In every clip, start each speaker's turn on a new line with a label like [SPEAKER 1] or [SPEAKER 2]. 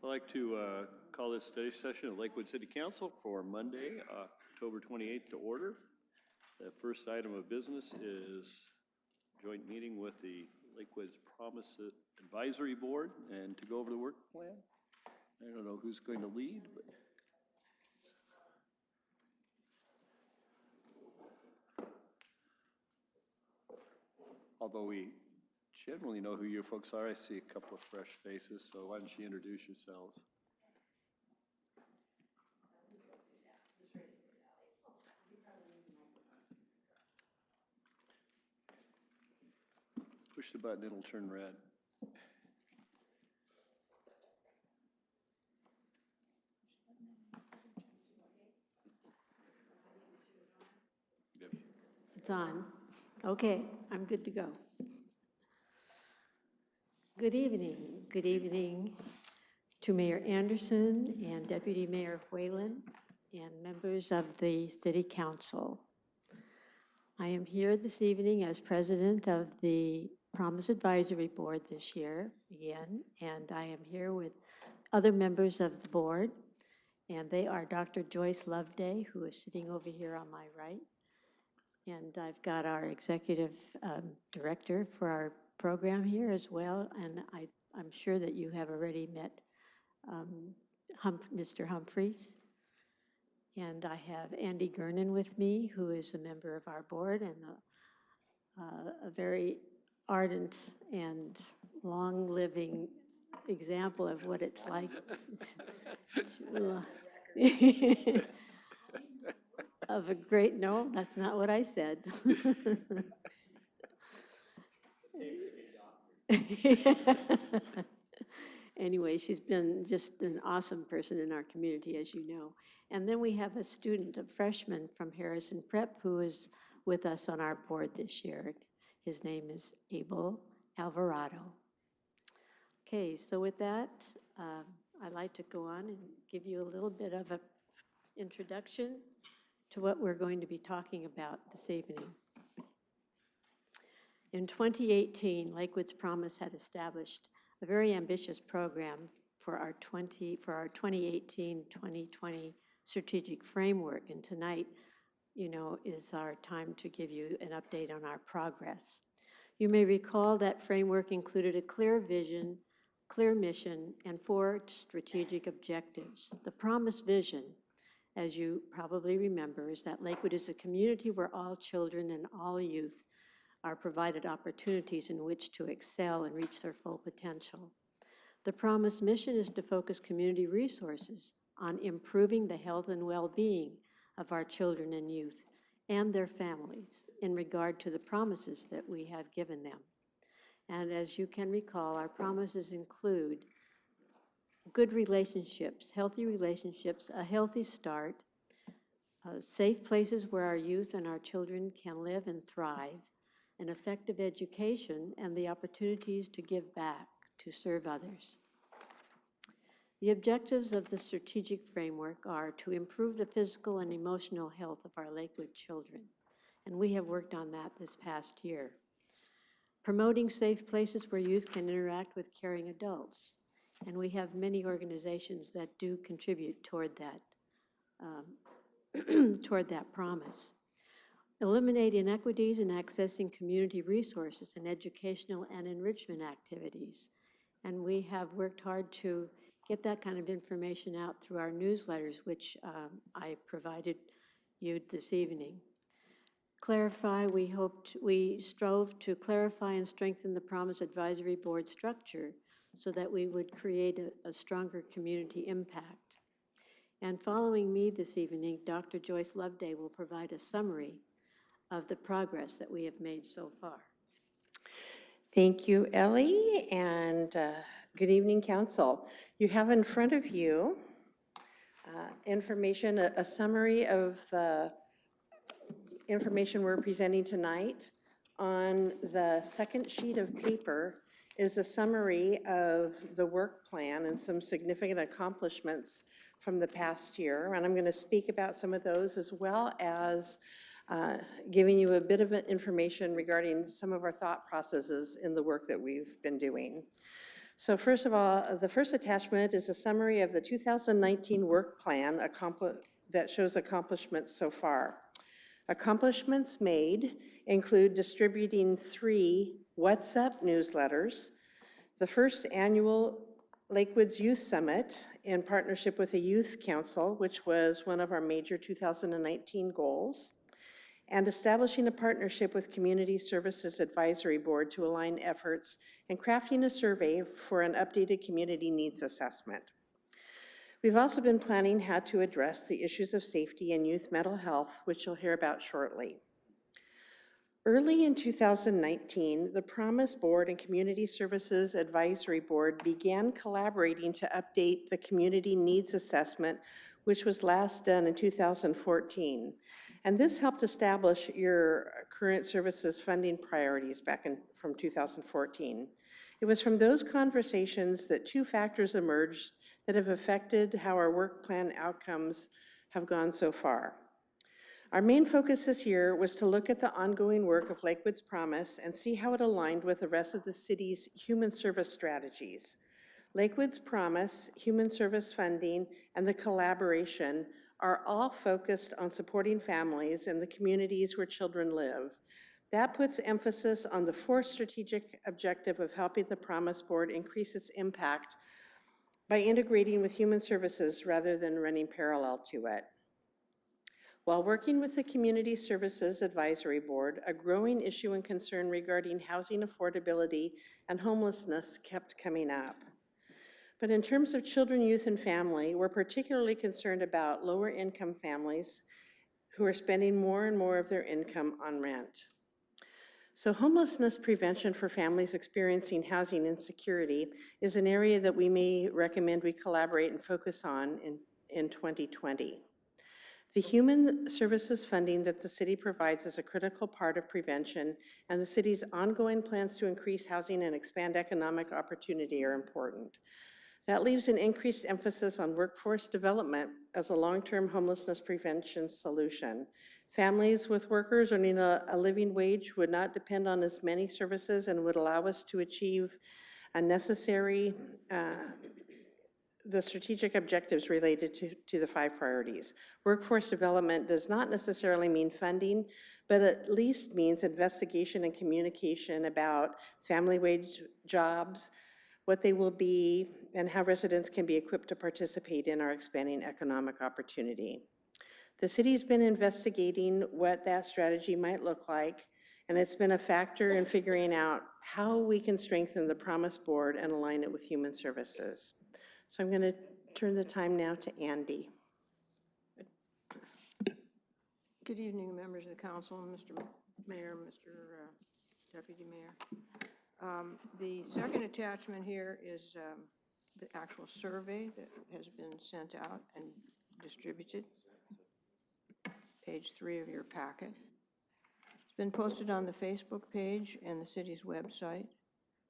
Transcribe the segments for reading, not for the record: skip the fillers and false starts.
[SPEAKER 1] I'd like to call this study session of Lakewood City Council for Monday, October 28th to order. The first item of business is joint meeting with the Lakewood's Promise Advisory Board and to go over the work plan. I don't know who's going to lead, but although we generally know who you folks are, I see a couple of fresh faces, so why don't you introduce yourselves? Push the button, it'll turn red. Good.
[SPEAKER 2] It's on. Okay, I'm good to go. Good evening. Good evening to Mayor Anderson and Deputy Mayor Whalen and members of the City Council. I am here this evening as president of the Promise Advisory Board this year again, and I am here with other members of the board, and they are Dr. Joyce Loveday, who is sitting over here on my right, and I've got our executive director for our program here as well, and I'm sure that you have already met Mr. Humphreys. And I have Andy Gernon with me, who is a member of our board and a very ardent and long-living example of what it's like. Of a great, no, that's not what I said. Anyway, she's been just an awesome person in our community, as you know. And then we have a student, a freshman from Harrison Prep, who is with us on our board this year. His name is Abel Alvarado. Okay, so with that, I'd like to go on and give you a little bit of an introduction to what we're going to be talking about this evening. In 2018, Lakewood's Promise had established a very ambitious program for our 2018-2020 strategic framework. And tonight, is our time to give you an update on our progress. You may recall that framework included a clear vision, clear mission, and 4 strategic objectives. The Promise vision, as you probably remember, is that Lakewood is a community where all children and all youth are provided opportunities in which to excel and reach their full potential. The Promise mission is to focus community resources on improving the health and well-being of our children and youth and their families in regard to the promises that we have given them. And as you can recall, our promises include good relationships, healthy relationships, a healthy start, safe places where our youth and our children can live and thrive, an effective education, and the opportunities to give back, to serve others. The objectives of the strategic framework are to improve the physical and emotional health of our Lakewood children, and we have worked on that this past year. Promoting safe places where youth can interact with caring adults, and we have many organizations that do contribute toward that, toward that promise. Eliminate inequities in accessing community resources and educational and enrichment activities. And we have worked hard to get that kind of information out through our newsletters, which I provided you this evening. Clarify, we strove to clarify and strengthen the Promise Advisory Board structure so that we would create a stronger community impact. And following me this evening, Dr. Joyce Loveday will provide a summary of the progress that we have made so far.
[SPEAKER 3] Thank you, Ellie, and good evening, Council. You have in front of you information, a summary of the information we're presenting tonight. On the second sheet of paper is a summary of the work plan and some significant accomplishments from the past year, and I'm going to speak about some of those as well as giving you a bit of information regarding some of our thought processes in the work that we've been doing. So first of all, the first attachment is a summary of the 2019 work plan that shows accomplishments so far. Accomplishments made include distributing 3 What's Up newsletters, the first annual Lakewoods Youth Summit in partnership with the Youth Council, which was one of our major 2019 goals, and establishing a partnership with Community Services Advisory Board to align efforts and crafting a survey for an updated community needs assessment. We've also been planning how to address the issues of safety and youth mental health, which you'll hear about shortly. Early in 2019, the Promise Board and Community Services Advisory Board began collaborating to update the community needs assessment, which was last done in 2014. And this helped establish your current services funding priorities from 2014. It was from those conversations that 2 factors emerged that have affected how our work plan outcomes have gone so far. Our main focus this year was to look at the ongoing work of Lakewoods Promise and see how it aligned with the rest of the city's human service strategies. Lakewoods Promise, human service funding, and the collaboration are all focused on supporting families in the communities where children live. That puts emphasis on the 4th strategic objective of helping the Promise Board increase its impact by integrating with human services rather than running parallel to it. While working with the Community Services Advisory Board, a growing issue and concern regarding housing affordability and homelessness kept coming up. But in terms of children, youth, and family, we're particularly concerned about lower income families who are spending more and more of their income on rent. So homelessness prevention for families experiencing housing insecurity is an area that we may recommend we collaborate and focus on in 2020. The human services funding that the city provides is a critical part of prevention, and the city's ongoing plans to increase housing and expand economic opportunity are important. That leaves an increased emphasis on workforce development as a long-term homelessness prevention solution. Families with workers earning a living wage would not depend on as many services and would allow us to achieve a necessary the strategic objectives related to the 5 priorities. Workforce development does not necessarily mean funding, but at least means investigation and communication about family wage jobs, what they will be, and how residents can be equipped to participate in our expanding economic opportunity. The city's been investigating what that strategy might look like, and it's been a factor in figuring out how we can strengthen the Promise Board and align it with human services. So I'm going to turn the time now to Andy.
[SPEAKER 4] Good evening, members of the council, Mr. Mayor, Mr. Deputy Mayor. The second attachment here is the actual survey that has been sent out and distributed. Page 3 of your packet. It's been posted on the Facebook page and the city's website.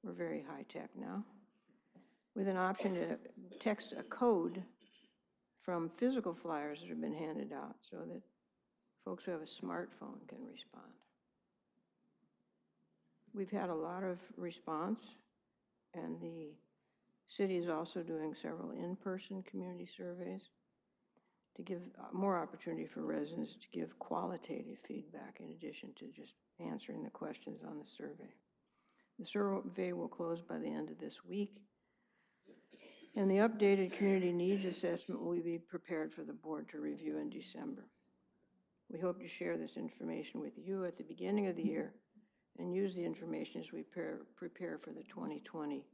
[SPEAKER 4] We're very high-tech now, with an option to text a code from physical flyers that have been handed out so that folks who have a smartphone can respond. We've had a lot of response, and the city is also doing several in-person community surveys to give more opportunity for residents to give qualitative feedback in addition to just answering the questions on the survey. The survey will close by the end of this week, and the updated community needs assessment will be prepared for the board to review in December. We hope to share this information with you at the beginning of the year and use the information as we prepare for the 2020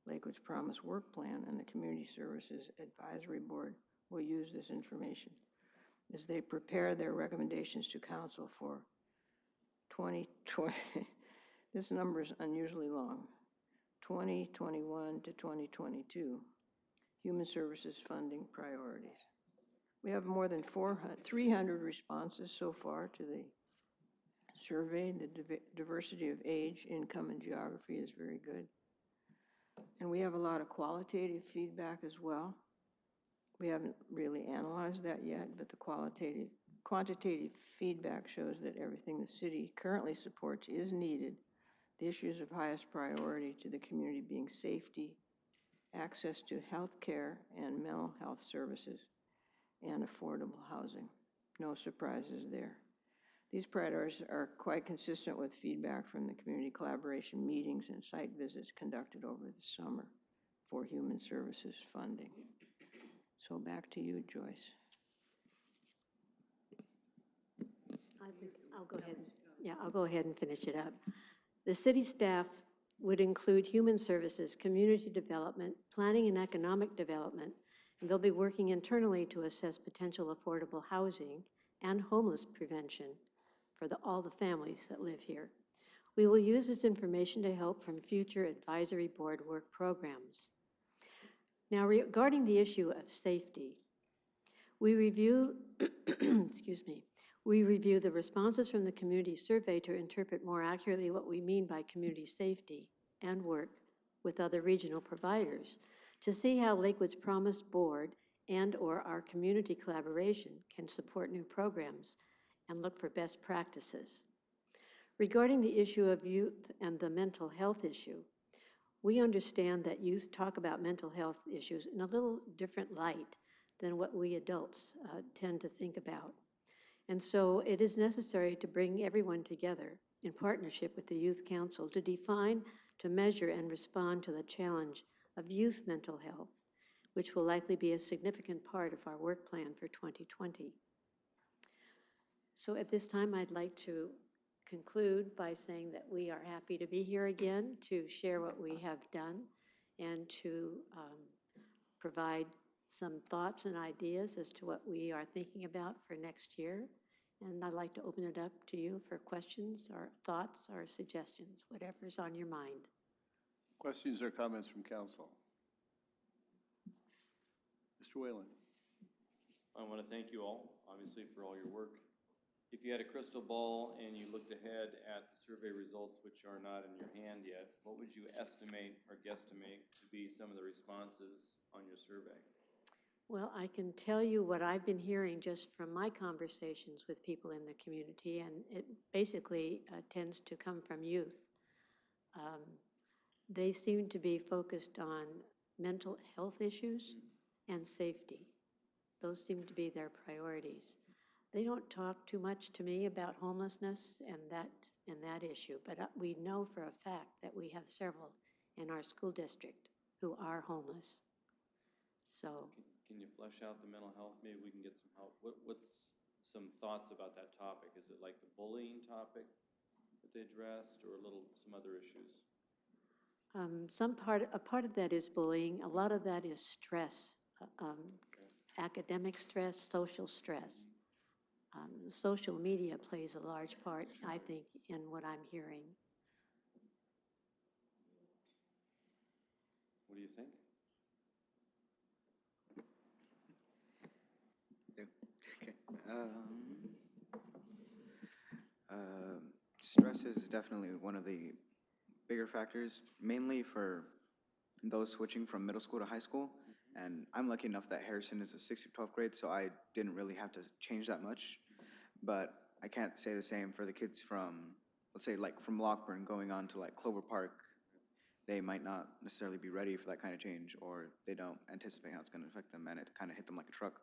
[SPEAKER 4] Lakewoods Promise Work Plan, and the Community Services Advisory Board will use this information as they prepare their recommendations to council for 2020. This number is unusually long. 2021 to 2022, human services funding priorities. We have more than 300 responses so far to the survey. The diversity of age, income, and geography is very good. And we have a lot of qualitative feedback as well. We haven't really analyzed that yet, but the quantitative feedback shows that everything the city currently supports is needed. The issues of highest priority to the community being safety, access to health care and mental health services, and affordable housing. No surprises there. These priorities are quite consistent with feedback from the community collaboration meetings and site visits conducted over the summer for human services funding. So back to you, Joyce.
[SPEAKER 2] I think I'll go ahead, I'll go ahead and finish it up. The city staff would include human services, community development, planning and economic development, and they'll be working internally to assess potential affordable housing and homeless prevention for all the families that live here. We will use this information to help from future advisory board work programs. Now, regarding the issue of safety, we review, excuse me, we review the responses from the community survey to interpret more accurately what we mean by community safety and work with other regional providers to see how Lakewood's Promise Board and/or our community collaboration can support new programs and look for best practices. Regarding the issue of youth and the mental health issue, we understand that youth talk about mental health issues in a little different light than what we adults tend to think about. And so it is necessary to bring everyone together in partnership with the Youth Council to define, to measure, and respond to the challenge of youth mental health, which will likely be a significant part of our work plan for 2020. So at this time, I'd like to conclude by saying that we are happy to be here again to share what we have done and to provide some thoughts and ideas as to what we are thinking about for next year. And I'd like to open it up to you for questions or thoughts or suggestions, whatever's on your mind.
[SPEAKER 1] Questions or comments from council? Mr. Whalen.
[SPEAKER 5] I want to thank you all, obviously, for all your work. If you had a crystal ball and you looked ahead at the survey results, which are not in your hand yet, what would you estimate or guesstimate to be some of the responses on your survey?
[SPEAKER 2] Well, I can tell you what I've been hearing just from my conversations with people in the community, and it basically tends to come from youth. They seem to be focused on mental health issues and safety. Those seem to be their priorities. They don't talk too much to me about homelessness and that issue, but we know for a fact that we have several in our school district who are homeless. So.
[SPEAKER 5] Can you flesh out the mental health? Maybe we can get some help. What's some thoughts about that topic? Is it like the bullying topic that they addressed, or some other issues?
[SPEAKER 2] A part of that is bullying. A lot of that is stress, academic stress, social stress. Social media plays a large part, I think, in what I'm hearing.
[SPEAKER 5] What do you think?
[SPEAKER 6] Stress is definitely one of the bigger factors, mainly for those switching from middle school to high school. And I'm lucky enough that Harrison is a 6th through 12th grade, so I didn't really have to change that much. But I can't say the same for the kids from, let's say, like from Lockburn going on to like Clover Park. They might not necessarily be ready for that kind of change, or they don't anticipate how it's going to affect them, and it kind of hit them like a truck.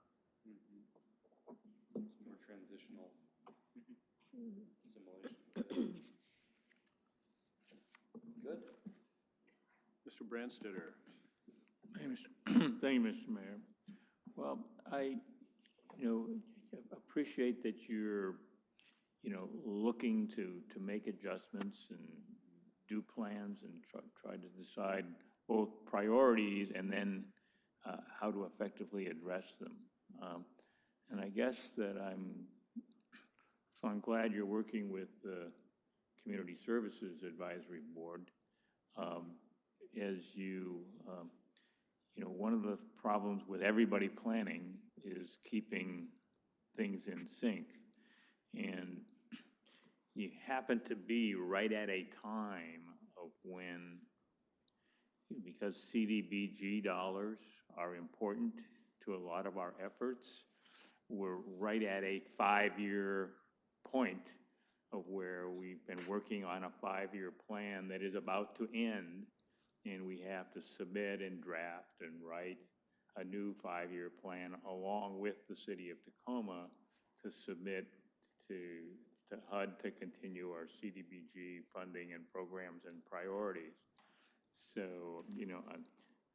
[SPEAKER 5] Some more transitional assimilation. Good.
[SPEAKER 1] Mr. Branstetter.
[SPEAKER 7] Thank you, Mr. Mayor. Well, I, appreciate that you're, looking to make adjustments and do plans and try to decide both priorities and then how to effectively address them. And I guess that I'm glad you're working with the Community Services Advisory Board. As one of the problems with everybody planning is keeping things in sync. And you happen to be right at a time of when, because CDBG dollars are important to a lot of our efforts, we're right at a 5-year point of where we've been working on a 5-year plan that is about to end and we have to submit and draft and write a new 5-year plan along with the city of Tacoma to submit to HUD to continue our CDBG funding and programs and priorities. So, you know,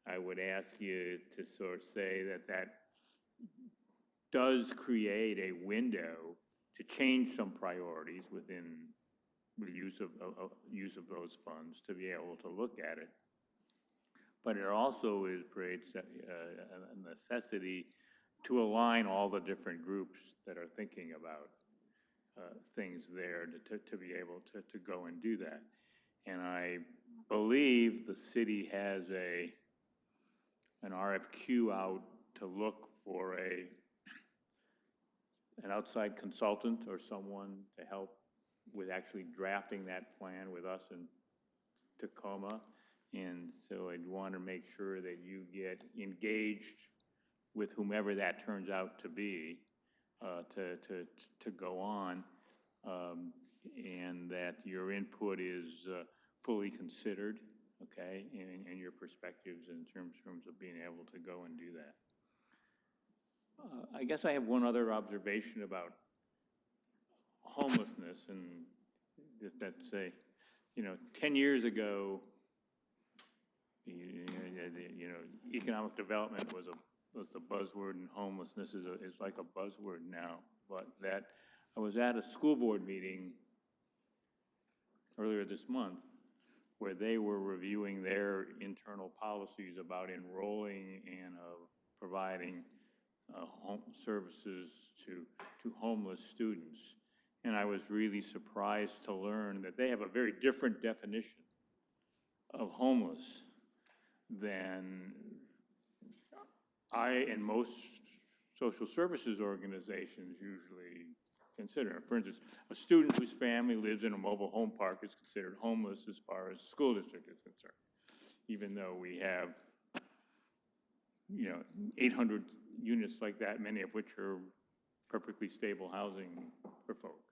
[SPEAKER 7] I would ask you to sort of say that that does create a window to change some priorities within the use of those funds to be able to look at it. But it also creates a necessity to align all the different groups that are thinking about things there to be able to go and do that. And I believe the city has an RFQ out to look for an outside consultant or someone to help with actually drafting that plan with us in Tacoma. And so I'd want to make sure that you get engaged with whomever that turns out to be to go on, and that your input is fully considered, okay, and your perspectives in terms of being able to go and do that. I guess I have one other observation about homelessness, and that's 10 years ago, economic development was the buzzword, and homelessness is like a buzzword now. But that I was at a school board meeting earlier this month where they were reviewing their internal policies about enrolling and providing home services to homeless students. And I was really surprised to learn that they have a very different definition of homeless than I and most social services organizations usually consider. For instance, a student whose family lives in a mobile home park is considered homeless as far as the school district is concerned, even though we have 800 units like that, many of which are perfectly stable housing for folks.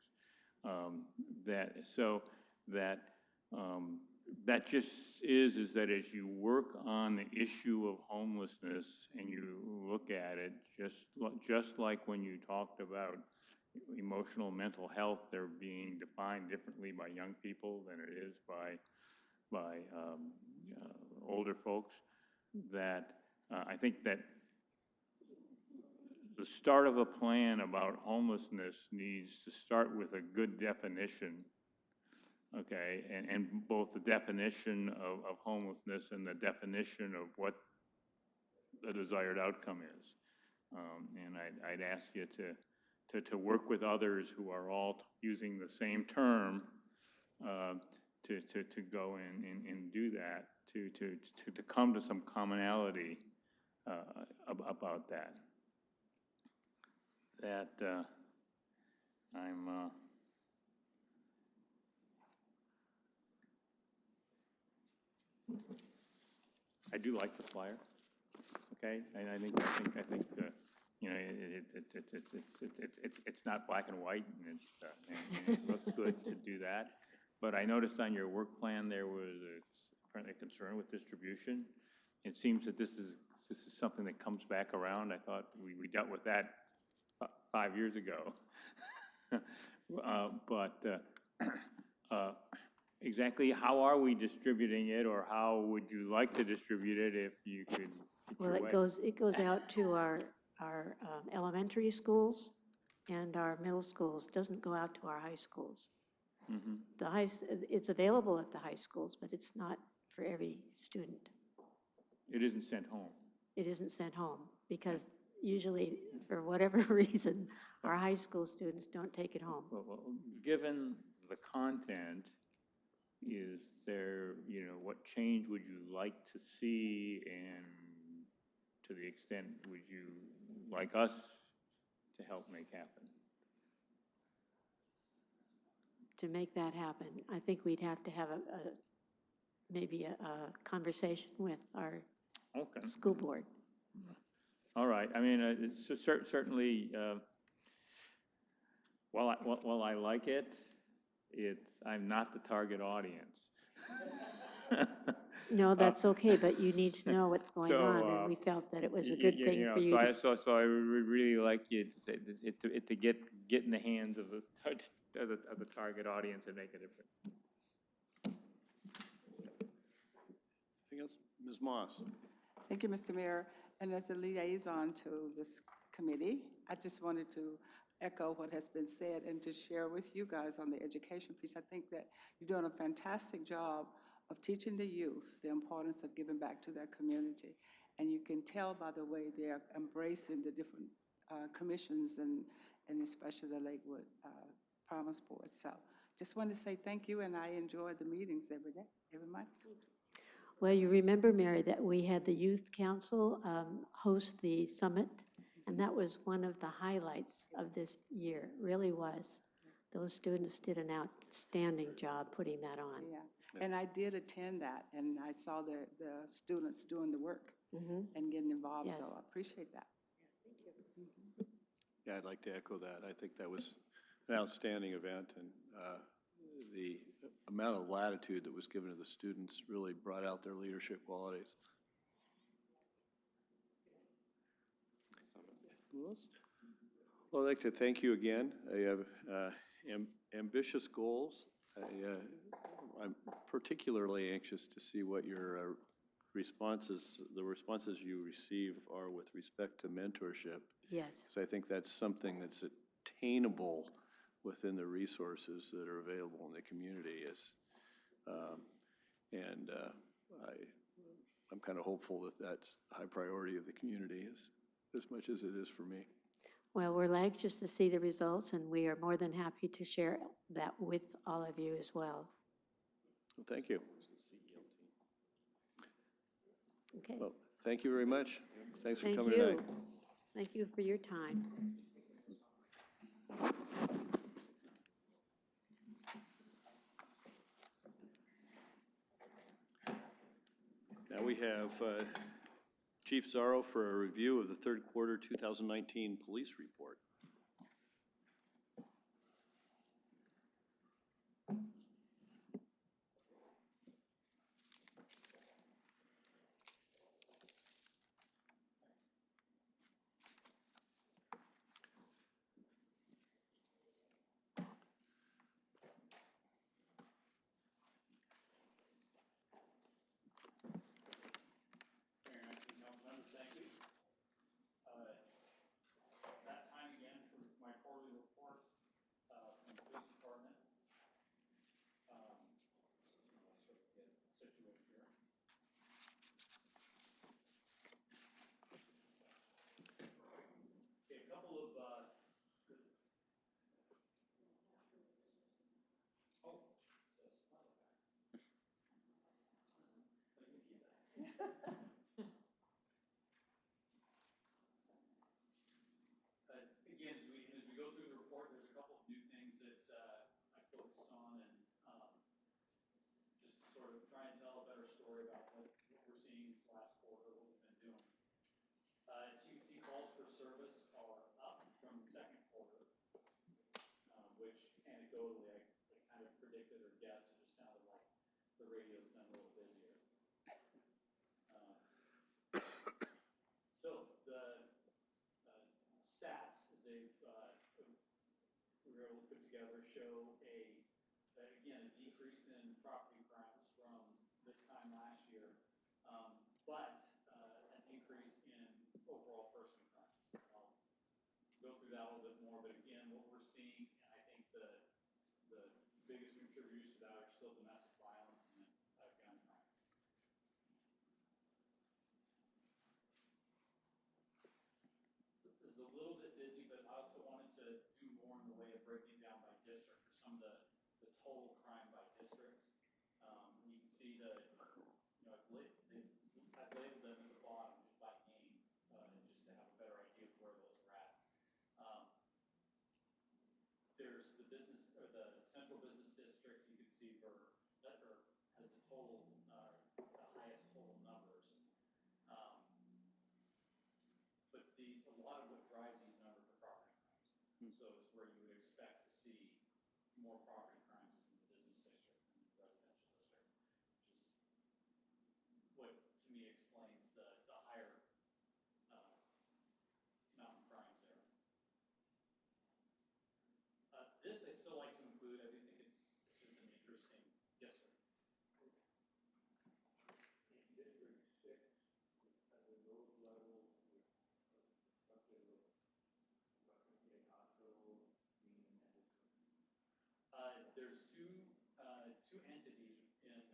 [SPEAKER 7] That just is that as you work on the issue of homelessness and you look at it, just like when you talked about emotional and mental health, they're being defined differently by young people than it is by older folks, that I think that the start of a plan about homelessness needs to start with a good definition, okay, and both the definition of homelessness and the definition of what the desired outcome is. And I'd ask you to work with others who are all using the same term to go in and do that, to come to some commonality about that. I do like the flyer, okay, and I think it's not black and white, and it looks good to do that. But I noticed on your work plan there was apparently a concern with distribution. It seems that this is something that comes back around. I thought we dealt with that 5 years ago. Exactly how are we distributing it, or how would you like to distribute it if you could?
[SPEAKER 2] Well, it goes out to our elementary schools and our middle schools. It doesn't go out to our high schools.
[SPEAKER 7] Mm-hmm.
[SPEAKER 2] It's available at the high schools, but it's not for every student.
[SPEAKER 7] It isn't sent home.
[SPEAKER 2] It isn't sent home because usually, for whatever reason, our high school students don't take it home.
[SPEAKER 7] Well, given the content, is there, what change would you like to see, and to the extent would you like us to help make happen?
[SPEAKER 2] To make that happen, I think we'd have to have maybe a conversation with our school board.
[SPEAKER 7] All right. I mean, it's certainly, while I like it, I'm not the target audience.
[SPEAKER 2] No, that's okay, but you need to know what's going
[SPEAKER 7] So,
[SPEAKER 2] on, and we felt that it was a
[SPEAKER 7] Y-
[SPEAKER 2] good
[SPEAKER 7] y-
[SPEAKER 2] thing
[SPEAKER 7] know,
[SPEAKER 2] for you
[SPEAKER 7] so
[SPEAKER 2] to.
[SPEAKER 7] So I would really like you to say, that it to get in the hands of the target audience and make a difference.
[SPEAKER 1] Anything else? Ms. Moss?
[SPEAKER 8] Thank you, Mr. Mayor. And as a liaison to this committee, I just wanted to echo what has been said and to share with you guys on the education piece. I think that you're doing a fantastic job of teaching the youth the importance of giving back to their community. And you can tell by the way they're embracing the different commissions and especially the Lakewood Promise Board. So just wanted to say thank you, and I enjoy the meetings every day, every month.
[SPEAKER 2] Well, you remember, Mary, that we had the Youth Council host the summit, and that was one of the highlights of this year, really was. Those students did an outstanding job putting that on.
[SPEAKER 8] Yeah, and I did attend that, and I saw the students doing the work and getting involved,
[SPEAKER 2] Yes.
[SPEAKER 8] so I appreciate that.
[SPEAKER 1] Yeah, I'd like to echo that. I think that was an outstanding event, and the amount of latitude that was given to the students really brought out their leadership qualities. Who else? Well, I'd like to thank you again. I have ambitious goals. I'm particularly anxious to see what your responses, the responses you receive are with respect to mentorship.
[SPEAKER 2] Yes.
[SPEAKER 1] So I think that's something that's attainable within the resources that are available in the community. I'm kind of hopeful that that's a high priority of the community as much as it is for me.
[SPEAKER 2] Well, we're anxious to see the results, and we are more than happy to share that with all of you as well.
[SPEAKER 1] Well, thank you.
[SPEAKER 2] Okay.
[SPEAKER 1] Well, thank you very much. Thanks for
[SPEAKER 2] Thank
[SPEAKER 1] coming
[SPEAKER 2] you.
[SPEAKER 1] tonight.
[SPEAKER 2] Thank you for your time.
[SPEAKER 1] Now we have Chief Zarro for a review of the third quarter 2019 police report.
[SPEAKER 9] That time again for my quarterly report from the police department. Sort of get situated here. Okay, a couple of, oh, says, let me keep that. Again, as we go through the report, there's a couple of new things that I focused on, and just to sort of try and tell a better story about what we're seeing this last quarter, what we've been doing. As you can see, calls for service are up from the second quarter, which anecdotally I kind of predicted or guessed. It just sounded like the radio's been a little busier. So the stats, as we were able to put together, show again, a decrease in property crimes from this time last year, but an increase in overall person crimes. I'll go through that a little bit more, but again, what we're seeing, and I think the biggest contributors to that are still domestic violence and gun crimes. So this is a little bit busy, but I also wanted to do more in the way of breaking down by district for some of the total crime by districts. You can see I've labeled them at the bottom just by name, just to have a better idea of where those are at. There's the business, or the central business district, you can see has the total, the highest total numbers. But a lot of what drives these numbers are property crimes. So it's where you would expect to see more property crimes in the business district than the residential district, which is still like to include, I do think it's just an interesting, yes, sir.
[SPEAKER 10] In District 6, at the road level, with construction of Western Hospital being in that district.
[SPEAKER 9] There's two entities in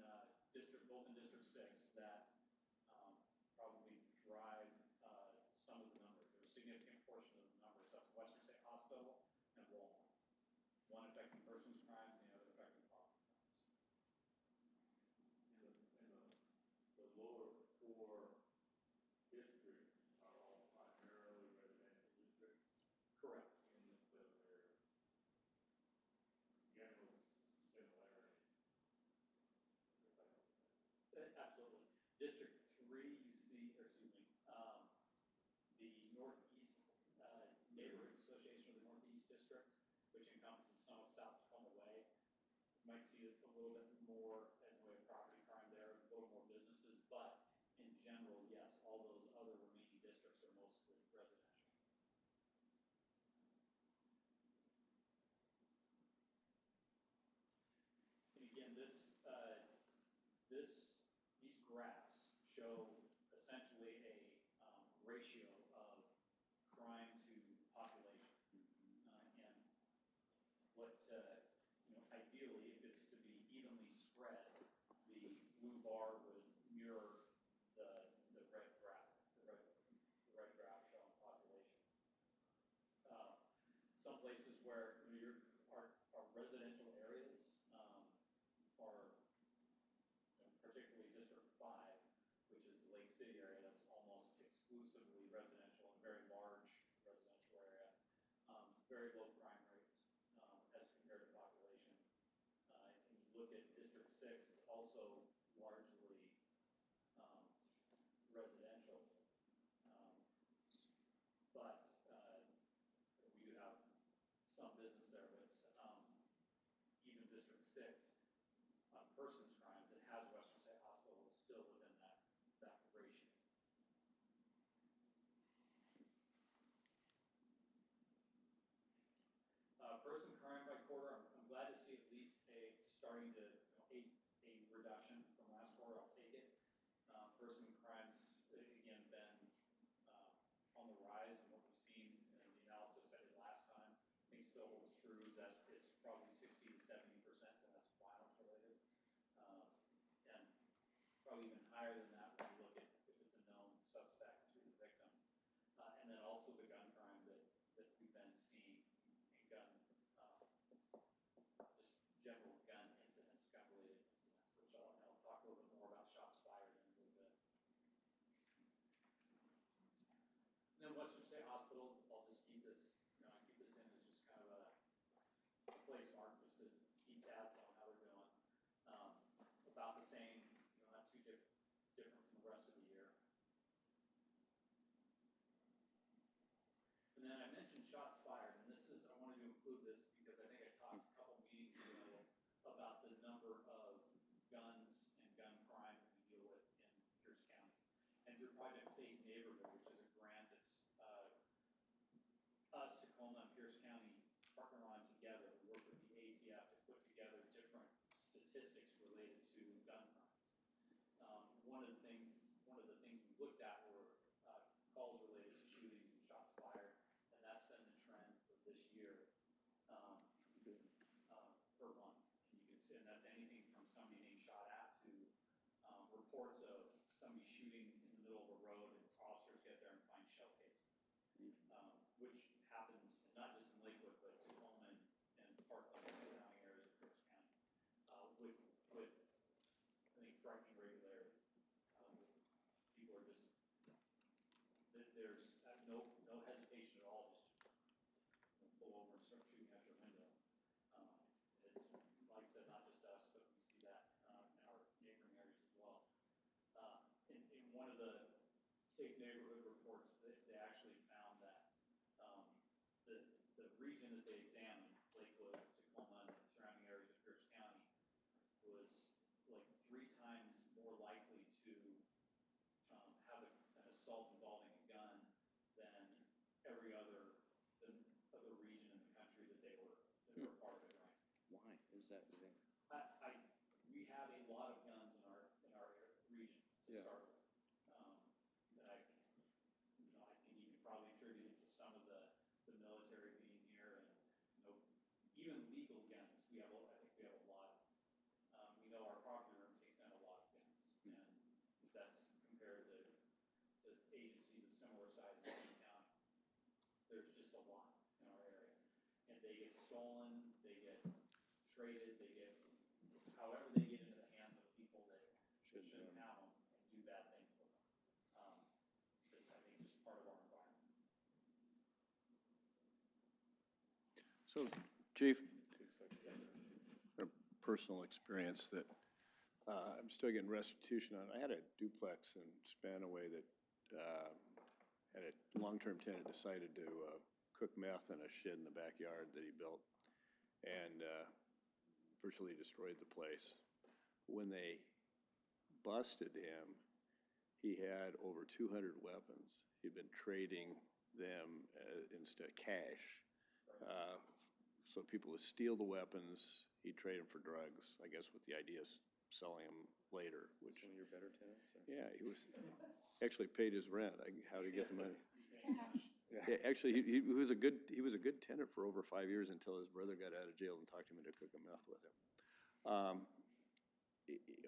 [SPEAKER 9] both in District 6 that probably drive some of the numbers, or a significant portion of the numbers. That's Western State Hospital and Walmart. One affecting persons crimes, and the other affecting property crimes.
[SPEAKER 10] And the lower 4 districts are all primarily residential districts
[SPEAKER 9] Correct.
[SPEAKER 10] in the their general similarity.
[SPEAKER 9] Absolutely. District 3, you see, or excuse me, the Northeast Neighborhood Association of the Northeast District, which encompasses some of South Tacoma Way. You might see a little bit more in the way of property crime there, a little more businesses, but in general, yes, all those other remaining districts are mostly residential. And again, these graphs show essentially a ratio of crime to population. And what, ideally, if it's to be evenly spread, the blue bar would mirror the red graph, the red graph showing population. Some places where our residential areas are, particularly District 5, which is the Lake City area, that's almost exclusively residential and very large residential area. Very low crime rates as compared to population. And you look at District 6, it's also largely residential. But we do have some business there, but even District 6, persons crimes, it has Western State Hospital is still within that ratio. Person crime by quarter, I'm glad to see at least starting to, a reduction from last quarter, I'll take it. Person crimes, again, been on the rise, and what we've seen in the analysis I did last time, I think still holds true, is that it's probably 60 to 70% domestic violence related. And probably even higher than that when you look at if it's a known suspect to the victim. And then also the gun crime that we've been seeing, and gun, just general gun incidents, gun-related incidents, which I'll talk a little bit more about shots fired in a little bit. And then Western State Hospital, I'll just keep this, keep this in as just kind of a place mark, just to keep tabs on how they're doing. About the same, not too different from the rest of the year. And then I mentioned shots fired, and I wanted to include this because I think I talked a couple meetings ago about the number of guns and gun crime that we deal with in Pierce County. And through Project Safe Neighborhood, which is a grant that's us, Tacoma, and Pierce County partner on together, we work with the ATF to put together different statistics related to gun crimes. One of the things we looked at were calls related to shootings and shots fired, and that's been the trend for this year per month. And you can see, and that's anything from somebody being shot at to reports of somebody shooting in the middle of a road, and officers get there and find shell casings, which happens not just in Lakewood, but Tacoma and Parkland and surrounding areas of Pierce County, with I think frightening regularity. People are just, there's no hesitation at all, just pull over and start shooting out your window. It's, like I said, not just us, but we see that in our neighboring areas as well. In one of the safe neighborhood reports, they actually found that the region that they examined, Lakewood, Tacoma, and surrounding areas of Pierce County, was like 3 times more likely to have an assault involving a gun than every other region in the country that they were part of it, right?
[SPEAKER 5] Is that?
[SPEAKER 9] We have a lot of guns in our region to
[SPEAKER 5] Yeah.
[SPEAKER 9] start with. That I think you can probably attribute it to some of the military being here and, even legal guns. I think we have a lot. We know our property room takes in a lot of guns. And that's compared to agencies of similar size in King County. There's just a lot in our area. And they get stolen, they get traded, however they get into the hands of people that shouldn't have them and do bad things with them. It's, I think, just part of our environment.
[SPEAKER 1] So, Chief, a personal experience that I'm still getting restitution on. I had a duplex in Spanaway that had a long-term tenant decided to cook meth in a shed in the backyard that he built and virtually destroyed the place. When they busted him, he had over 200 weapons. He'd been trading them instead of cash. So people would steal the weapons, he'd trade them for drugs, I guess with the idea of selling them later, which,
[SPEAKER 5] Some of your better tenants? Or?
[SPEAKER 1] yeah, he was, actually paid his rent. How did he get the money? Yeah, actually, he was a good tenant for over 5 years until his brother got out of jail and talked him into cooking meth with him.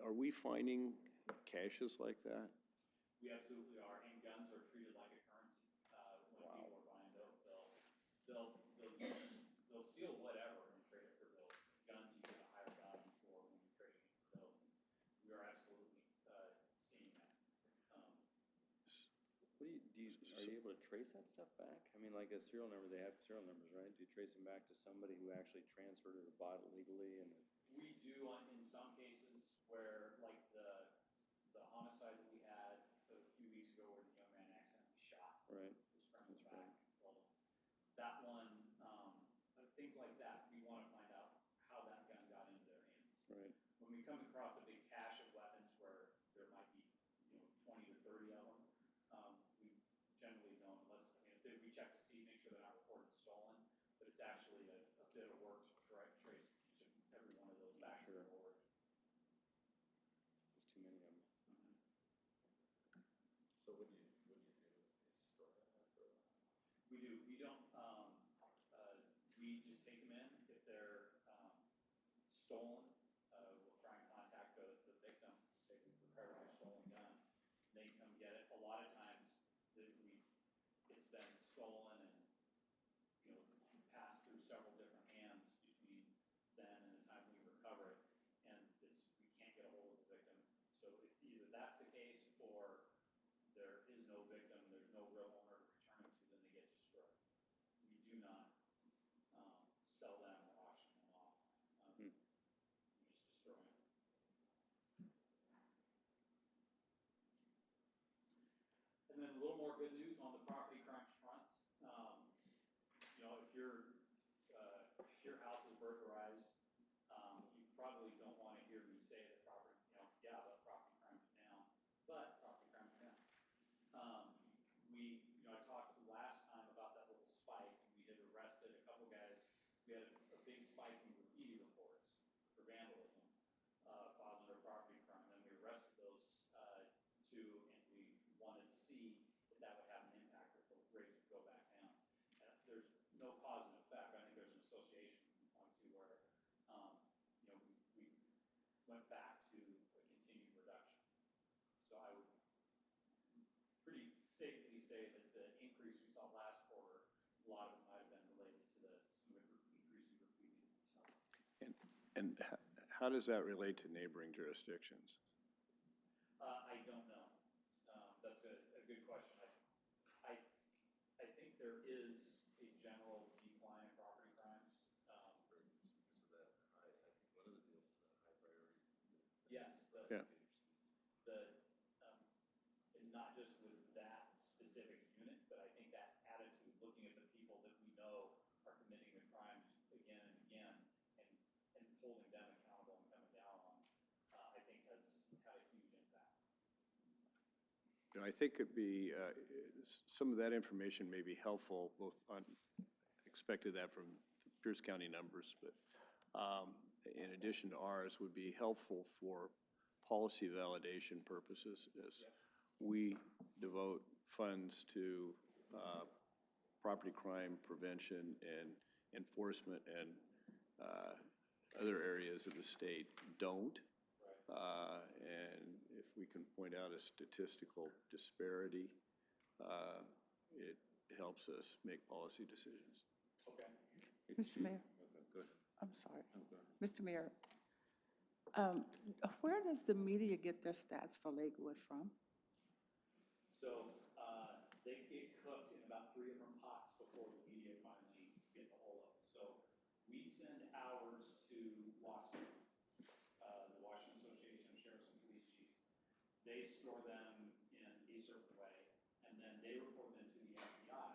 [SPEAKER 1] Are we finding caches like that?
[SPEAKER 9] We absolutely are, and guns are treated like a currency. When people are buying dope, they'll steal whatever and trade it for dope. Guns you get a higher value for when you're trading it for dope. We are absolutely seeing that.
[SPEAKER 5] What are you able to trace that stuff back? I mean, like a serial number, they have serial numbers, right? Do you trace them back to somebody who actually transferred it or bought it legally? And
[SPEAKER 9] We do in some cases where, like the homicide that we had a few weeks ago where the young man accidentally shot
[SPEAKER 5] right,
[SPEAKER 9] his friend in the
[SPEAKER 5] That's
[SPEAKER 9] back. Well, that one, things like that, we want to find out how that gun got into their hands.
[SPEAKER 5] right.
[SPEAKER 9] When we come across a big cache of weapons where there might be, 20 to 30 of them, we generally don't, if we check to see, make sure they're not reported stolen, but it's actually a bit of work to trace each and every one of those back to their origin.
[SPEAKER 5] There's too many of them.
[SPEAKER 10] So what do you do? Destroy them after?
[SPEAKER 9] We do. We don't, we just take them in. If they're stolen, we'll try and contact the victim to say we've recovered your stolen gun. They can come get it. A lot of times, it's been stolen and, passed through several different hands between then and the time we recover it. And we can't get a hold of the victim. So either that's the case or there is no victim, there's no real owner to return them to, then they get destroyed. We do not sell them or auction them off. We just destroy them. And then a little more good news on the property crimes front. If your house is burglarized, you probably don't want to hear me say that property crimes are down, but property crimes are down. I talked last time about that little spike. We had arrested a couple guys. We had a big spike in graffiti reports for vandalism filed under property crime. Then we arrested those two, and we wanted to see if that would have an impact, if the rates would go back down. There's no cause and effect. I think there's an association point to where we went back to a continued reduction. So I would pretty safely say that the increase we saw last quarter, a lot of it might have been related to some of the increase in graffiti and stuff.
[SPEAKER 1] And how does that relate to neighboring jurisdictions?
[SPEAKER 9] I don't know. That's a good question. I think there is a general decline in property crimes.
[SPEAKER 10] Because of that, I think one of the deals is a high priority.
[SPEAKER 9] Yes.
[SPEAKER 1] Yeah.
[SPEAKER 9] And not just with that specific unit, but I think that attitude, looking at the people that we know are committing the crimes again and again, and holding them accountable and coming down on, I think has had a huge impact.
[SPEAKER 1] I think it'd be, some of that information may be helpful, both on, expected that from the Pierce County numbers, but in addition to ours, would be helpful for policy validation purposes is we devote funds to property crime prevention and enforcement, and other areas of the state don't. And if we can point out a statistical disparity, it helps us make policy decisions.
[SPEAKER 5] Okay.
[SPEAKER 8] Mr. Mayor,
[SPEAKER 1] Good.
[SPEAKER 8] I'm sorry. Mr. Mayor, where does the media get their stats for Lakewood from?
[SPEAKER 9] So, they get cooked in about 3 different pots before the media finally gets a hold of them. So we send ours to WASC, the Washington Association of Sheriffs and Police Chiefs. They store them in a certain way, and then they report them to the FBI,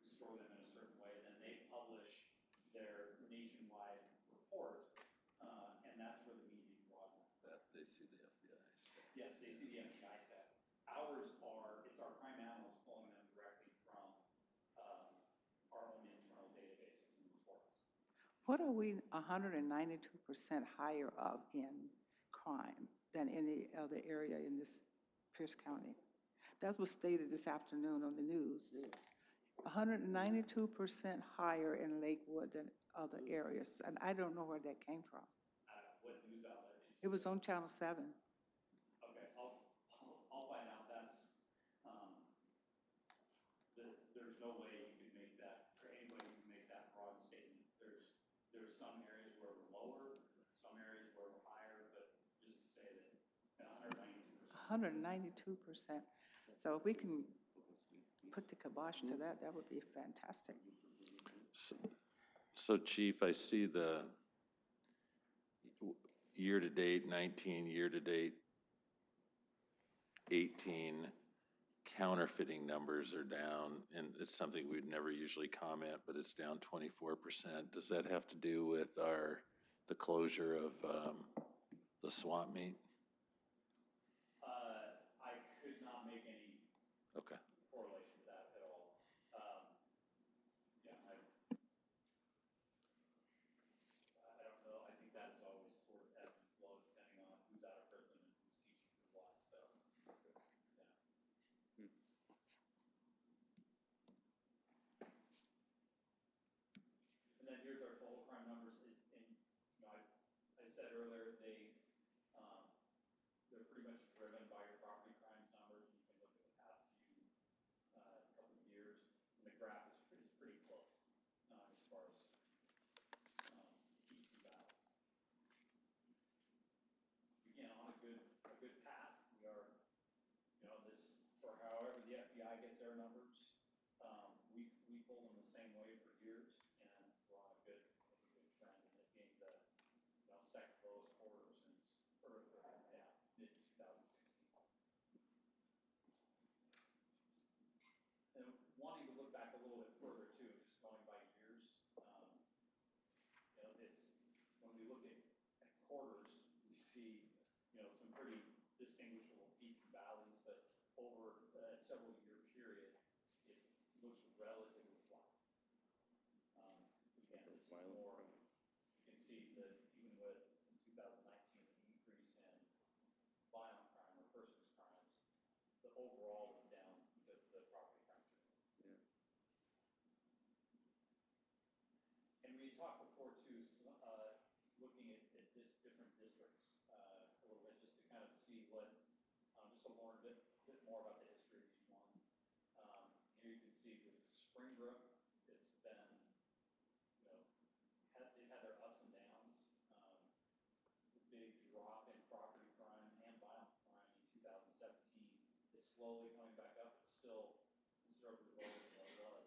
[SPEAKER 9] who store them in a certain way. Then they publish their nationwide report, and that's where the media draws them.
[SPEAKER 11] That they see the FBI stuff.
[SPEAKER 9] Yes, they see the FBI stats. Ours are, it's our crime analysts pulling them directly from our own internal databases and reports.
[SPEAKER 8] What are we 192% higher of in crime than any other area in this Pierce County? That was stated this afternoon on the news. 192% higher in Lakewood than other areas, and I don't know where that came from.
[SPEAKER 9] What news outlet did you
[SPEAKER 8] It was on Channel 7.
[SPEAKER 9] Okay, I'll find out. That's, there's no way you could make that, or any way you could make that broad statement. There's some areas where we're lower, some areas where we're higher, but just to say that 192%.
[SPEAKER 8] 192%. So if we can put the kibosh to that, that would be fantastic.
[SPEAKER 11] So Chief, I see the year-to-date 19, year-to-date 18 counterfeiting numbers are down, and it's something we'd never usually comment, but it's down 24%. Does that have to do with the closure of the swap meet?
[SPEAKER 9] I could not make any
[SPEAKER 11] Okay.
[SPEAKER 9] correlation to that at all. Yeah, I don't know. I think that is always sort of ebbs and flows depending on who's out of prison and who's teaching for what, so, yeah. And then here's our total crime numbers, and, you know, I said earlier, they're pretty much driven by your property crimes numbers. You can look at the past few, couple of years, and the graph is pretty close, as far as, peaks and valleys. Again, on a good path. We are, you know, for however the FBI gets their numbers, we pull them the same way for years, and we're on a good trend in it being the, you know, second lowest quarter since, mid-2016. And wanting to look back a little bit further too, just going by years, you know, when we look at quarters, we see, you know, some pretty distinguishable peaks and valleys, but over a several year period, it looks relatively flat. Again, this is more, you can see that even with in 2019, an increase in violent crime or persons crimes, the overall is down because of the property crime.
[SPEAKER 1] Yeah.
[SPEAKER 9] And we talked before too, looking at different districts, a little bit, just to kind of see what, just to learn a bit more about the history of each one. Here you can see with Springbrook, it's been, you know, they've had their ups and downs. The big drop in property crime and violent crime in 2017. It's slowly coming back up. It's still considerably lower than what it was.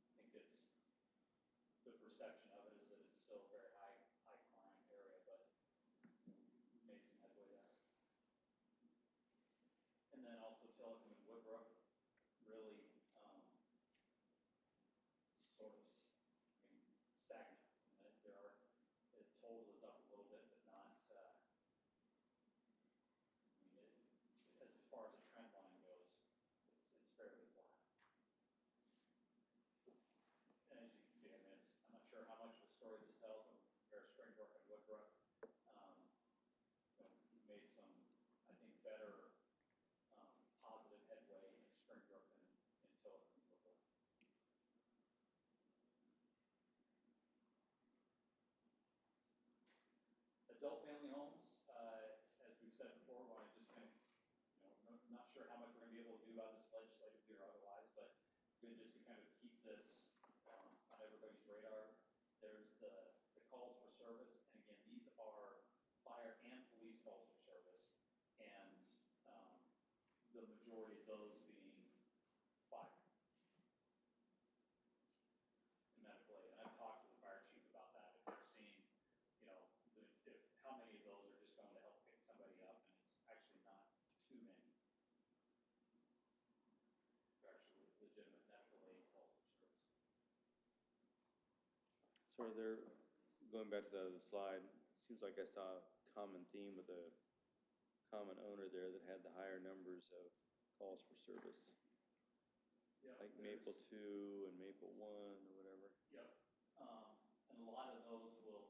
[SPEAKER 9] I think it's, the perception of it is that it's still a very high crime area, but we've made some headway there. And then also Tillicum and Woodbrook really sort of stagnant. The total is up a little bit, but not, as far as the trend line goes, it's fairly flat. And as you can see, I mean, I'm not sure good just to kind of keep this on everybody's radar. There's the calls for service, and again, these are fire and police calls for service, and the majority of those being fire and medical aid. And I've talked to the fire chief about that. If they're seeing, you know, how many of those are just going to help pick somebody up, and it's actually not too many. They're actually legitimate medical aid calls for service.
[SPEAKER 5] So are there, going back to the slide, it seems like I saw a common theme with a common owner there that had the higher numbers of calls for service.
[SPEAKER 9] Yep,
[SPEAKER 5] Like Maple 2 and Maple 1 or whatever.
[SPEAKER 9] Yep. And a lot of those will,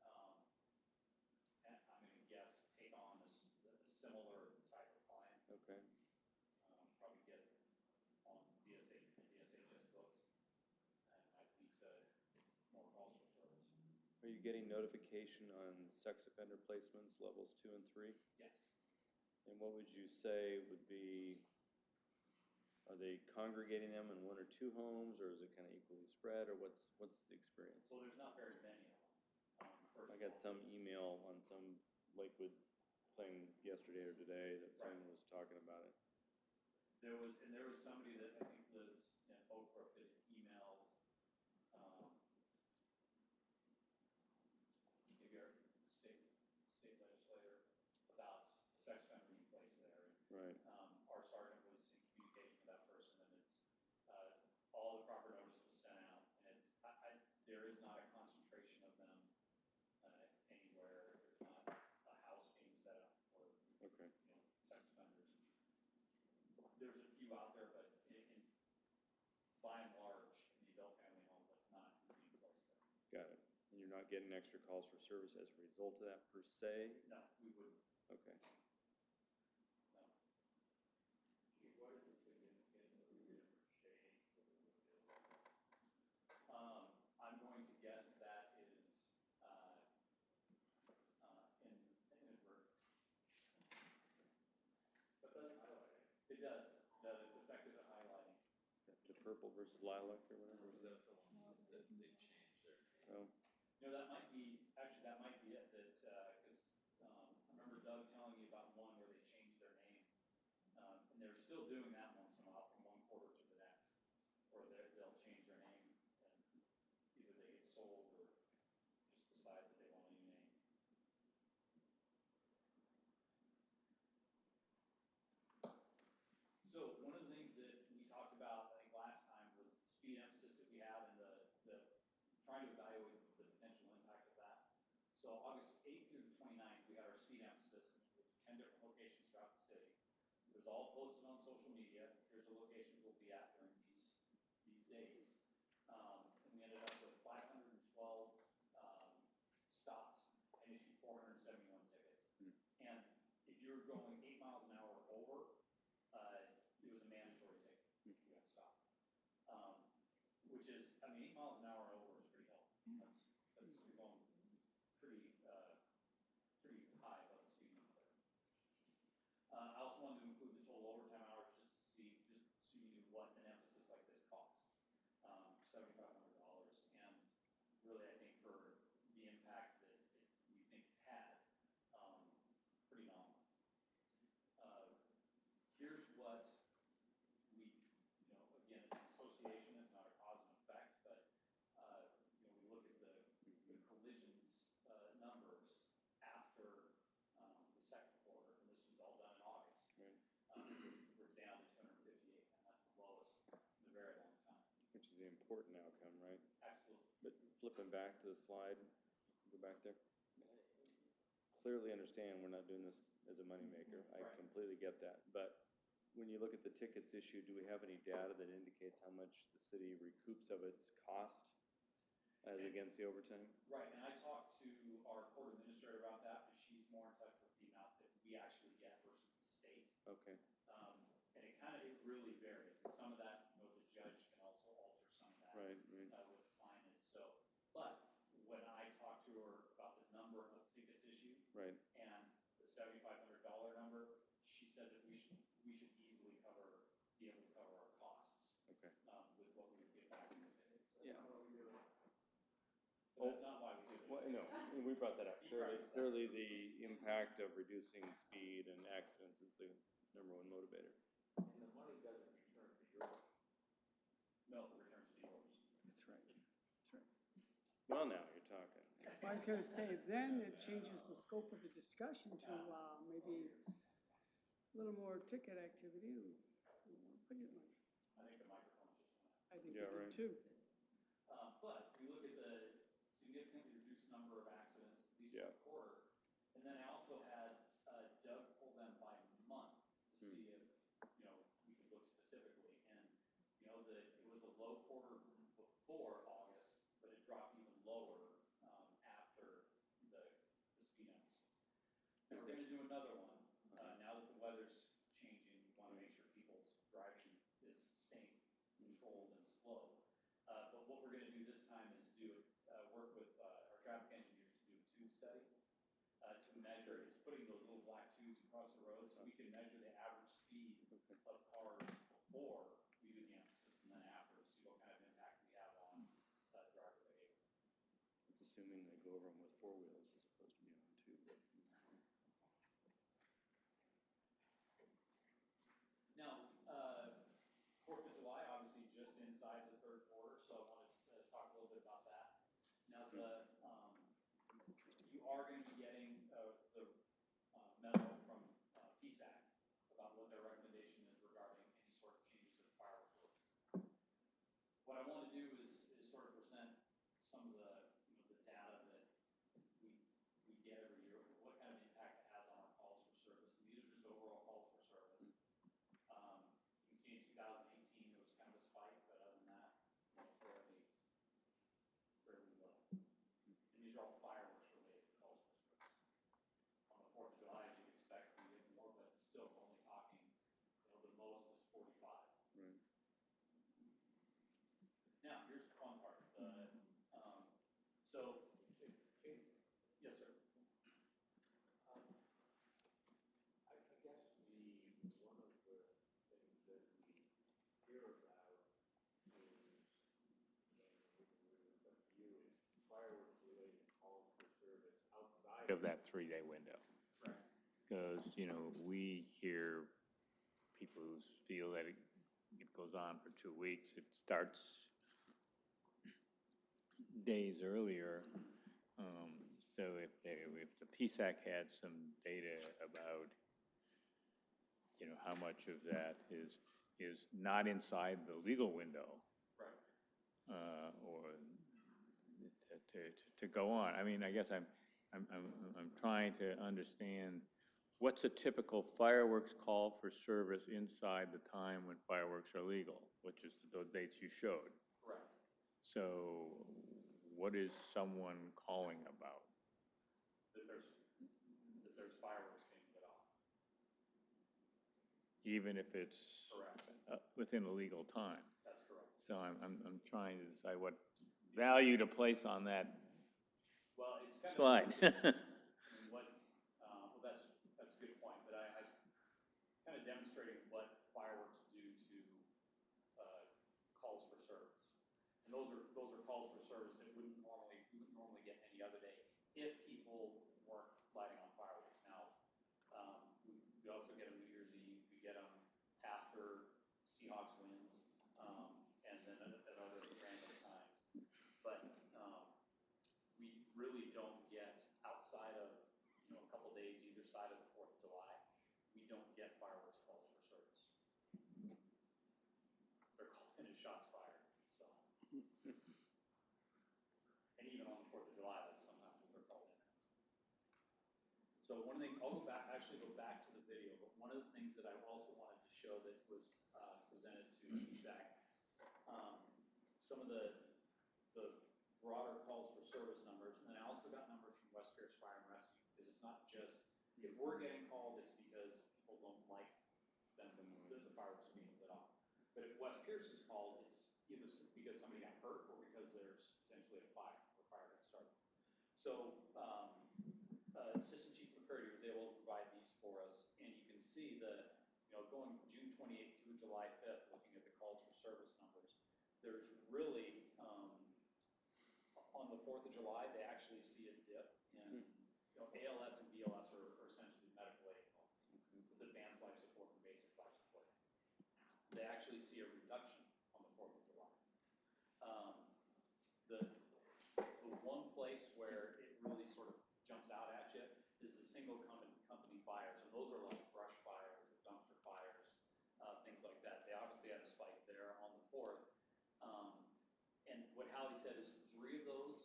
[SPEAKER 9] I'm going to guess, take on a similar type of client.
[SPEAKER 5] Okay.
[SPEAKER 9] Probably get on DSHS books, and might lead to more calls for service.
[SPEAKER 5] Are you getting notification on sex offender placements, levels 2 and 3?
[SPEAKER 9] Yes.
[SPEAKER 5] And what would you say would be, are they congregating them in 1 or 2 homes, or is it kind of equally spread, or what's the experience?
[SPEAKER 9] So there's not very many of them. First
[SPEAKER 5] I
[SPEAKER 9] of
[SPEAKER 5] got
[SPEAKER 9] all.
[SPEAKER 5] some email on some Lakewood thing yesterday or today that someone was talking about it.
[SPEAKER 9] There was somebody that I think lives in Oak Brook that emailed, maybe our state legislator about the sex offender being placed there.
[SPEAKER 5] Right.
[SPEAKER 9] Our sergeant was in communication with that person, and it's, all the proper notice was sent out, and it's, there is not a concentration of them anywhere. There's not a house being set up for,
[SPEAKER 5] Okay.
[SPEAKER 9] you know, sex offenders. There's a few out there, but by and large, in the adult family homes, that's not being placed there.
[SPEAKER 5] Got it. And you're not getting extra calls for service as a result of that per se?
[SPEAKER 9] No, we wouldn't,
[SPEAKER 5] Okay.
[SPEAKER 9] no.
[SPEAKER 10] What is the significance of the shade?
[SPEAKER 9] I'm going to guess that is inadvertent. But doesn't highlight it. It does. It's effective at highlighting.
[SPEAKER 5] The purple versus lilac or whatever?
[SPEAKER 11] Or is that the one that they changed their name?
[SPEAKER 5] Oh,
[SPEAKER 9] You know, that might be it, that, because I remember Doug telling me about one where they changed their name. And they're still doing that once in a while from one quarter to the next, or they'll change their name and either they get sold or just decide that they want a new name. So one of the things that we talked about, I think last time, was the speed emphasis that we have and the trying to evaluate the potential impact of that. So August 8th through the 29th, we had our speed emphasis. It was 10 different locations throughout the city. It was all posted on social media. Here's the locations we'll be at during these days. And we ended up with 512 stops and issued 471 tickets. And if you were going 8 miles an hour over, it was a mandatory ticket. You got stopped. Which is, I mean, 8 miles an hour and over is pretty healthy. That's you're going pretty high above the speed limit there. I also wanted to include the total overtime hours just so you knew what an emphasis like this costs. $7,500, and really, I think for the impact that we think it had, pretty nominal. Here's what we, you know, again, it's an association, it's not a cause and effect, but, you know, we look at the collisions numbers after the second quarter, and this was all done in August.
[SPEAKER 5] Right.
[SPEAKER 9] We're down to 258, and that's the lowest in a very long time.
[SPEAKER 5] which is the important outcome, right?
[SPEAKER 9] Absolutely.
[SPEAKER 5] But flipping back to the slide, go back there. Clearly understand we're not doing this as a moneymaker. I
[SPEAKER 9] Right.
[SPEAKER 5] completely get that. But when you look at the tickets issued, do we have any data that indicates how much the city recoups of its cost as against the overtime?
[SPEAKER 9] Right, and I talked to our court administrator about that, but she's more in touch with the amount that we actually get versus the state.
[SPEAKER 5] Okay,
[SPEAKER 9] And it really varies. And some of that, you know, the judge can also alter some of that.
[SPEAKER 5] right.
[SPEAKER 9] What the fine is. So, but when I talked to her about the number of tickets issued
[SPEAKER 5] Right.
[SPEAKER 9] and the $7,500 number, she said that we should easily be able to cover our costs.
[SPEAKER 5] Okay. Yeah.
[SPEAKER 9] But that's not why we do it.
[SPEAKER 5] Well, no, and we brought that up. Clearly, the impact of reducing speed and accidents is the number one motivator.
[SPEAKER 10] And the money doesn't return to yours.
[SPEAKER 9] No, it returns to yours.
[SPEAKER 8] That's right. That's right.
[SPEAKER 5] Well, now you're talking.
[SPEAKER 12] Well, I was gonna say, then it changes the scope of the discussion to, maybe a little more ticket activity, and more budget money.
[SPEAKER 9] I think the microphone just went out.
[SPEAKER 12] I think
[SPEAKER 5] Yeah,
[SPEAKER 12] it
[SPEAKER 5] right.
[SPEAKER 12] did too.
[SPEAKER 9] But we look at the significantly reduced number of accidents, at least
[SPEAKER 5] Yeah.
[SPEAKER 9] per quarter. And then I also had Doug pull them by month to see if, we could look specifically. And, it was a low quarter before August, but it dropped even lower after the speed accidents. And we're gonna do another one. Now that the weather's changing, we wanna make sure people's driving is staying controlled and slow. But what we're gonna do this time is work with our traffic engineers to do a tube study to measure, it's putting those little black tubes across the road so we can measure the average speed of cars before we do the emphasis and then after to see what kind of impact we have on driver behavior.
[SPEAKER 5] It's assuming they go over them with four wheels as opposed to being on two.
[SPEAKER 9] Now, 4th of July, obviously just inside the third quarter, so I wanted to talk a little bit about that. Now, you are going to be getting the memo from PSAC about what their recommendation is regarding any sort of changes to the fireworks ordinance. What I want to do is sort of present some of the data that we get every year, what kind of impact it has on our calls for service. And these are just overall calls for service. You can see in 2018 there was kind of a spike, but other than that, fairly low. And these are all fireworks related calls for service. On the 4th of July, as you'd expect, we get more, but still only talking, the most is 45.
[SPEAKER 5] Right.
[SPEAKER 9] Now, here's the fun part. Yes, sir.
[SPEAKER 10] I guess one of the things that we hear about is, fireworks-related calls for service outside
[SPEAKER 7] Of that 3-day window.
[SPEAKER 9] Right.
[SPEAKER 7] Because, we hear people who feel that it goes on for 2 weeks. It starts days earlier. So if the PSAC had some data about, how much of that is not inside the legal window,
[SPEAKER 9] Right.
[SPEAKER 7] or to go on. I mean, I guess I'm trying to understand what's a typical fireworks call for service inside the time when fireworks are legal, which is those dates you showed.
[SPEAKER 9] Correct.
[SPEAKER 7] So what is someone calling about?
[SPEAKER 9] That there's fireworks being lit off.
[SPEAKER 7] Even if it's
[SPEAKER 9] Correct.
[SPEAKER 7] within a legal time?
[SPEAKER 9] That's correct.
[SPEAKER 7] So I'm trying to decide what value to place on that
[SPEAKER 9] Well, it's kind
[SPEAKER 7] slide.
[SPEAKER 9] of, that's a good point, but I kind of demonstrating what fireworks do to calls for service. And those are calls for service that we wouldn't normally get any other day if people weren't lighting on fireworks. Now, we also get them New Year's Eve, we get them after Seahawks wins, and then at other random times. But we really don't get, outside of, a couple days either side of the 4th of July, we don't get fireworks calls for service. They're called in as shots fired, so. And even on the 4th of July, that's sometimes what they're called in as. So one of the things, I'll go back to the video, but one of the things that I also wanted to show that was presented to PSAC, some of the broader calls for service numbers, and then I also got numbers from West Pierce Fire and Rescue, because it's not just, if we're getting called, it's because people don't like them, because the fireworks are being lit off. But if West Pierce is called, it's either because somebody got hurt or because there's potentially a fire, or fire got started. So, Assistant Chief McCurdy was able to provide these for us, and you can see that, going June 28th through July 5th, looking at the calls for service numbers, there's really the 4th of July, they actually see a dip in, you know, ALS and BLS are essentially medical aid loans. It's advanced life support and basic life support. They actually see a reduction on the 4th of July. The one place where it really sort of jumps out at you is the single company fires, and those are like brush fires or dumpster fires, things like that. They obviously had a spike there on the 4th. And what Hallie said is 3 of those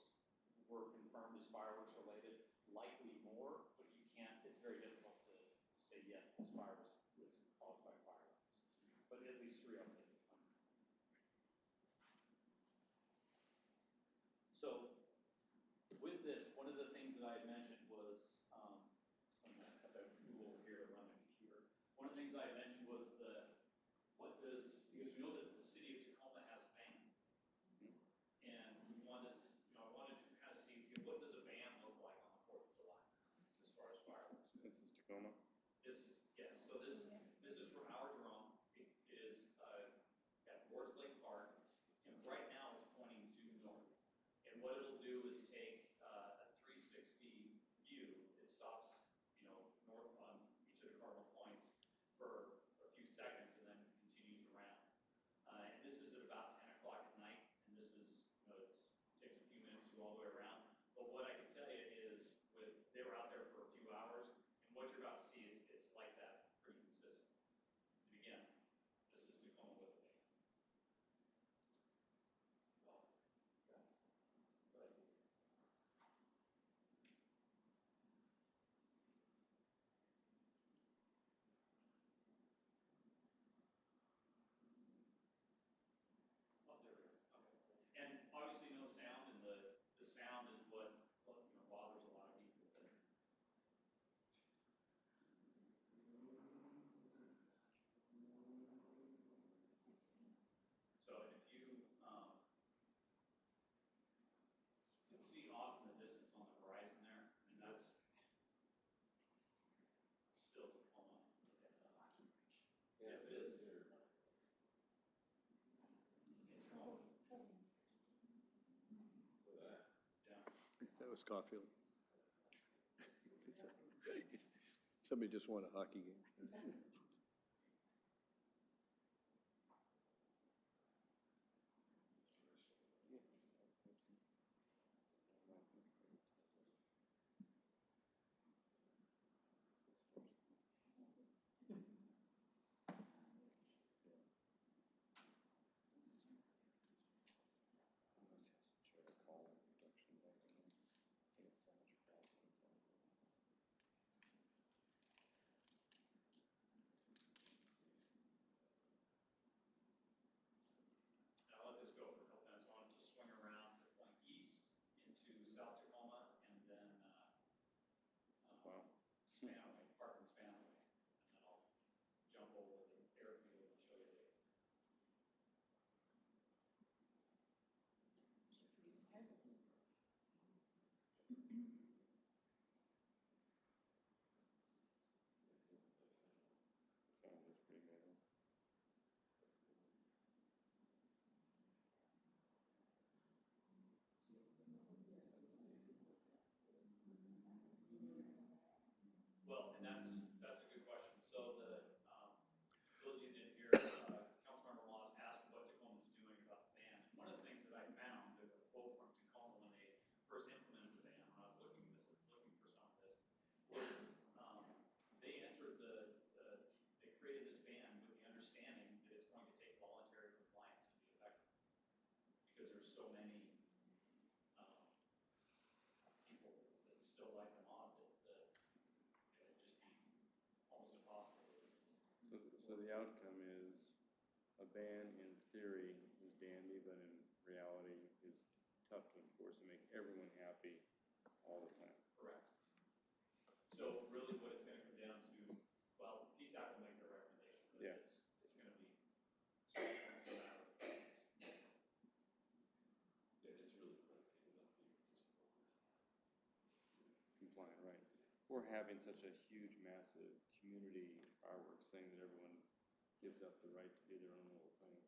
[SPEAKER 9] were confirmed as fireworks related, likely more, but you can't, it's very difficult to say, yes, this fire was caused by fireworks. But at least 3 of them did. So with this, one of the things that I had mentioned was, and I have a tool over here to run the computer. One of the things I had mentioned was because we know that the city of Tacoma has a ban. And we wanted, I wanted to kind of see, what does a ban look like on the 4th of July as far as fireworks?
[SPEAKER 5] This is Tacoma.
[SPEAKER 9] This is, yes, so this is from our drone. It is at Ward's Lake Park, and right now it's pointing due north. And what it'll do is take a 360 view. It stops, north on each of the cardinal points for a few seconds and then continues around. And this is at about 10 o'clock at night, and this is, it takes a few minutes to go all the way around. But what I can tell you is, they were out there for a few hours, and what you're about to see is it's like that pretty consistent. And again, this is Tacoma with a ban. And obviously no sound, and the sound is what bothers a lot of people there. So if you can see off in the distance on the horizon there, and that's still Tacoma. Yes, it is.
[SPEAKER 1] That was Caulfield. Somebody just won a hockey game.
[SPEAKER 9] I'll let this go for a couple minutes. I want to swing around to point east into South Tacoma and then Spanaway, Park and Spanaway. And then I'll jump over the airfield and show you the
[SPEAKER 5] That's pretty amazing.
[SPEAKER 9] Well, and that's a good question. So those of you didn't hear, Councilmember Moss asked what Tacoma's doing about the ban. And one of the things that I found, a quote from Tacoma when they first implemented the ban, when I was looking for some of this, was they entered they created this ban with the understanding that it's going to take voluntary compliance to be effective. Because there's so many people that still like them on that it'd just be almost impossible.
[SPEAKER 5] So the outcome is a ban in theory is dandy, but in reality is tough to enforce and make everyone happy all the time.
[SPEAKER 9] Correct. So really what it's gonna come down to, well, PSAC will make their recommendation, but
[SPEAKER 5] Yeah.
[SPEAKER 9] it's gonna be, so it's a matter of points.
[SPEAKER 11] Yeah, it's really predicated on being disciplined.
[SPEAKER 5] Compliant, right. We're having such a huge, massive community fireworks thing that everyone gives up the right to do their own little thing.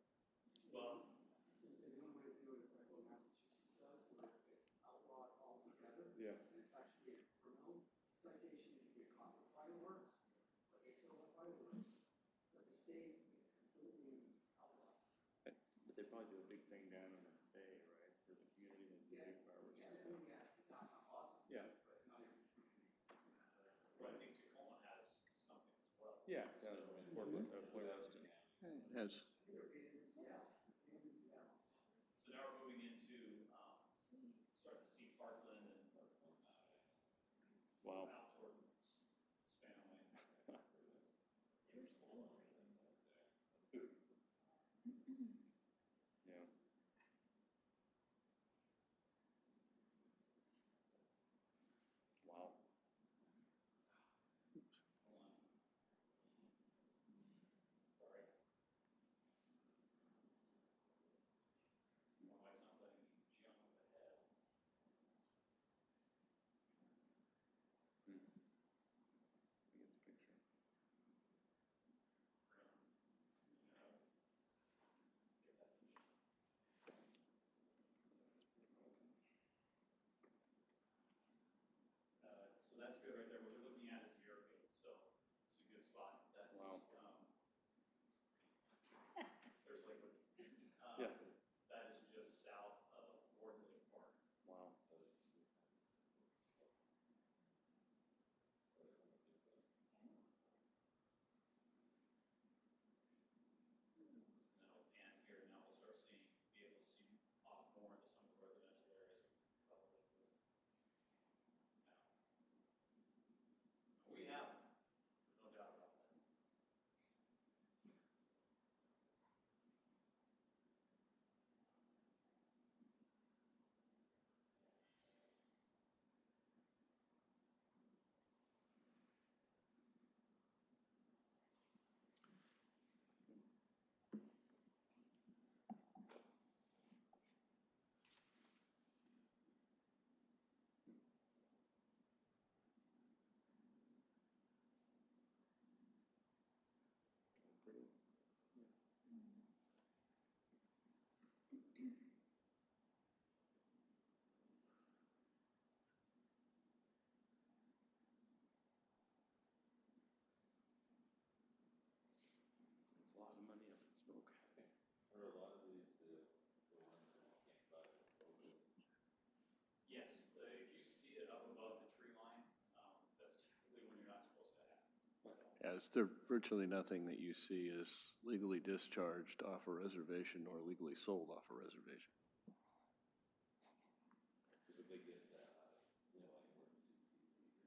[SPEAKER 9] Well,
[SPEAKER 10] I was gonna say, the only way to do it is like what Massachusetts does, where it's out
[SPEAKER 1] want to do a big thing down in the bay, right, for the community and the big fireworks. Yeah.
[SPEAKER 9] Well, I think Tacoma has something as well.
[SPEAKER 1] Yeah, Point Weston has.
[SPEAKER 9] So now we're moving into, starting to see Parkland and,
[SPEAKER 1] Wow.
[SPEAKER 9] out toward Spanaway.
[SPEAKER 1] Yeah. Wow.
[SPEAKER 9] Sorry. My wife's not letting me jump ahead.
[SPEAKER 1] We get the picture.
[SPEAKER 9] So that's good right there. What you're looking at is the airfield, so it's a good spot. That's,
[SPEAKER 1] Wow.
[SPEAKER 9] There's Lakewood.
[SPEAKER 1] Yeah.
[SPEAKER 9] That is just south of Wardsley Park.
[SPEAKER 1] Wow.
[SPEAKER 9] And here now we'll start seeing, be able to see off more into some of the residential areas. Probably. We have, no doubt about that.
[SPEAKER 1] Pretty. It's a lot of money up in smoke.
[SPEAKER 11] Are a lot of these the ones that you can't buy from Kroger?
[SPEAKER 9] Yes, if you see it up above the tree line, that's typically when you're not supposed to have.
[SPEAKER 1] As there, virtually nothing that you see is legally discharged off a reservation or legally sold off a reservation.
[SPEAKER 11] Because if they get, you know, like emergency seat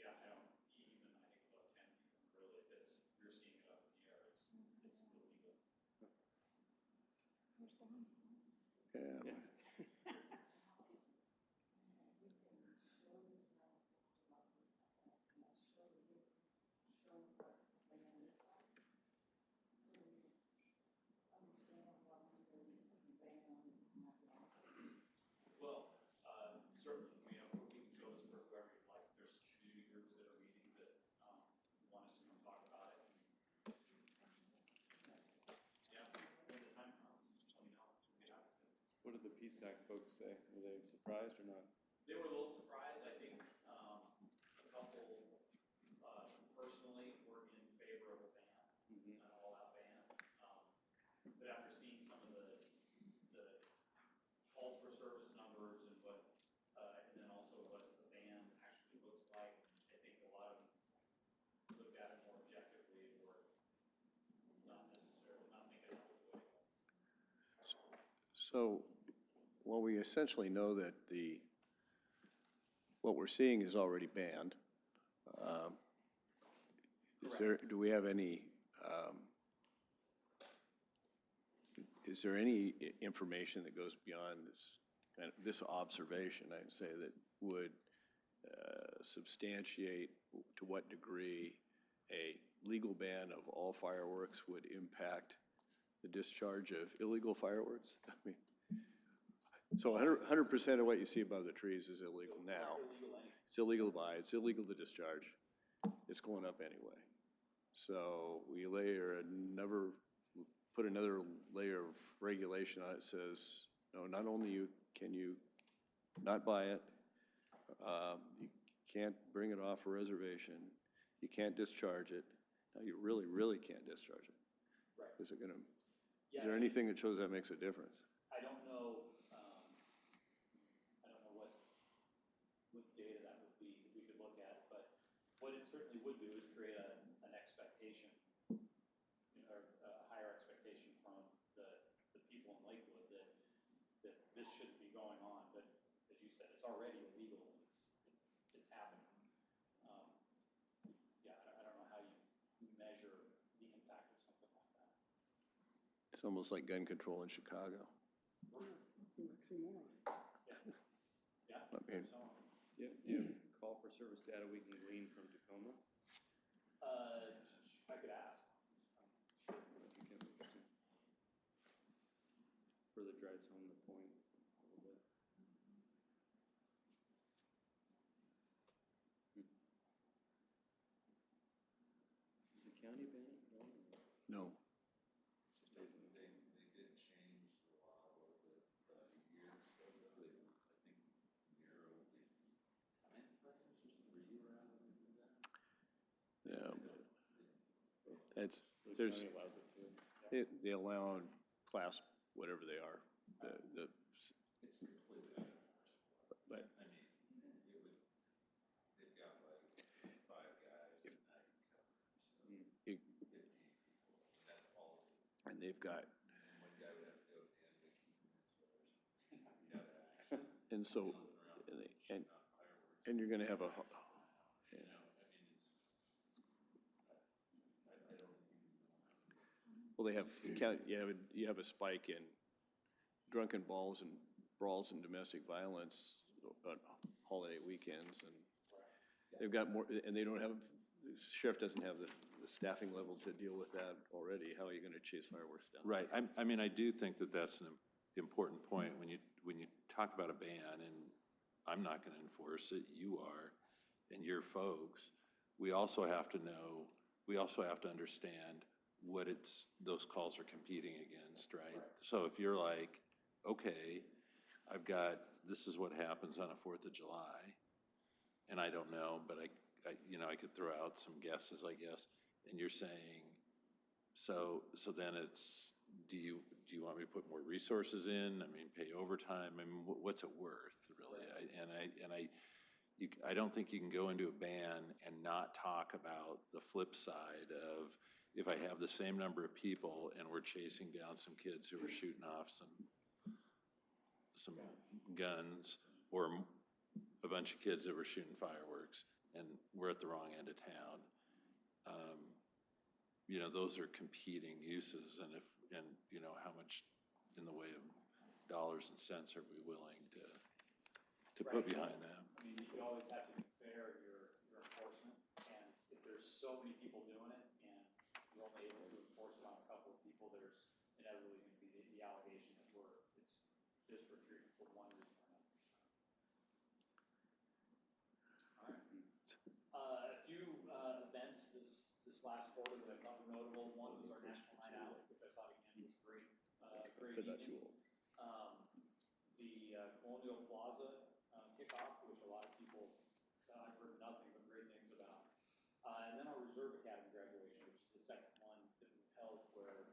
[SPEAKER 9] Yeah, I don't, even, I think about 10 people, really, if it's, you're seeing it up in the air, it's illegal.
[SPEAKER 1] Yeah.
[SPEAKER 9] Well, certainly, we can show this for whoever you'd like. There's community groups that are meeting that want us to come talk about it. Yeah, when the time comes, just let me know. We'll get out to it.
[SPEAKER 5] What did the PSAC folks say? Were they surprised or not?
[SPEAKER 9] They were a little surprised. I think a couple personally were in favor of a ban, an all-out ban. But after seeing some of the calls for service numbers and what, and then also what the ban actually looks like, I think a lot of them looked at it more objectively and were not necessarily, not thinking that was the way to go.
[SPEAKER 1] So, well, we essentially know that what we're seeing is already banned. Do we have any, is there any information that goes beyond this observation, I'd say, that would substantiate to what degree a legal ban of all fireworks would impact the discharge of illegal fireworks? I mean, so 100% of what you see above the trees is illegal now. It's illegal to buy, it's illegal to discharge. It's going up anyway. So we put another layer of regulation on it, says, no, not only can you not buy it, you can't bring it off a reservation, you can't discharge it. Now you really, really can't discharge it.
[SPEAKER 9] Right.
[SPEAKER 1] Is it gonna Is there anything that shows that makes a difference?
[SPEAKER 9] I don't know, what data that would be, that we could look at, but what it certainly would do is create an expectation, or a higher expectation from the people in Lakewood that this shouldn't be going on, but as you said, it's already illegal, it's happening. Yeah, I don't know how you measure the impact of something like that.
[SPEAKER 1] It's almost like gun control in Chicago.
[SPEAKER 12] It's an oxymoron.
[SPEAKER 9] Yeah,
[SPEAKER 1] I mean,
[SPEAKER 9] so,
[SPEAKER 5] You have call for service data we can glean from Tacoma?
[SPEAKER 9] I could ask.
[SPEAKER 5] Sure, that'd be kind of interesting. Further drives home the point a little bit. Is the county banning?
[SPEAKER 1] no.
[SPEAKER 11] They did change the law a little bit, years ago, I think narrowed the time frames or something, were you around when they did that?
[SPEAKER 1] Yeah. It's, there's,
[SPEAKER 5] County allows it to.
[SPEAKER 1] they allow class, whatever they are, the,
[SPEAKER 11] It's completely unenforceable.
[SPEAKER 1] but
[SPEAKER 11] I mean, it would, they've got like 5 guys and that covers, so
[SPEAKER 1] it-
[SPEAKER 11] 15 people, that's all.
[SPEAKER 1] and they've got,
[SPEAKER 11] And one guy would have to go to the end of keep him in stores. You gotta actually
[SPEAKER 1] and so, and, and, and you're gonna have a,
[SPEAKER 11] you know, I mean, it's, I don't even know.
[SPEAKER 1] well, they have, you have a spike in drunken brawls and domestic violence on holiday weekends, and they've got more, and they don't have, the sheriff doesn't have the staffing level to deal with that already. How are you gonna chase fireworks down?
[SPEAKER 11] Right, I mean, I do think that that's an important point, when you talk about a ban, and I'm not gonna enforce it, you are, and your folks, we also have to know, we also have to understand what those calls are competing against, right? So if you're like, okay, this is what happens on a 4th of July, and I don't know, but I could throw out some guesses, I guess, and you're saying, so then it's, do you want me to put more resources in? I mean, pay overtime? I mean, what's it worth, really? I don't think you can go into a ban and not talk about the flip side of, if I have the same number of people and we're chasing down some kids who are shooting off some guns, or a bunch of kids that were shooting fireworks, and we're at the wrong end of town. Those are competing uses, and how much in the way of dollars and cents are we willing to put behind that?
[SPEAKER 9] I mean, you always have to compare your enforcement, and if there's so many people doing it, and you're only able to enforce it on a couple of people, there's inevitably going to be the allegation that it's disparate treatment for one reason or another. All right. A few events this last quarter that I thought were notable. One was our National Night Out, which I thought again was great evening. The Colonial Plaza kickoff, which a lot of people, I've heard nothing but great things about. And then our Reserve Academy graduation, which is the second one that we've held, where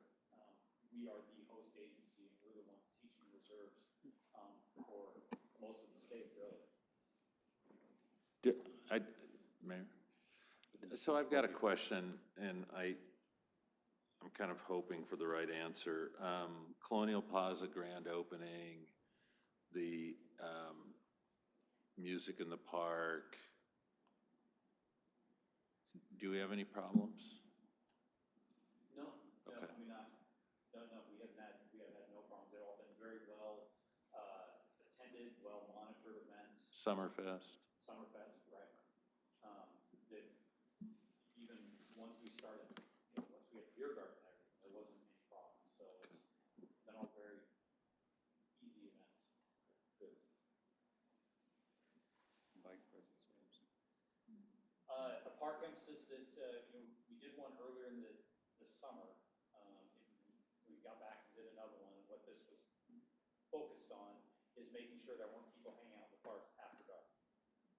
[SPEAKER 9] we are the host agency, and we're the ones teaching reserves for most of the state, really.
[SPEAKER 11] Mayor? So I've got a question, and I'm kind of hoping for the right answer. Colonial Plaza grand opening, the music in the park. Do we have any problems?
[SPEAKER 9] No,
[SPEAKER 11] Okay.
[SPEAKER 9] I mean, no, we have had no problems. They've all been very well attended, well monitored events.
[SPEAKER 11] Summerfest?
[SPEAKER 9] Summerfest, right. That even once we started, once we had beer garden and everything, there wasn't any problems. So it's been all very easy events. Good.
[SPEAKER 5] Bike presence.
[SPEAKER 9] A park emphasis that, we did one earlier in the summer. We got back and did another one. And what this was focused on is making sure there weren't people hanging out in the parks after dark.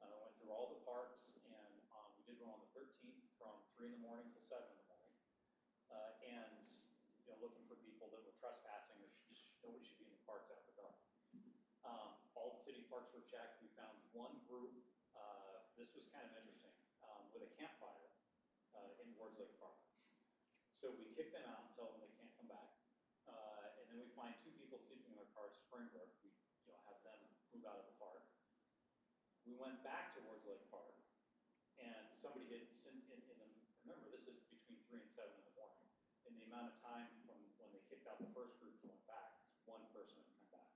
[SPEAKER 9] Went through all the parks, and we did one on the 13th from 3 in the morning till 7 in the morning. And looking for people that were trespassing, or nobody should be in the parks after dark. All the city parks were checked. We found one group, this was kind of interesting, with a campfire in Wards Lake Park. So we kick them out and tell them they can't come back. And then we find two people sleeping in their car at Springbrook. We have them move out of the park. We went back towards Lake Park, and somebody had sent remember, this is between 3 and 7 in the morning. In the amount of time from when they kicked out the first group to went back, one person had come back.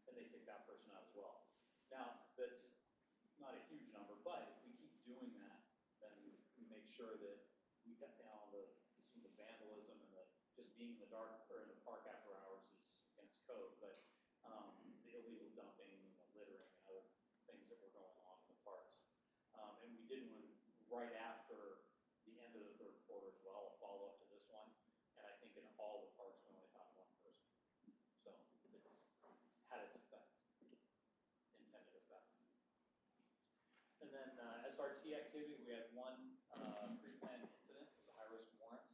[SPEAKER 9] And they kicked that person out as well. Now, that's not a huge number, but if we keep doing that, then we make sure that we cut down some of the vandalism and just being in the dark or in the park after hours is against code, but the illegal dumping, littering, and other things that were going on in the parks. And we did one right after the end of the third quarter as well, a follow-up to this one. And I think in all the parks, we only found one person. So it's had its effect, intended effect. And then SRT activity, we had one pre-planned incident. It was a high-risk warrants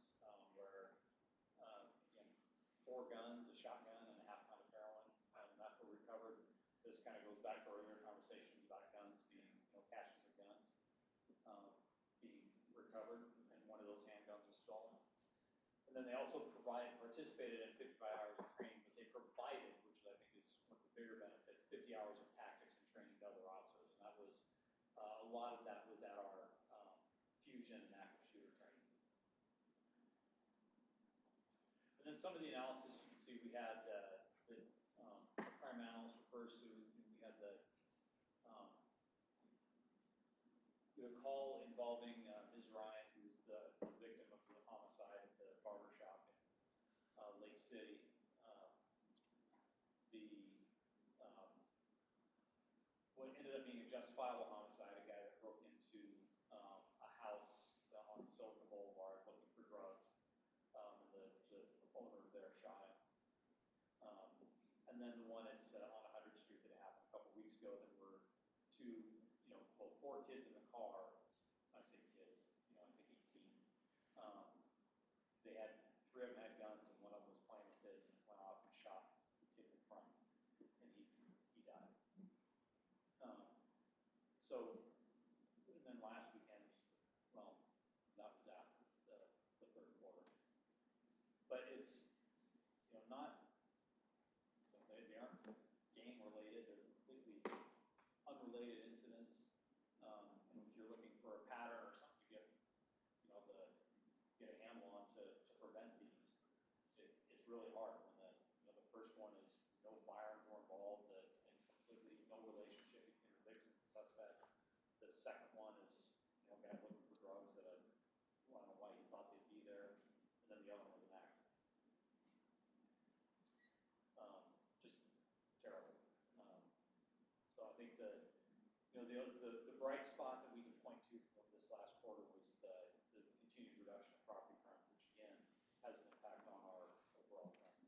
[SPEAKER 9] where, again, 4 guns, a shotgun, and a half pound of heroin, that were recovered. This kind of goes back to our earlier conversations about guns being, caches of guns being recovered, and one of those handguns was stolen. And then they also participated in 55 hours of training, but they provided, which I think is one of the bigger benefits, 50 hours of tactics and training to other officers. And that was, a lot of that was at our fusion and active shooter training. And then some of the analysis, you can see we had the crime analyst refers to, we had the call involving Ms. Ryan, who's the victim of the homicide at the barber shop in Lake City. What ended up being a justifiable homicide, a guy that broke into a house on Stoker Boulevard looking for drugs, and the owner there shot him. And then the one on 100th Street that happened a couple weeks ago that were 4 kids in the car. I say kids, I think 18. They had 3 of them had guns, and one of them was playing with his, and went off and shot the kid in front, and he died. And then last weekend, well, that was after the third quarter. But it's, not, they aren't gang related, they're completely unrelated incidents. And if you're looking for a pattern or something you get a handle on to prevent these, it's really hard when the first one is no firearms were involved and completely no relationship between the victim and the suspect. The second one is a guy looking for drugs that I don't know why he thought they'd be there, and then the other one was an accident. Just terrible. So I think the bright spot that we can point to from this last quarter was the continued reduction of property crimes, which again has an impact on our overall crime.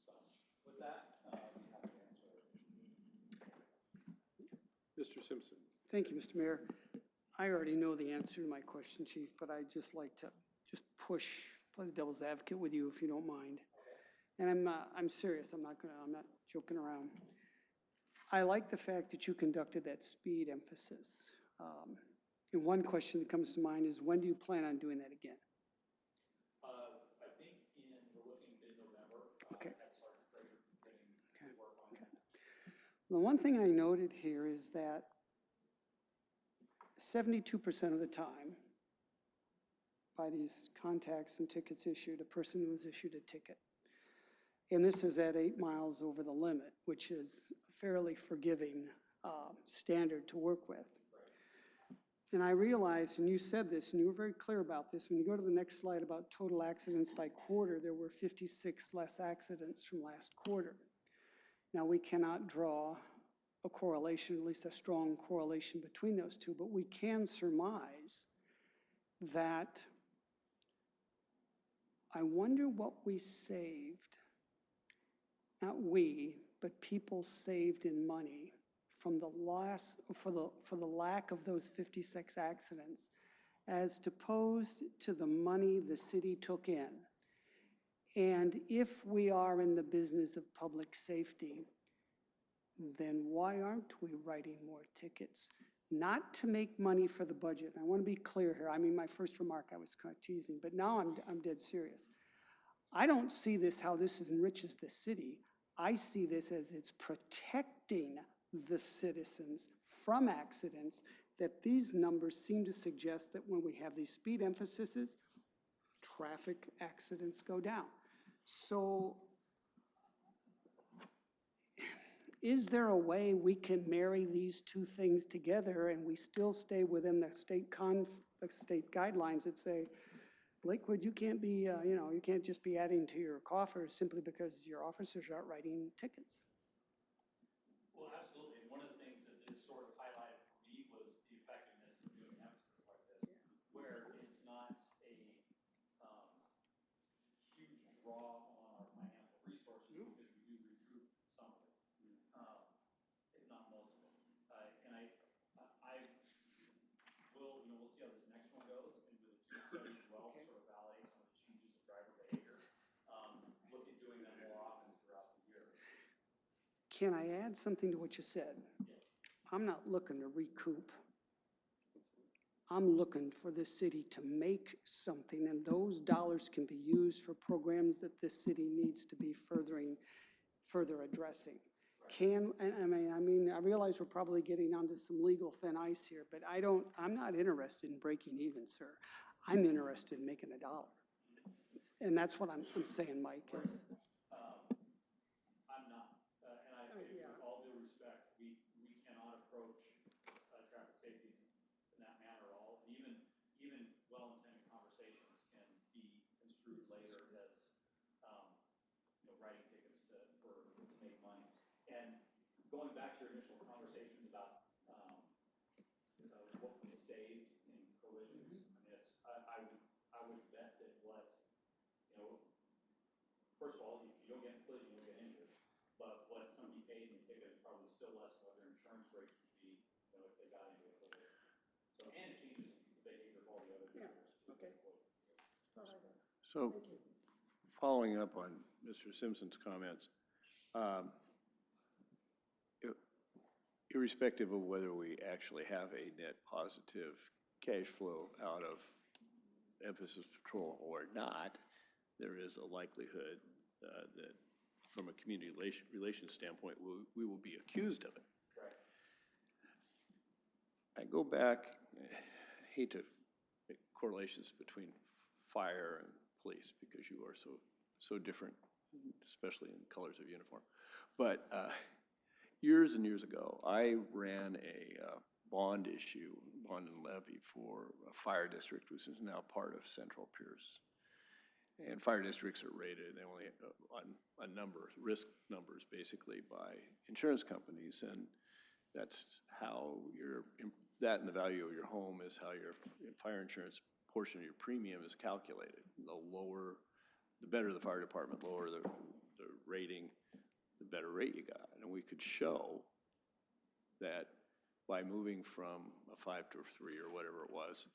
[SPEAKER 9] So with that, I'm happy to answer.
[SPEAKER 12] Mr. Simpson. Thank you, Mr. Mayor. I already know the answer to my question, Chief, but I'd just like to play the devil's advocate with you if you don't mind. And I'm serious, I'm not joking around. I like the fact that you conducted that speed emphasis. And one question that comes to mind is, when do you plan on doing that again?
[SPEAKER 9] I think we're looking mid-November.
[SPEAKER 12] Okay.
[SPEAKER 9] At Sergeant Fraser getting to work on that.
[SPEAKER 12] The one thing I noted here is that 72% of the time, by these contacts and tickets issued, a person was issued a ticket. And this is at 8 miles over the limit, which is a fairly forgiving standard to work with. And I realized, and you said this, and you were very clear about this, when you go to the next slide about total accidents by quarter, there were 56 less accidents from last quarter. Now, we cannot draw a correlation, at least a strong correlation between those two, but we can surmise that I wonder what we saved, not we, but people saved in money from the lack of those 56 accidents as opposed to the money the city took in. And if we are in the business of public safety, then why aren't we writing more tickets? Not to make money for the budget. I want to be clear here. I mean, my first remark, I was kind of teasing, but now I'm dead serious. I don't see this how this enriches the city. I see this as it's protecting the citizens from accidents, that these numbers seem to suggest that when we have these speed emphases, traffic accidents go down. So is there a way we can marry these two things together and we still stay within the state guidelines that say, Lakewood, you can't be, you can't just be adding to your coffers simply because your officers aren't writing tickets?
[SPEAKER 9] Well, absolutely. And one of the things that this sort of highlighted for me was the effectiveness of doing emphasis like this, where it's not a huge draw on our financial resources because we do recoup some of it, if not most of it. And I will, we'll see how this next one goes, and with the two studies as well, sort of validate some of the changes of driver behavior. Look at doing them more often throughout the year.
[SPEAKER 12] Can I add something to what you said? I'm not looking to recoup. I'm looking for the city to make something, and those dollars can be used for programs that this city needs to be further addressing. I realize we're probably getting onto some legal thin ice here, but I'm not interested in breaking even, sir. I'm interested in making $1. And that's what I'm saying, Mike, is.
[SPEAKER 9] I'm not, and I think with all due respect, we cannot approach traffic safety in that manner at all. And even well-intended conversations can be construed later as, writing tickets to make money. And going back to your initial conversations about what we saved in collisions, I would bet that first of all, if you don't get in a collision, you'll get injured. But what somebody paid in the ticket is probably still less than what their insurance rates would be, if they got into a collision. So, and it changes the behavior of all the other drivers too.
[SPEAKER 12] Okay.
[SPEAKER 1] So, following up on Mr. Simpson's comments, irrespective of whether we actually have a net positive cash flow out of emphasis patrol or not, there is a likelihood that from a community relations standpoint, we will be accused of it.
[SPEAKER 9] Correct.
[SPEAKER 1] I go back, I hate to make correlations between fire and police because you are so different, especially in colors of uniform. But years and years ago, I ran a bond and levy for a fire district, which is now part of Central Pierce. And fire districts are rated, they only on numbers, risk numbers basically by insurance companies, and that's how that and the value of your home is how your fire insurance portion of your premium is calculated. The better the fire department, lower the rating, the better rate you got. And we could show that by moving from a 5 to a 3 or whatever it was,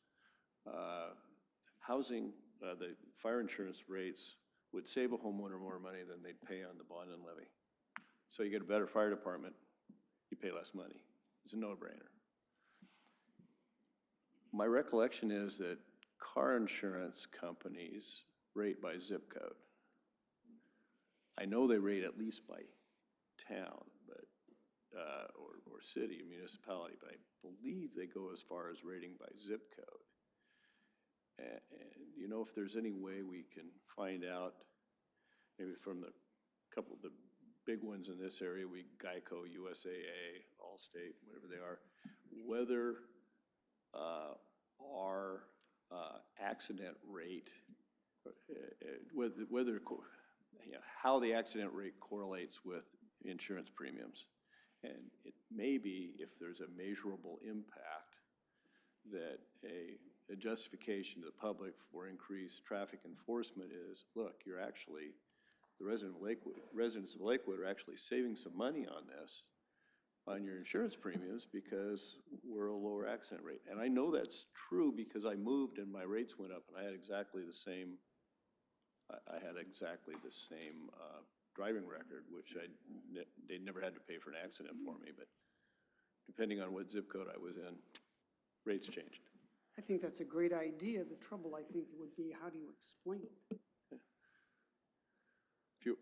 [SPEAKER 1] the fire insurance rates would save a homeowner more money than they'd pay on the bond and levy. So you get a better fire department, you pay less money. It's a no-brainer. My recollection is that car insurance companies rate by zip code. I know they rate at least by town, but or city, municipality, but I believe they go as far as rating by zip code. And if there's any way we can find out, maybe from the couple of the big ones in this area, Geico, USAA, Allstate, whatever they are, whether our accident rate, how the accident rate correlates with insurance premiums. And it may be, if there's a measurable impact, that a justification to the public for increased traffic enforcement is, look, you're actually, the residents of Lakewood are actually saving some money on this on your insurance premiums because we're a lower accident rate. And I know that's true because I moved and my rates went up and I had exactly the same, I had exactly the same driving record, which they never had to pay for an accident for me, but depending on what zip code I was in, rates changed.
[SPEAKER 12] I think that's a great idea. The trouble, I think, would be how do you explain it?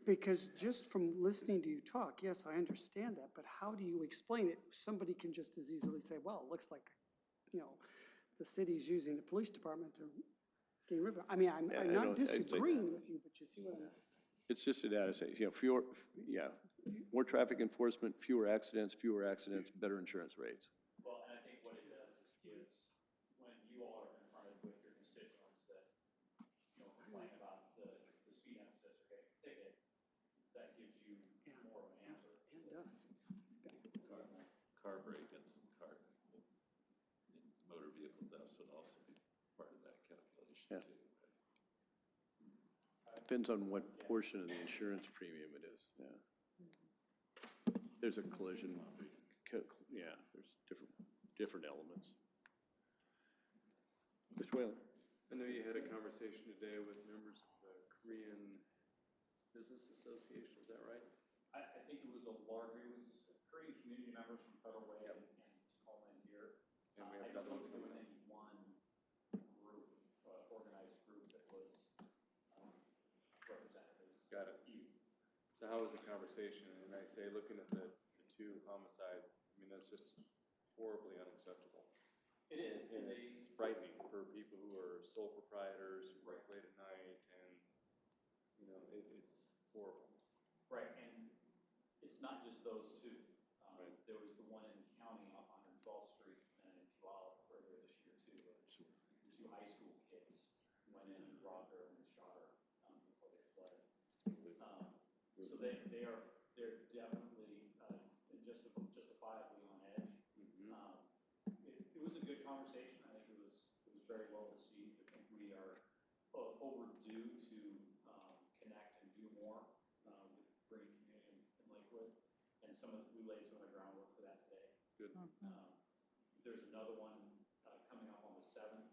[SPEAKER 12] Because just from listening to you talk, yes, I understand that, but how do you explain it? Somebody can just as easily say, well, it looks like, the city's using the police department to gain revenue. I mean, I'm
[SPEAKER 1] I
[SPEAKER 12] not
[SPEAKER 1] don't-
[SPEAKER 12] disagreeing with you, but you see what I'm saying?
[SPEAKER 1] It's just a data set, fewer, more traffic enforcement, fewer accidents, better insurance rates.
[SPEAKER 9] Well, and I think what it does is gives, when you all are confronted with your constituents that, complain about the speed emphasis or getting a ticket, that gives you more of an answer.
[SPEAKER 12] It does.
[SPEAKER 11] Car break-ins and motor vehicle thefts would also be part of that calculation
[SPEAKER 1] Yeah.
[SPEAKER 11] too.
[SPEAKER 1] Depends on what portion of the insurance premium it is, yeah. There's a collision, there's different elements. Mr. Whalen?
[SPEAKER 5] I know you had a conversation today with members of the Korean Business Association, is that right?
[SPEAKER 9] I think it was Korean community members from Federal Way and Tacoma and here.
[SPEAKER 5] And we
[SPEAKER 9] I
[SPEAKER 5] have
[SPEAKER 9] don't
[SPEAKER 5] another
[SPEAKER 9] know
[SPEAKER 5] one
[SPEAKER 9] if there
[SPEAKER 5] coming
[SPEAKER 9] was
[SPEAKER 5] up.
[SPEAKER 9] any one group, organized group that was representatives.
[SPEAKER 5] Got it.
[SPEAKER 9] You.
[SPEAKER 5] So how was the conversation? And I say, looking at the two homicide, I mean, that's just horribly unacceptable.
[SPEAKER 9] It is,
[SPEAKER 5] And
[SPEAKER 9] and
[SPEAKER 5] it's frightening for people who are sole proprietors, who work late at night, and, it's horrible.
[SPEAKER 9] right, and it's not just those two.
[SPEAKER 5] Right.
[SPEAKER 9] There was the one in the county on 112th Street and in Puyallup earlier this year too. The two high school kids went in and robbed her and shot her before they fled. So they're definitely justifiably on edge. It was a good conversation. I think it was very well received. I think we are overdue to connect and do more with the Korean community in Lakewood. And we laid some of the groundwork for that today.
[SPEAKER 5] Good.
[SPEAKER 9] There's another one coming up on the 7th.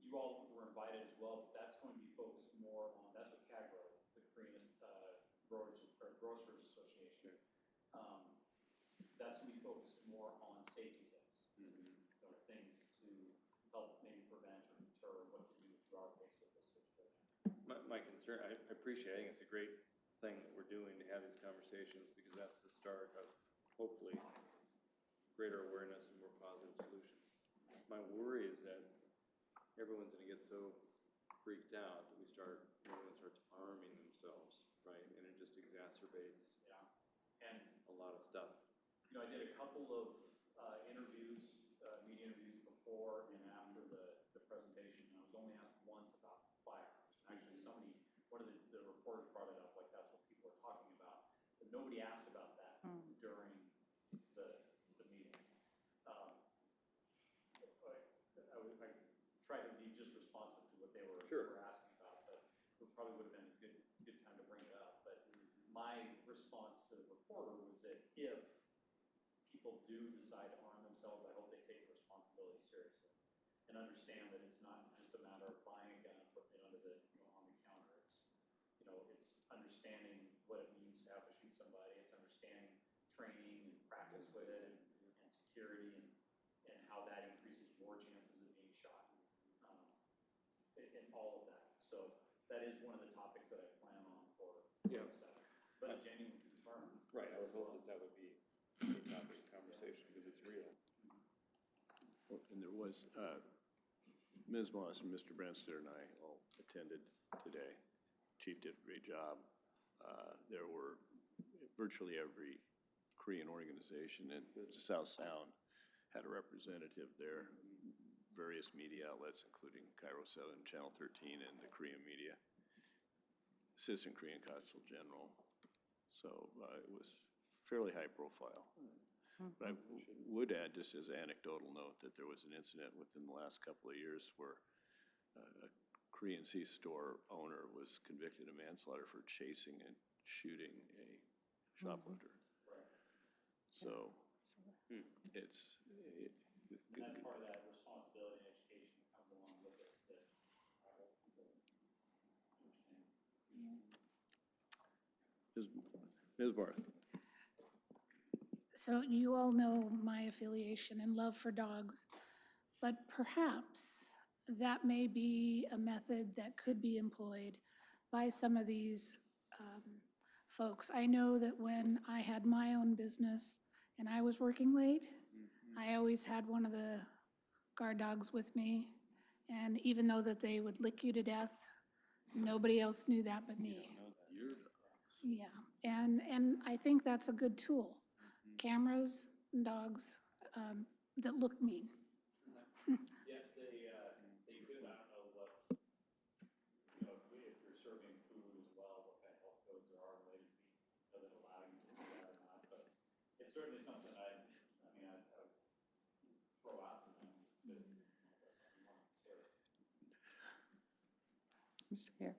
[SPEAKER 9] You all were invited as well, but that's going to be focused more on, that's what CAGRO, the Korean Grocers Association. That's going to be focused more on safety tips. Things to help maybe prevent or deter what to do if you are faced with this situation.
[SPEAKER 5] My concern, I appreciate, I think it's a great thing that we're doing to have these conversations, because that's the start of hopefully greater awareness and more positive solutions. My worry is that everyone's gonna get so freaked out that everyone starts arming themselves, right? And it just exacerbates
[SPEAKER 9] And
[SPEAKER 5] a lot of stuff.
[SPEAKER 9] I did a couple of interviews, media interviews before and after the presentation, and I was only asked once about firearms. Actually, one of the reporters brought it up, like that's what people are talking about, but nobody asked about that during the meeting. I tried to be just responsive to what they were asking about, but it probably would have been a good time to bring it up. But my response to the reporter was that if people do decide to arm themselves, I hope they take the responsibility seriously and understand that it's not just a matter of buying a gun and putting it under on the counter. It's understanding what it means to have to shoot somebody. It's understanding training and practice with it and security and how that increases your chances of being shot and all of that. So that is one of the topics that I plan on for the 7th. But a genuine concern.
[SPEAKER 5] Right, I would hope that would be a topic of conversation, because it's real.
[SPEAKER 1] And there was, Ms. Moss and Mr. Branstad and I all attended today. Chief did a great job. There were virtually every Korean organization, and South Sound had a representative there, various media outlets, including Cairo 7, Channel 13, and the Korean media, Assistant Korean Consul General. So it was fairly high profile. But I would add, just as an anecdotal note, that there was an incident within the last couple of years where a Korean C-store owner was convicted of manslaughter for chasing and shooting a shoplifter. So It's,
[SPEAKER 9] That's part of that responsibility and education that comes along with it, that I hope people understand.
[SPEAKER 1] Ms. Barth.
[SPEAKER 13] So you all know my affiliation and love for dogs, but perhaps that may be a method that could be employed by some of these folks. I know that when I had my own business and I was working late, I always had one of the guard dogs with me. And even though that they would lick you to death, nobody else knew that but me. Yeah, and I think that's a good tool. Cameras and dogs that look mean.
[SPEAKER 9] Yeah, they could, I don't know what, if you're serving food as well, what kind of health codes there are related to that allow you to do that or not, but it's certainly something I'd throw out to them to, that's something more necessary.
[SPEAKER 8] Mr. Mayor.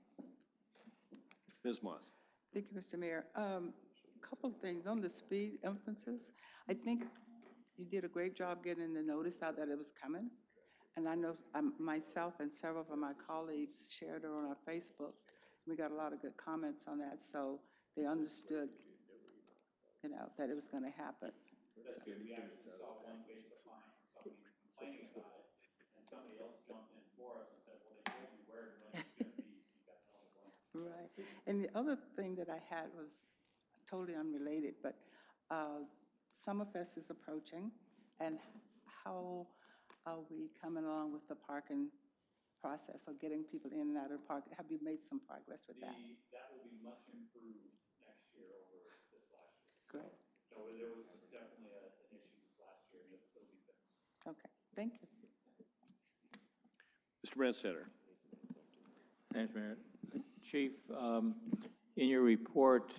[SPEAKER 1] Ms. Moss.
[SPEAKER 8] Thank you, Mr. Mayor. Couple of things on the speed emphasis. I think you did a great job getting the notice out that it was coming. And I know myself and several of my colleagues shared it on our Facebook. We got a lot of good comments on that, so they understood, that it was going to happen.
[SPEAKER 9] That's good. We actually saw one Facebook line from somebody complaining about it, and somebody else jumped in for us and said, well, they told you where and when it's gonna be, so you got to know when.
[SPEAKER 8] Right. And the other thing that I had was totally unrelated, but Summerfest is approaching, and how are we coming along with the parking process or getting people in and out of the park? Have you made some progress with that?
[SPEAKER 9] That will be much improved next year over this last year.
[SPEAKER 8] Great.
[SPEAKER 9] So there was definitely an issue this last year, and it'll be fixed.
[SPEAKER 8] Okay, thank you.
[SPEAKER 1] Mr. Branstetter.
[SPEAKER 7] Thanks, Mayor. Chief, in your report,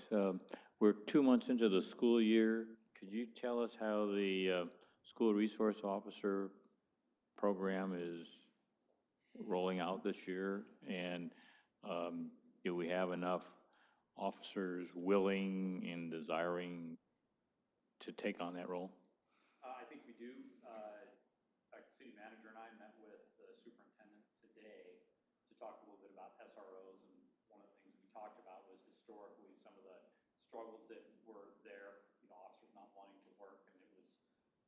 [SPEAKER 7] we're 2 months into the school year. Could you tell us how the school resource officer program is rolling out this year? And do we have enough officers willing and desiring to take on that role?
[SPEAKER 9] I think we do. In fact, the city manager and I met with the superintendent today to talk a little bit about SROs, and one of the things we talked about was historically some of the struggles that were there, officers not wanting to work, and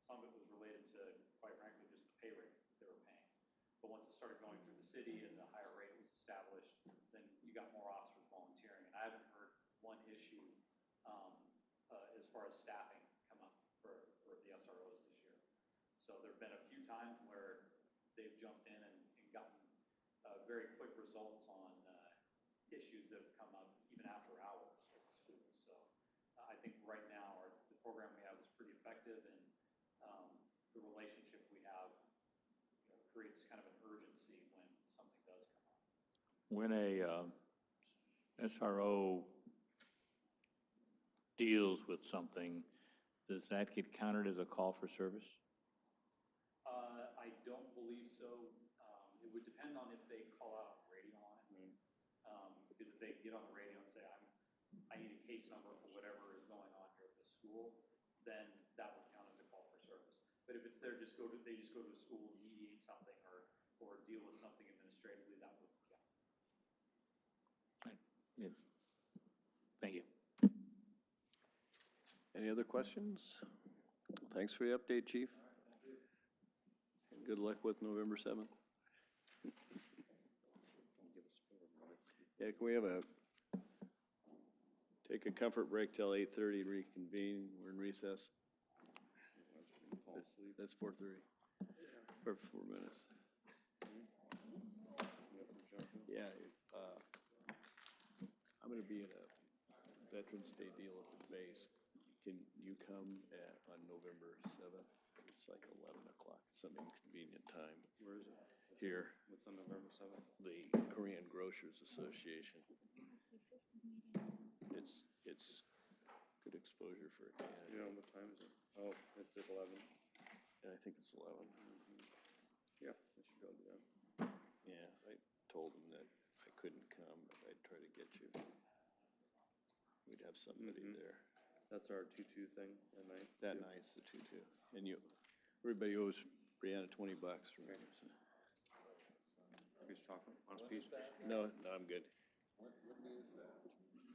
[SPEAKER 9] some of it was related to, quite frankly, just the pay rate that they were paying. But once it started going through the city and the higher rate was established, then you got more officers volunteering. And I haven't heard one issue as far as staffing come up for the SROs this year. So there have been a few times where they've jumped in and gotten very quick results on issues that have come up even after hours at the schools. So I think right now the program we have is pretty effective, and the relationship we have creates kind of an urgency when something does come up.
[SPEAKER 7] When a SRO deals with something, does that get counted as a call for service?
[SPEAKER 9] I don't believe so. It would depend on if they call out on the radio on it. Because if they get on the radio and say, I need a case number for whatever is going on here at the school, then that would count as a call for service. But if it's they just go to a school, mediate something, or deal with something administratively, that wouldn't count.
[SPEAKER 7] Yes. Thank you.
[SPEAKER 1] Any other questions? Thanks for the update, Chief. And good luck with November 7th. Yeah, can we have take a comfort break till 8:30, reconvene, we're in recess. That's 4:30, or 4 minutes. Yeah, I'm gonna be at a Veterans Day deal at the base. Can you come on November 7th? It's like 11 o'clock, some inconvenient time. Where is it? Here.
[SPEAKER 5] What's on November 7th?
[SPEAKER 1] The Korean Grocers Association. It's good exposure for a candidate.
[SPEAKER 5] You know, what time is it? Oh, it's at 11.
[SPEAKER 1] Yeah, I think it's 11.
[SPEAKER 5] Yeah, I should go to that.
[SPEAKER 1] Yeah, I told them that I couldn't come, but I'd try to get you. We'd have somebody there.
[SPEAKER 5] That's our 2-2 thing that night.
[SPEAKER 1] That night's the 2-2. And you, everybody owes Brianna $20, remember? so.
[SPEAKER 5] Piece of chocolate, on a piece.
[SPEAKER 1] No, no, I'm good.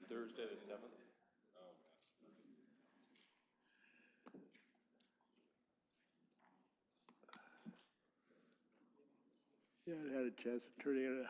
[SPEAKER 5] Thursday the 7th?
[SPEAKER 1] Yeah, I had a chance of turning it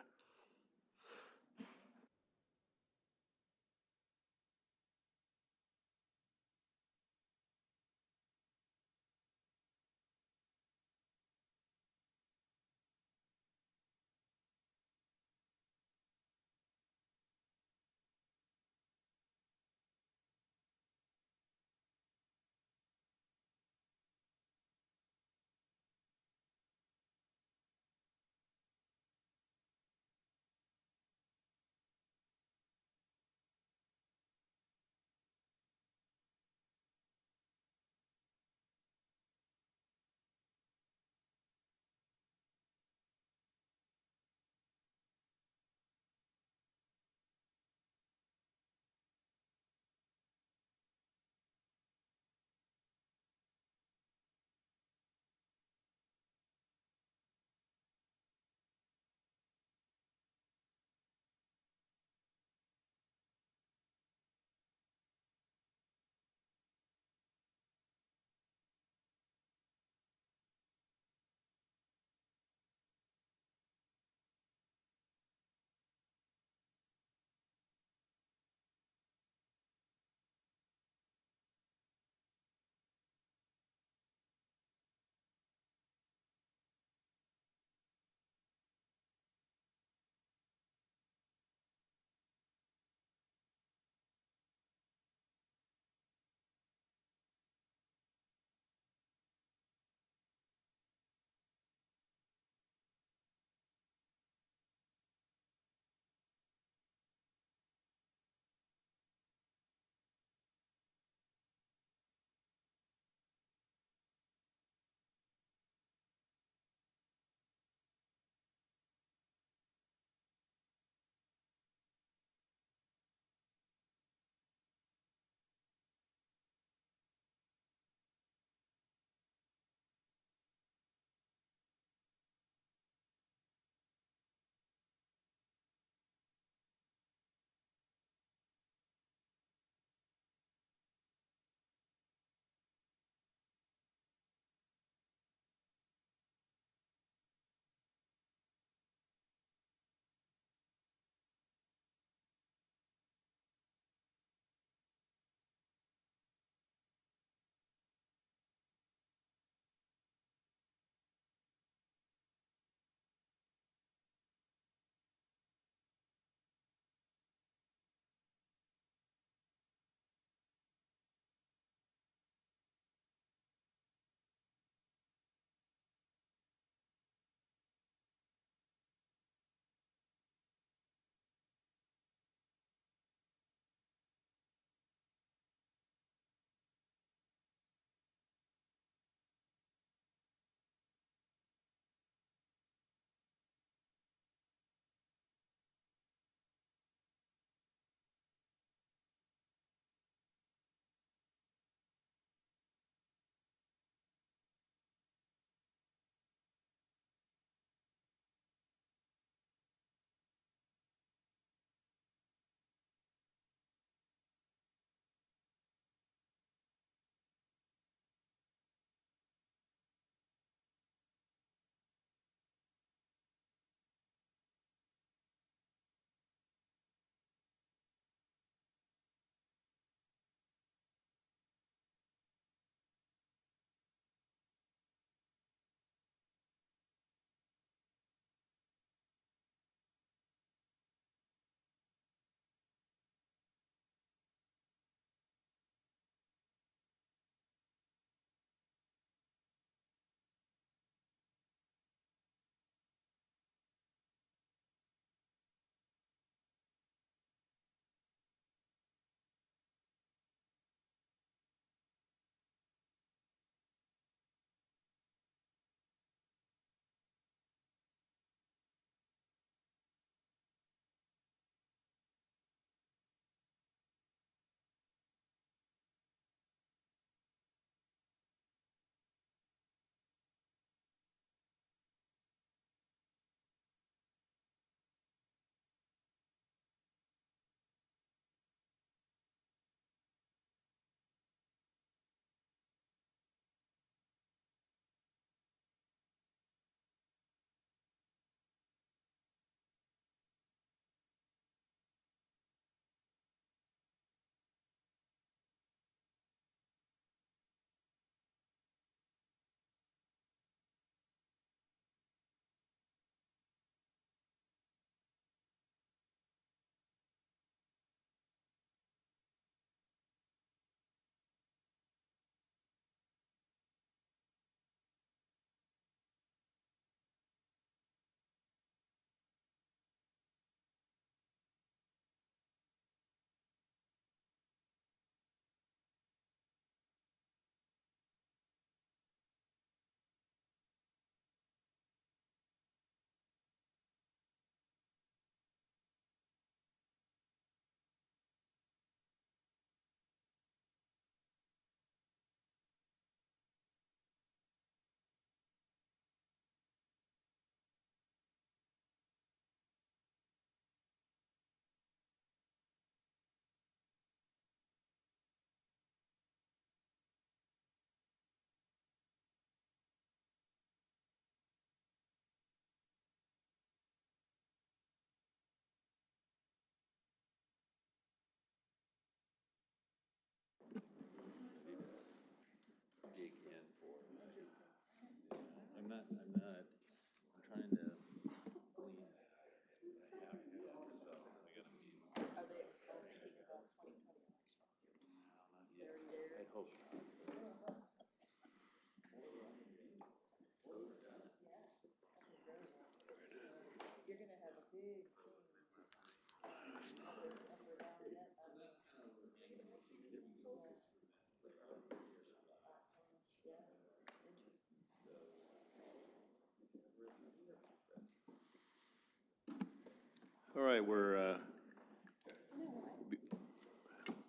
[SPEAKER 1] All right, we're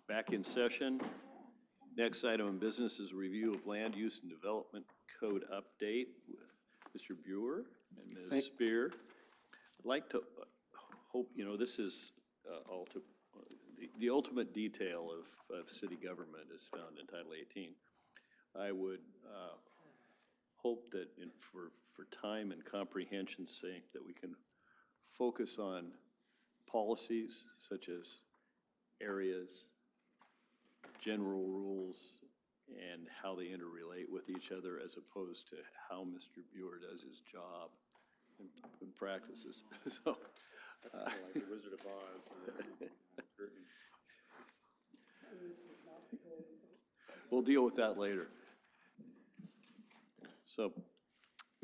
[SPEAKER 1] back in session. Next item of business is a review of land use and development code update with Mr. Buer and Ms. Spear. I'd like to hope, you know, this is the ultimate detail of city government is found in Title 18. I would hope that for time and comprehension's sake that we can focus on policies such as areas, general rules, and how they interrelate with each other as opposed to how Mr. Buer does his job and practices. So,
[SPEAKER 5] That's kind of like the Wizard of Oz.
[SPEAKER 1] we'll deal with that later. So,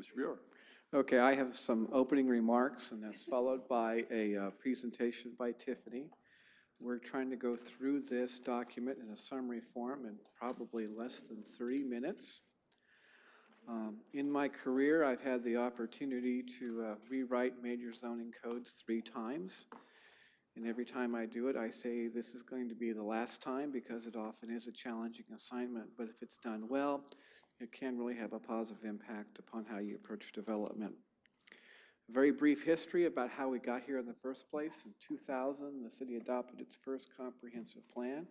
[SPEAKER 1] Mr. Buer.
[SPEAKER 14] Okay, I have some opening remarks, and that's followed by a presentation by Tiffany. We're trying to go through this document in a summary form in probably less than 30 minutes. In my career, I've had the opportunity to rewrite major zoning codes 3 times. And every time I do it, I say this is going to be the last time because it often is a challenging assignment. But if it's done well, it can really have a positive impact upon how you approach development. A very brief history about how we got here in the first place. In 2000, the city adopted its first comprehensive plan.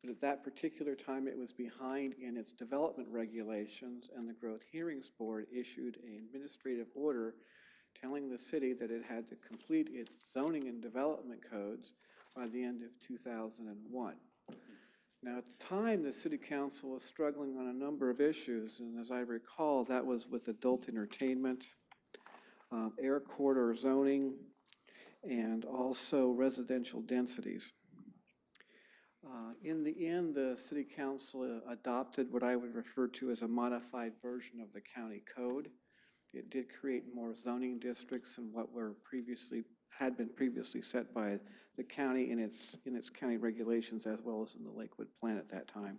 [SPEAKER 14] But at that particular time, it was behind in its development regulations, and the Growth Hearings Board issued an administrative order telling the city that it had to complete its zoning and development codes by the end of 2001. Now, at the time, the city council was struggling on a number of issues, and as I recall, that was with adult entertainment, air corridor zoning, and also residential densities. In the end, the city council adopted what I would refer to as a modified version of the county code. It did create more zoning districts than what had been previously set by the county in its county regulations, as well as in the Lakewood plan at that time.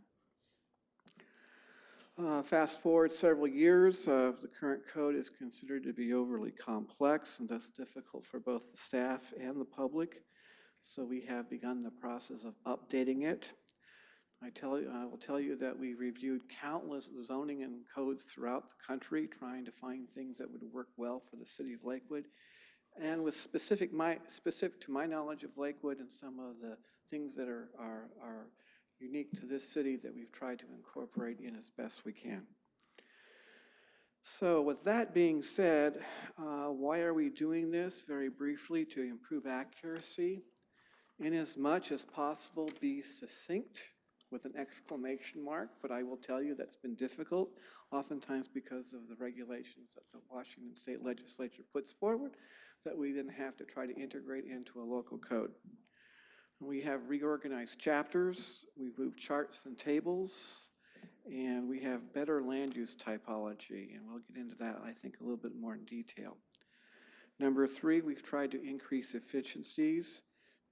[SPEAKER 14] Fast forward several years, the current code is considered to be overly complex and thus difficult for both the staff and the public. So we have begun the process of updating it. I will tell you that we reviewed countless zoning and codes throughout the country, trying to find things that would work well for the city of Lakewood. And with specific to my knowledge of Lakewood and some of the things that are unique to this city that we've tried to incorporate in as best we can. So with that being said, why are we doing this? Very briefly, to improve accuracy. In as much as possible, be succinct with an exclamation mark, but I will tell you that's been difficult, oftentimes because of the regulations that the Washington State Legislature puts forward that we then have to try to integrate into a local code. We have reorganized chapters, we've moved charts and tables, and we have better land use typology, and we'll get into that, I think, a little bit more in detail. Number 3, we've tried to increase efficiencies,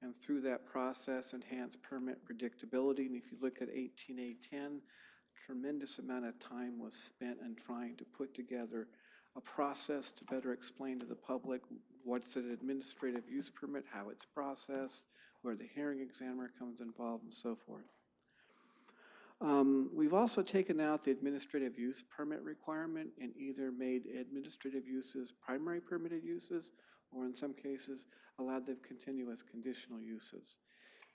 [SPEAKER 14] and through that process, enhance permit predictability. And if you look at 18A10, tremendous amount of time was spent in trying to put together a process to better explain to the public what's an administrative use permit, how it's processed, where the hearing examiner comes involved, and so forth. We've also taken out the administrative use permit requirement and either made administrative uses primary permitted uses, or in some cases, allowed them to continue as conditional uses.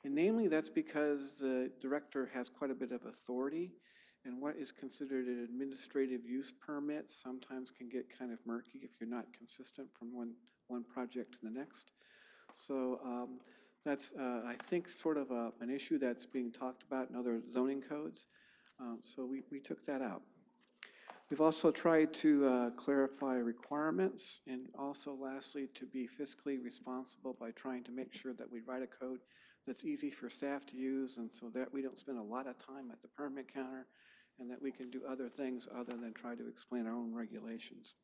[SPEAKER 14] And namely, that's because the director has quite a bit of authority, and what is considered an administrative use permit sometimes can get kind of murky if you're not consistent from one project to the next. So that's, I think, sort of an issue that's being talked about in other zoning codes. So we took that out. We've also tried to clarify requirements and also lastly to be fiscally responsible by trying to make sure that we write a code that's easy for staff to use and so that we don't spend a lot of time at the permit counter and that we can do other things other than try to explain our own regulations.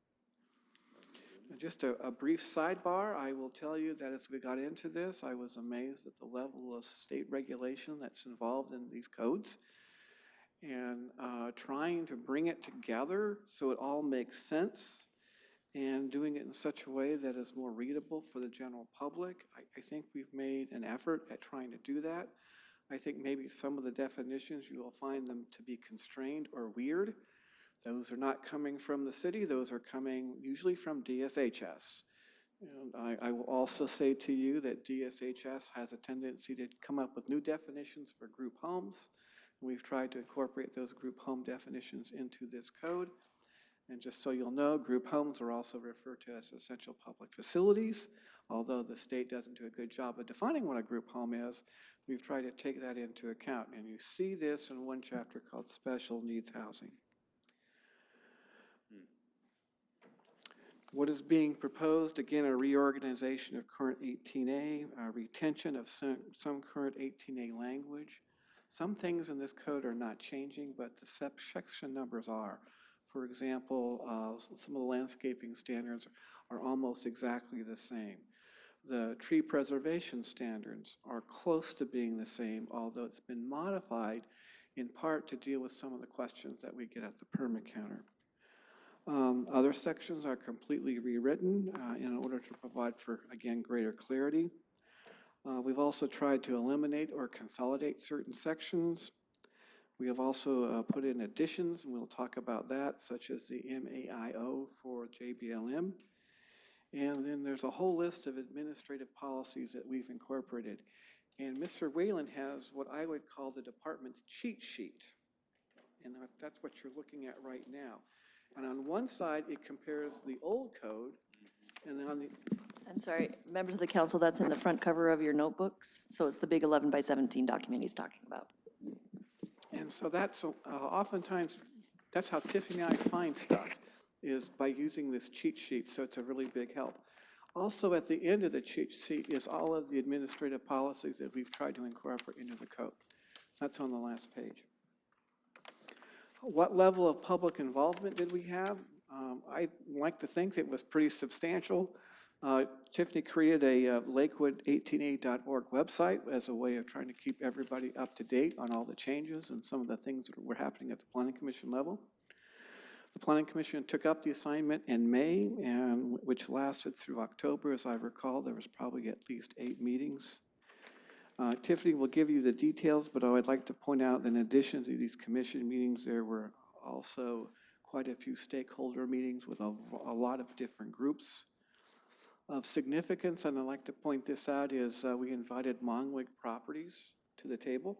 [SPEAKER 14] Just a brief sidebar, I will tell you that as we got into this, I was amazed at the level of state regulation that's involved in these codes and trying to bring it together so it all makes sense and doing it in such a way that is more readable for the general public. I think we've made an effort at trying to do that. I think maybe some of the definitions, you will find them to be constrained or weird. Those are not coming from the city, those are coming usually from DSHS. And I will also say to you that DSHS has a tendency to come up with new definitions for group homes. We've tried to incorporate those group home definitions into this code. And just so you'll know, group homes are also referred to as essential public facilities. Although the state doesn't do a good job of defining what a group home is, we've tried to take that into account. And you see this in one chapter called Special Needs Housing. What is being proposed? Again, a reorganization of current 18A, a retention of some current 18A language. Some things in this code are not changing, but the section numbers are. For example, some of the landscaping standards are almost exactly the same. The tree preservation standards are close to being the same, although it's been modified in part to deal with some of the questions that we get at the permit counter. Other sections are completely rewritten in order to provide for, again, greater clarity. We've also tried to eliminate or consolidate certain sections. We have also put in additions, and we'll talk about that, such as the MAIO for JBLM. And then there's a whole list of administrative policies that we've incorporated. And Mr. Whalen has what I would call the department's cheat sheet. And that's what you're looking at right now. And on one side, it compares the old code, and then on the...
[SPEAKER 15] I'm sorry, members of the council, that's in the front cover of your notebooks. So it's the big 11 by 17 document he's talking about.
[SPEAKER 14] And so that's oftentimes, that's how Tiffany and I find stuff, is by using this cheat sheet, so it's a really big help. Also at the end of the cheat sheet is all of the administrative policies that we've tried to incorporate into the code. That's on the last page. What level of public involvement did we have? I like to think it was pretty substantial. Tiffany created a Lakewood18A.org website as a way of trying to keep everybody up to date on all the changes and some of the things that were happening at the Planning Commission level. The Planning Commission took up the assignment in May, and which lasted through October. As I recall, there was probably at least 8 meetings. Tiffany will give you the details, but I would like to point out that in addition to these commission meetings, there were also quite a few stakeholder meetings with a lot of different groups. Of significance, and I'd like to point this out, is we invited Mongwig Properties to the table.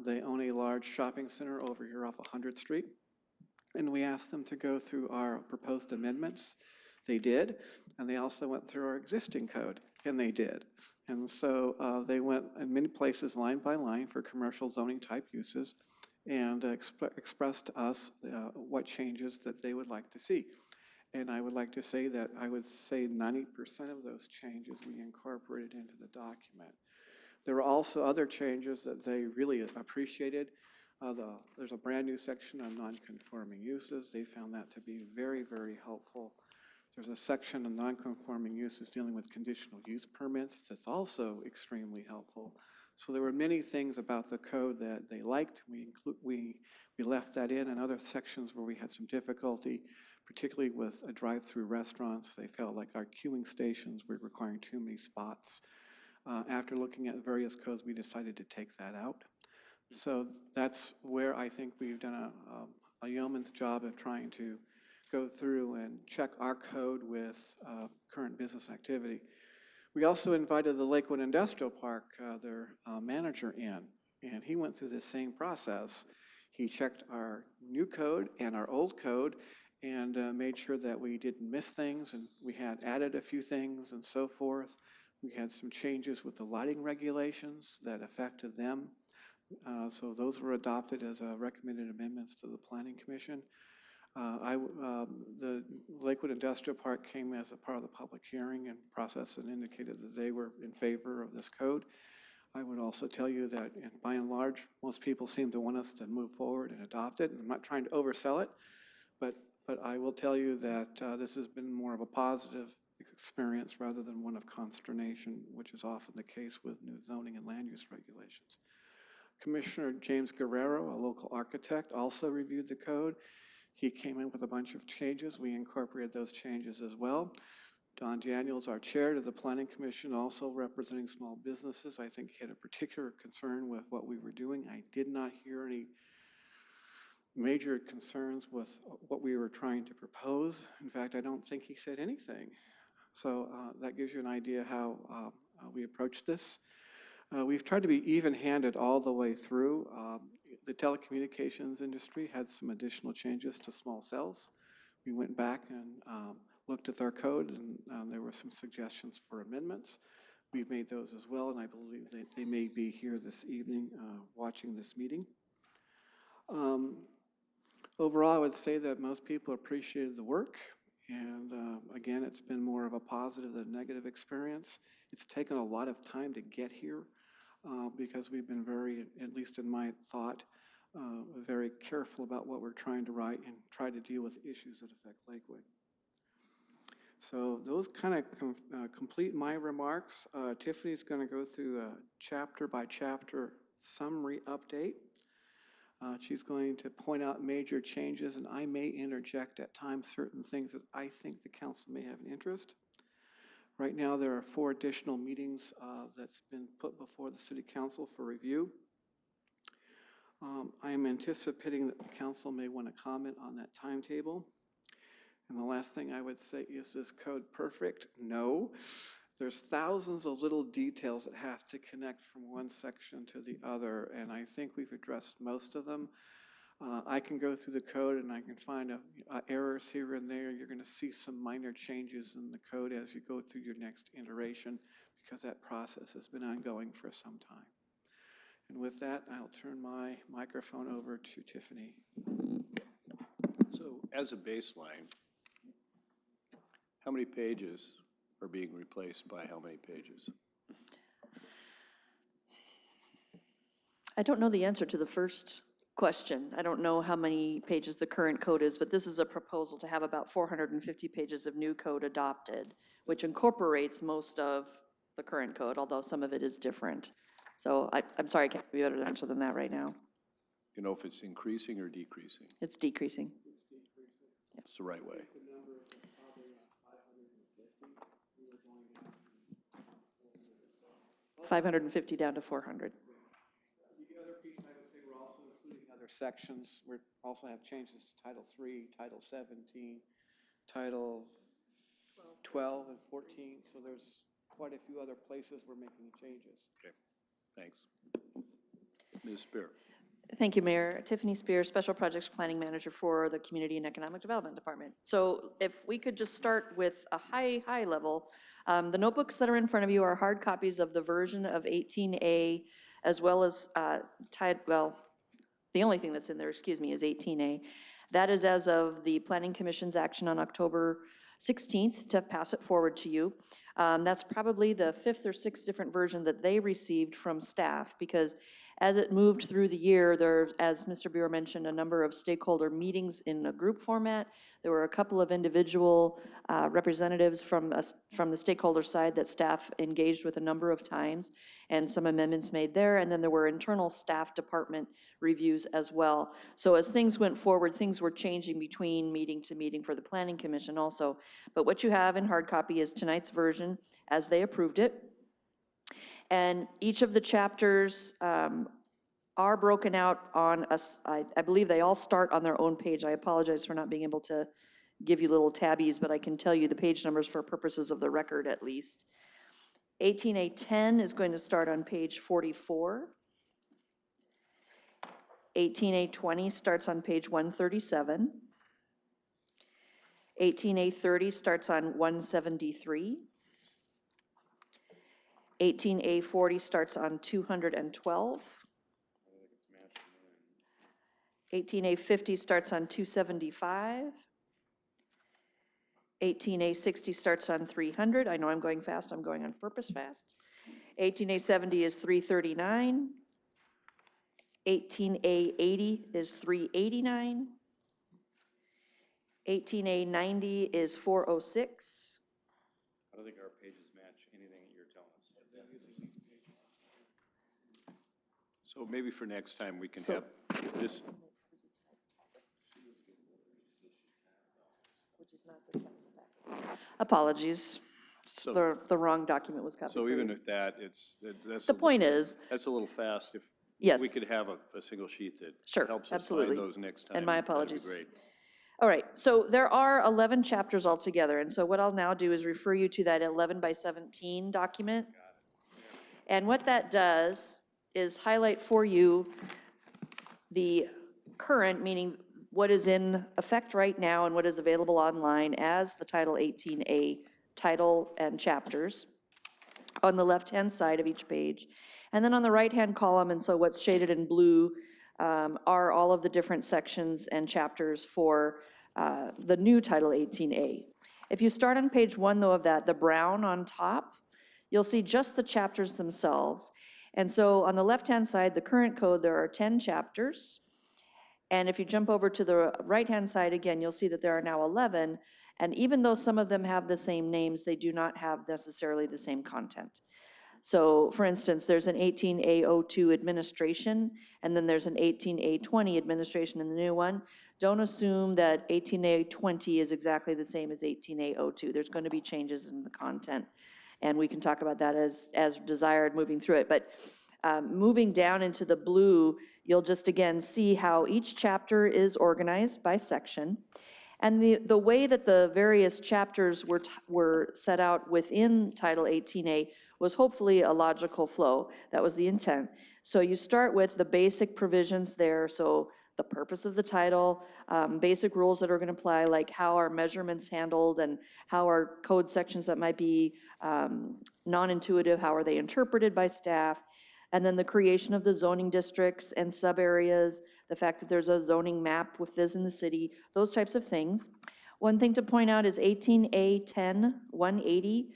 [SPEAKER 14] They own a large shopping center over here off 100th Street, and we asked them to go through our proposed amendments. They did, and they also went through our existing code, and they did. And so they went in many places line by line for commercial zoning type uses and expressed to us what changes that they would like to see. And I would like to say that I would say 90% of those changes we incorporated into the document. There were also other changes that they really appreciated. There's a brand new section on non-conforming uses. They found that to be very, very helpful. There's a section on non-conforming uses dealing with conditional use permits that's also extremely helpful. So there were many things about the code that they liked. We left that in, and other sections where we had some difficulty, particularly with drive-through restaurants. They felt like our queuing stations were requiring too many spots. After looking at various codes, we decided to take that out. So that's where I think we've done a yeoman's job of trying to go through and check our code with current business activity. We also invited the Lakewood Industrial Park, their manager in, and he went through the same process. He checked our new code and our old code and made sure that we didn't miss things, and we had added a few things and so forth. We had some changes with the lighting regulations that affected them. So those were adopted as recommended amendments to the Planning Commission. The Lakewood Industrial Park came as a part of the public hearing and process and indicated that they were in favor of this code. I would also tell you that by and large, most people seem to want us to move forward and adopt it. And I'm not trying to oversell it, but I will tell you that this has been more of a positive experience rather than one of consternation, which is often the case with new zoning and land use regulations. Commissioner James Guerrero, a local architect, also reviewed the code. He came in with a bunch of changes. We incorporated those changes as well. Don Daniels, our chair to the Planning Commission, also representing small businesses. I think he had a particular concern with what we were doing. I did not hear any major concerns with what we were trying to propose. In fact, I don't think he said anything. So that gives you an idea how we approached this. We've tried to be even-handed all the way through. The telecommunications industry had some additional changes to small cells. We went back and looked at their code, and there were some suggestions for amendments. We've made those as well, and I believe they may be here this evening watching this meeting. Overall, I would say that most people appreciated the work, and again, it's been more of a positive than negative experience. It's taken a lot of time to get here because we've been very, at least in my thought, very careful about what we're trying to write and try to deal with issues that affect Lakewood. So those kind of complete my remarks. Tiffany's going to go through a chapter by chapter summary update. She's going to point out major changes, and I may interject at times certain things that I think the council may have an interest. Right now, there are 4 additional meetings that's been put before the City Council for review. I am anticipating that the council may want to comment on that timetable. And the last thing I would say, is this code perfect? No. There's thousands of little details that have to connect from one section to the other, and I think we've addressed most of them. I can go through the code and I can find errors here and there. You're going to see some minor changes in the code as you go through your next iteration because that process has been ongoing for some time. And with that, I'll turn my microphone over to Tiffany.
[SPEAKER 1] So as a baseline, how many pages are being replaced by how many pages?
[SPEAKER 15] I don't know the answer to the first question. I don't know how many pages the current code is, but this is a proposal to have about 450 pages of new code adopted, which incorporates most of the current code, although some of it is different. So I'm sorry, I can't give you a better answer than that right now.
[SPEAKER 1] You know if it's increasing or decreasing?
[SPEAKER 15] It's decreasing.
[SPEAKER 1] It's the right way.
[SPEAKER 15] 550 down to 400.
[SPEAKER 14] The other piece I would say, we're also including other sections. We also have changes to Title 3, Title 17, Title 12 and 14. So there's quite a few other places we're making changes.
[SPEAKER 1] Okay, thanks. Ms. Spear.
[SPEAKER 15] Thank you, Mayor. Tiffany Spear, Special Projects Planning Manager for the Community and Economic Development Department. So if we could just start with a high level, the notebooks that are in front of you are hard copies of the version of 18A, as well as the only thing that's in there, is 18A. That is as of the Planning Commission's action on October 16th to pass it forward to you. That's probably the 5th or 6th different version that they received from staff, because as it moved through the year, there, as Mr. Buer mentioned, a number of stakeholder meetings in a group format. There were a couple of individual representatives from the stakeholder side that staff engaged with a number of times, and some amendments made there. And then there were internal staff department reviews as well. So as things went forward, things were changing between meeting to meeting for the Planning Commission also. But what you have in hard copy is tonight's version as they approved it. And each of the chapters are broken out on I believe they all start on their own page. I apologize for not being able to give you little tabbies, but I can tell you the page numbers for purposes of the record at least. 18A10 is going to start on page 44. 18A20 starts on page 137. 18A30 starts on 173. 18A40 starts on 212. 18A 50 starts on 275. 18A 60 starts on 300. I know I'm going fast, I'm going on purpose fast. 18A 70 is 339. 18A 80 is 389. 18A 90 is 406.
[SPEAKER 5] I don't think our pages match anything that you're telling us.
[SPEAKER 1] So maybe for next time, we can
[SPEAKER 15] So-
[SPEAKER 1] have this,
[SPEAKER 15] Apologies.
[SPEAKER 1] So-
[SPEAKER 15] The wrong document was copied.
[SPEAKER 1] so
[SPEAKER 15] for
[SPEAKER 1] even
[SPEAKER 15] you.
[SPEAKER 1] if that, that's.
[SPEAKER 15] The point is,
[SPEAKER 1] That's a little fast. If
[SPEAKER 15] Yes.
[SPEAKER 1] we could have a single sheet that
[SPEAKER 15] Sure,
[SPEAKER 1] helps us
[SPEAKER 15] absolutely.
[SPEAKER 1] find those next time.
[SPEAKER 15] And my
[SPEAKER 1] that'd be
[SPEAKER 15] apologies.
[SPEAKER 1] great.
[SPEAKER 15] all right, so there are 11 chapters altogether, and so what I'll now do is refer you to that 11 by 17 document. And what that does is highlight for you the current, meaning what is in effect right now and what is available online as the Title 18A title and chapters on the left-hand side of each page. And then on the right-hand column, and so what's shaded in blue are all of the different sections and chapters for the new Title 18A. If you start on page 1, though, of that, the brown on top, you'll see just the chapters themselves. And so on the left-hand side, the current code, there are 10 chapters. And if you jump over to the right-hand side again, you'll see that there are now 11. And even though some of them have the same names, they do not have necessarily the same content. So for instance, there's an 18A02 administration, and then there's an 18A20 administration in the new one. Don't assume that 18A20 is exactly the same as 18A02. There's going to be changes in the content, and we can talk about that as desired moving through it. But moving down into the blue, you'll just again see how each chapter is organized by section. And the way that the various chapters were set out within Title 18A was hopefully a logical flow. That was the intent. So you start with the basic provisions there, so the purpose of the title, basic rules that are going to apply, like how are measurements handled and how are code sections that might be non-intuitive, how are they interpreted by staff, and then the creation of the zoning districts and sub-areas, the fact that there's a zoning map with this in the city, those types of things. One thing to point out is 18A10, 180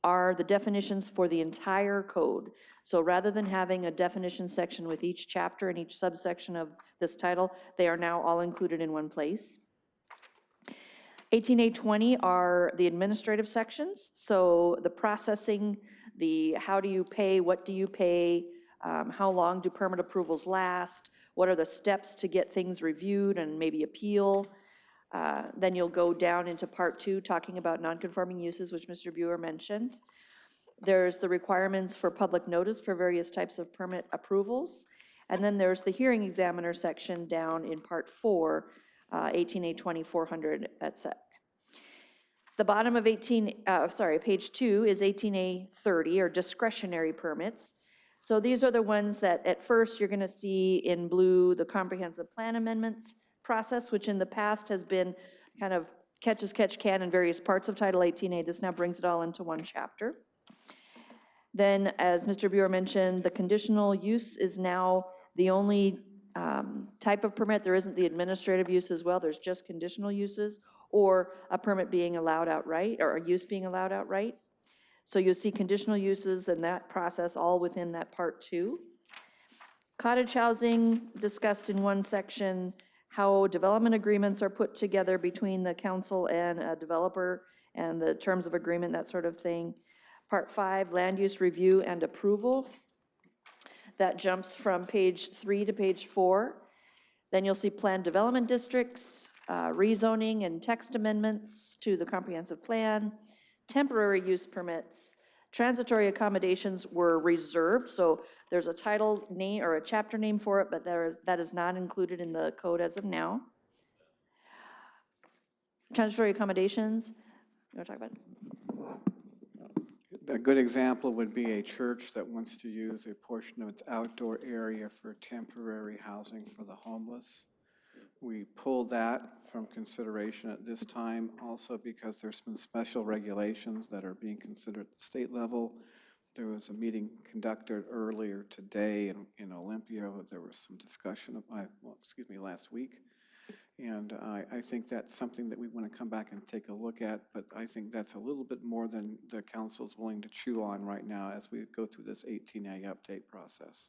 [SPEAKER 15] are the definitions for the entire code. So rather than having a definition section with each chapter and each subsection of this title, they are now all included in one place. 18A20 are the administrative sections, so the processing, the how do you pay, what do you pay, how long do permit approvals last, what are the steps to get things reviewed and maybe appeal. Then you'll go down into part 2, talking about nonconforming uses, which Mr. Buer mentioned. There's the requirements for public notice for various types of permit approvals. And then there's the hearing examiner section down in part 4, 18A20, 400 et sec. The bottom of page 2 is 18A30, or discretionary permits. So these are the ones that at first you're going to see in blue the comprehensive plan amendments process, which in the past has been kind of catch as catch can in various parts of Title 18A. This now brings it all into one chapter. Then, as Mr. Buer mentioned, the conditional use is now the only type of permit. There isn't the administrative use as well. There's just conditional uses or a permit being allowed outright or a use being allowed outright. So you'll see conditional uses and that process all within that part 2. Cottage housing discussed in one section, how development agreements are put together between the council and a developer and the terms of agreement, that sort of thing. Part 5, land use review and approval. That jumps from page 3 to page 4. Then you'll see planned development districts, rezoning and text amendments to the comprehensive plan, temporary use permits, transitory accommodations were reserved, so there's a title name or a chapter name for it, but that is not included in the code as of now. Transitory accommodations, you want to talk about it?
[SPEAKER 14] A good example would be a church that wants to use a portion of its outdoor area for temporary housing for the homeless. We pulled that from consideration at this time, also because there's been special regulations that are being considered at the state level There was a meeting conducted earlier today in Olympia. There was some discussion last week. And I think that's something that we want to come back and take a look at, but I think that's a little bit more than the council's willing to chew on right now as we go through this 18A update process.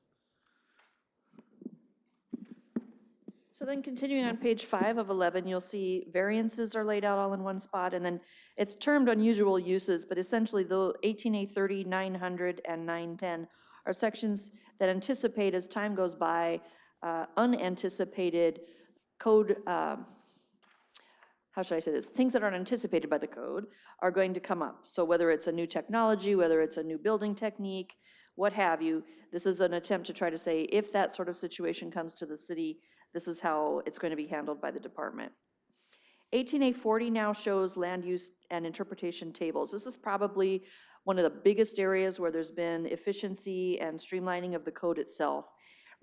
[SPEAKER 15] So then continuing on page 5 of 11, you'll see variances are laid out all in one spot, and then it's termed unusual uses, but essentially the 18A 30, 900, and 910 are sections that anticipate as time goes by unanticipated code, how should I say this? Things that aren't anticipated by the code are going to come up. So whether it's a new technology, whether it's a new building technique, what have you, this is an attempt to try to say if that sort of situation comes to the city, this is how it's going to be handled by the department. 18A 40 now shows land use and interpretation tables. This is probably one of the biggest areas where there's been efficiency and streamlining of the code itself.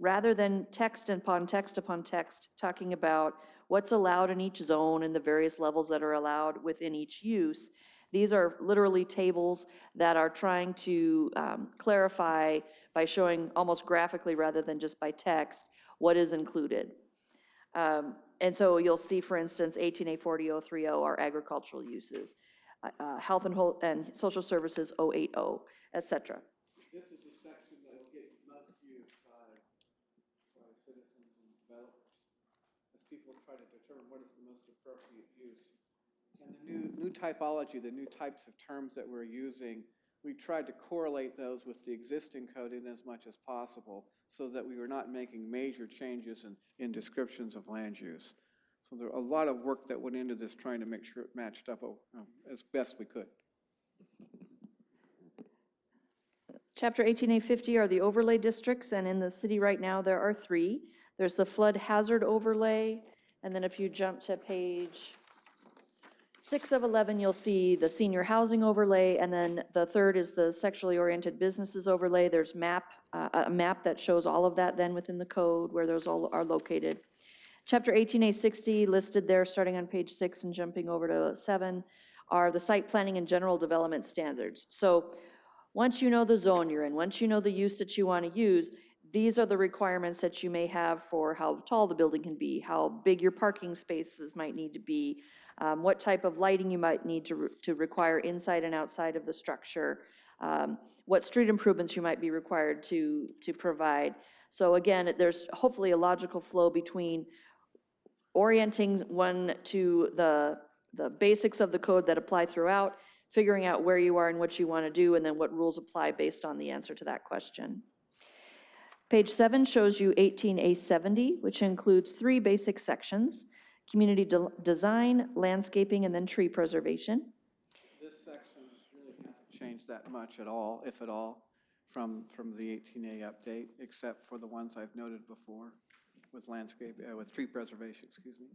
[SPEAKER 15] Rather than text upon text upon text talking about what's allowed in each zone and the various levels that are allowed within each use, these are literally tables that are trying to clarify by showing almost graphically rather than just by text what is included. And so you'll see, for instance, 18A 40030 are agricultural uses, health and social services 080, et cetera.
[SPEAKER 14] This is a section that will get most used by citizens and developers as people try to determine what is the most appropriate use. And the new typology, the new types of terms that we're using, we tried to correlate those with the existing code in as much as possible so that we were not making major changes in descriptions of land use. So there are a lot of work that went into this trying to make sure it matched up as best we could.
[SPEAKER 15] Chapter 18A 50 are the overlay districts, and in the city right now there are 3. There's the flood hazard overlay, and then if you jump to page 6 of 11, you'll see the senior housing overlay, and then the third is the sexually oriented businesses overlay. There's a map that shows all of that then within the code where those all are located. Chapter 18A 60 listed there starting on page 6 and jumping over to 7 are the site planning and general development standards. So once you know the zone you're in, once you know the use that you want to use, these are the requirements that you may have for how tall the building can be, how big your parking spaces might need to be, what type of lighting you might need to require inside and outside of the structure, what street improvements you might be required to provide. So again, there's hopefully a logical flow between orienting one to the basics of the code that apply throughout, figuring out where you are and what you want to do, and then what rules apply based on the answer to that question. Page 7 shows you 18A 70, which includes 3 basic sections: community design, landscaping, and then tree preservation.
[SPEAKER 14] This section really hasn't changed that much at all, if at all, from the 18A update, except for the ones I've noted before with with tree preservation, excuse me.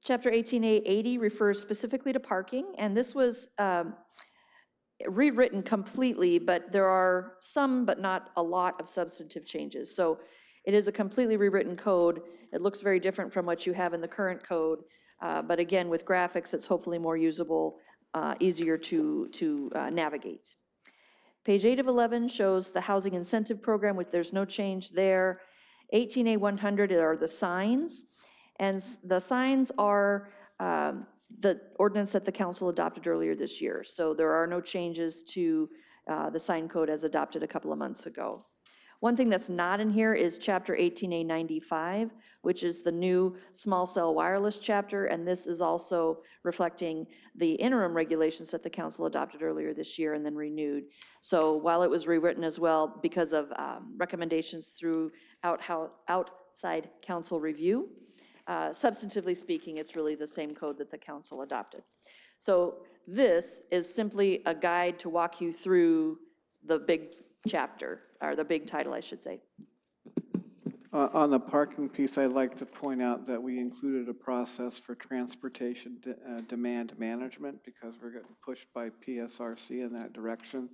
[SPEAKER 15] Chapter 18A 80 refers specifically to parking, and this was rewritten completely, but there are some, but not a lot, of substantive changes. So it is a completely rewritten code. It looks very different from what you have in the current code, but again, with graphics, it's hopefully more usable, easier to navigate. Page 8 of 11 shows the housing incentive program, which there's no change there. 18A 100 are the signs, and the signs are the ordinance that the council adopted earlier this year. So there are no changes to the sign code as adopted a couple of months ago. One thing that's not in here is chapter 18A 95, which is the new small cell wireless chapter, and this is also reflecting the interim regulations that the council adopted earlier this year and then renewed. So while it was rewritten as well because of recommendations through outside council review, substantively speaking, it's really the same code that the council adopted. So this is simply a guide to walk you through the big chapter, or the big title, I should say.
[SPEAKER 14] On the parking piece, I'd like to point out that we included a process for transportation demand management because we're getting pushed by PSRC in that direction.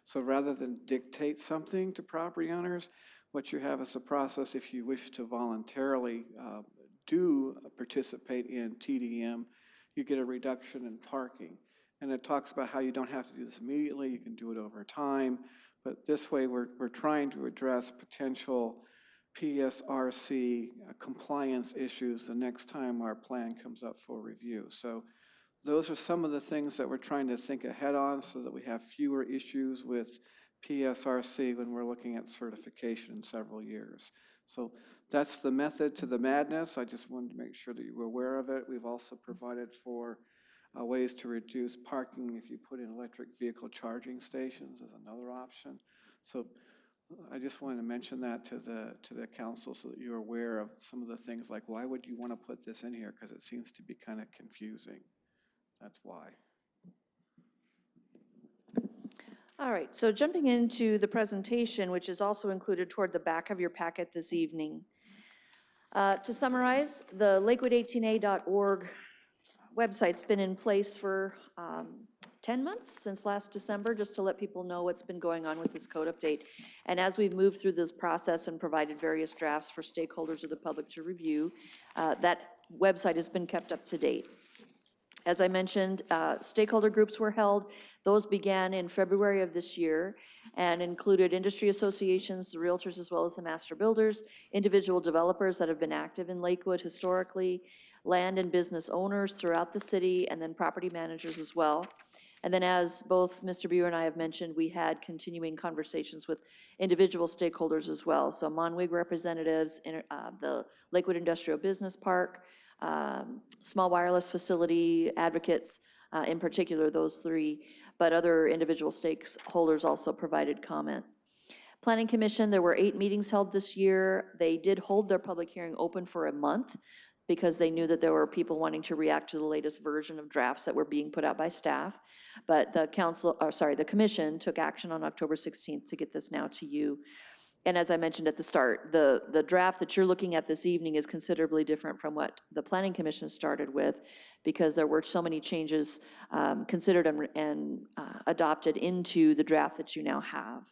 [SPEAKER 14] So rather than dictate something to property owners, what you have is a process if you wish to voluntarily do participate in TDM, you get a reduction in parking. And it talks about how you don't have to do this immediately, you can do it over time. But this way, we're trying to address potential PSRC compliance issues the next time our plan comes up for review. So those are some of the things that we're trying to think ahead on so that we have fewer issues with PSRC when we're looking at certification in several years. So that's the method to the madness. I just wanted to make sure that you were aware of it. We've also provided for ways to reduce parking if you put in electric vehicle charging stations as another option. So I just wanted to mention that to the council so that you're aware of some of the things like, why would you want to put this in here? Because it seems to be kind of confusing. That's why.
[SPEAKER 15] All right, so jumping into the presentation, which is also included toward the back of your packet this evening. To summarize, the lakewood18a.org website's been in place for 10 months, since last December, just to let people know what's been going on with this code update. And as we've moved through this process and provided various drafts for stakeholders of the public to review, that website has been kept up to date. As I mentioned, stakeholder groups were held. Those began in February of this year and included industry associations, the realtors, as well as the master builders, individual developers that have been active in Lakewood historically, land and business owners throughout the city, and then property managers as well. And then, as both Mr. Buer and I have mentioned, we had continuing conversations with individual stakeholders as well. So Monwig representatives, the Lakewood Industrial Business Park, small wireless facility advocates, in particular those three, but other individual stakeholders also provided comment. Planning Commission, there were 8 meetings held this year. They did hold their public hearing open for a month because they knew that there were people wanting to react to the latest version of drafts that were being put out by staff. But the commission took action on October 16th to get this now to you. And as I mentioned at the start, the draft that you're looking at this evening is considerably different from what the Planning Commission started with, because there were so many changes considered and adopted into the draft that you now have.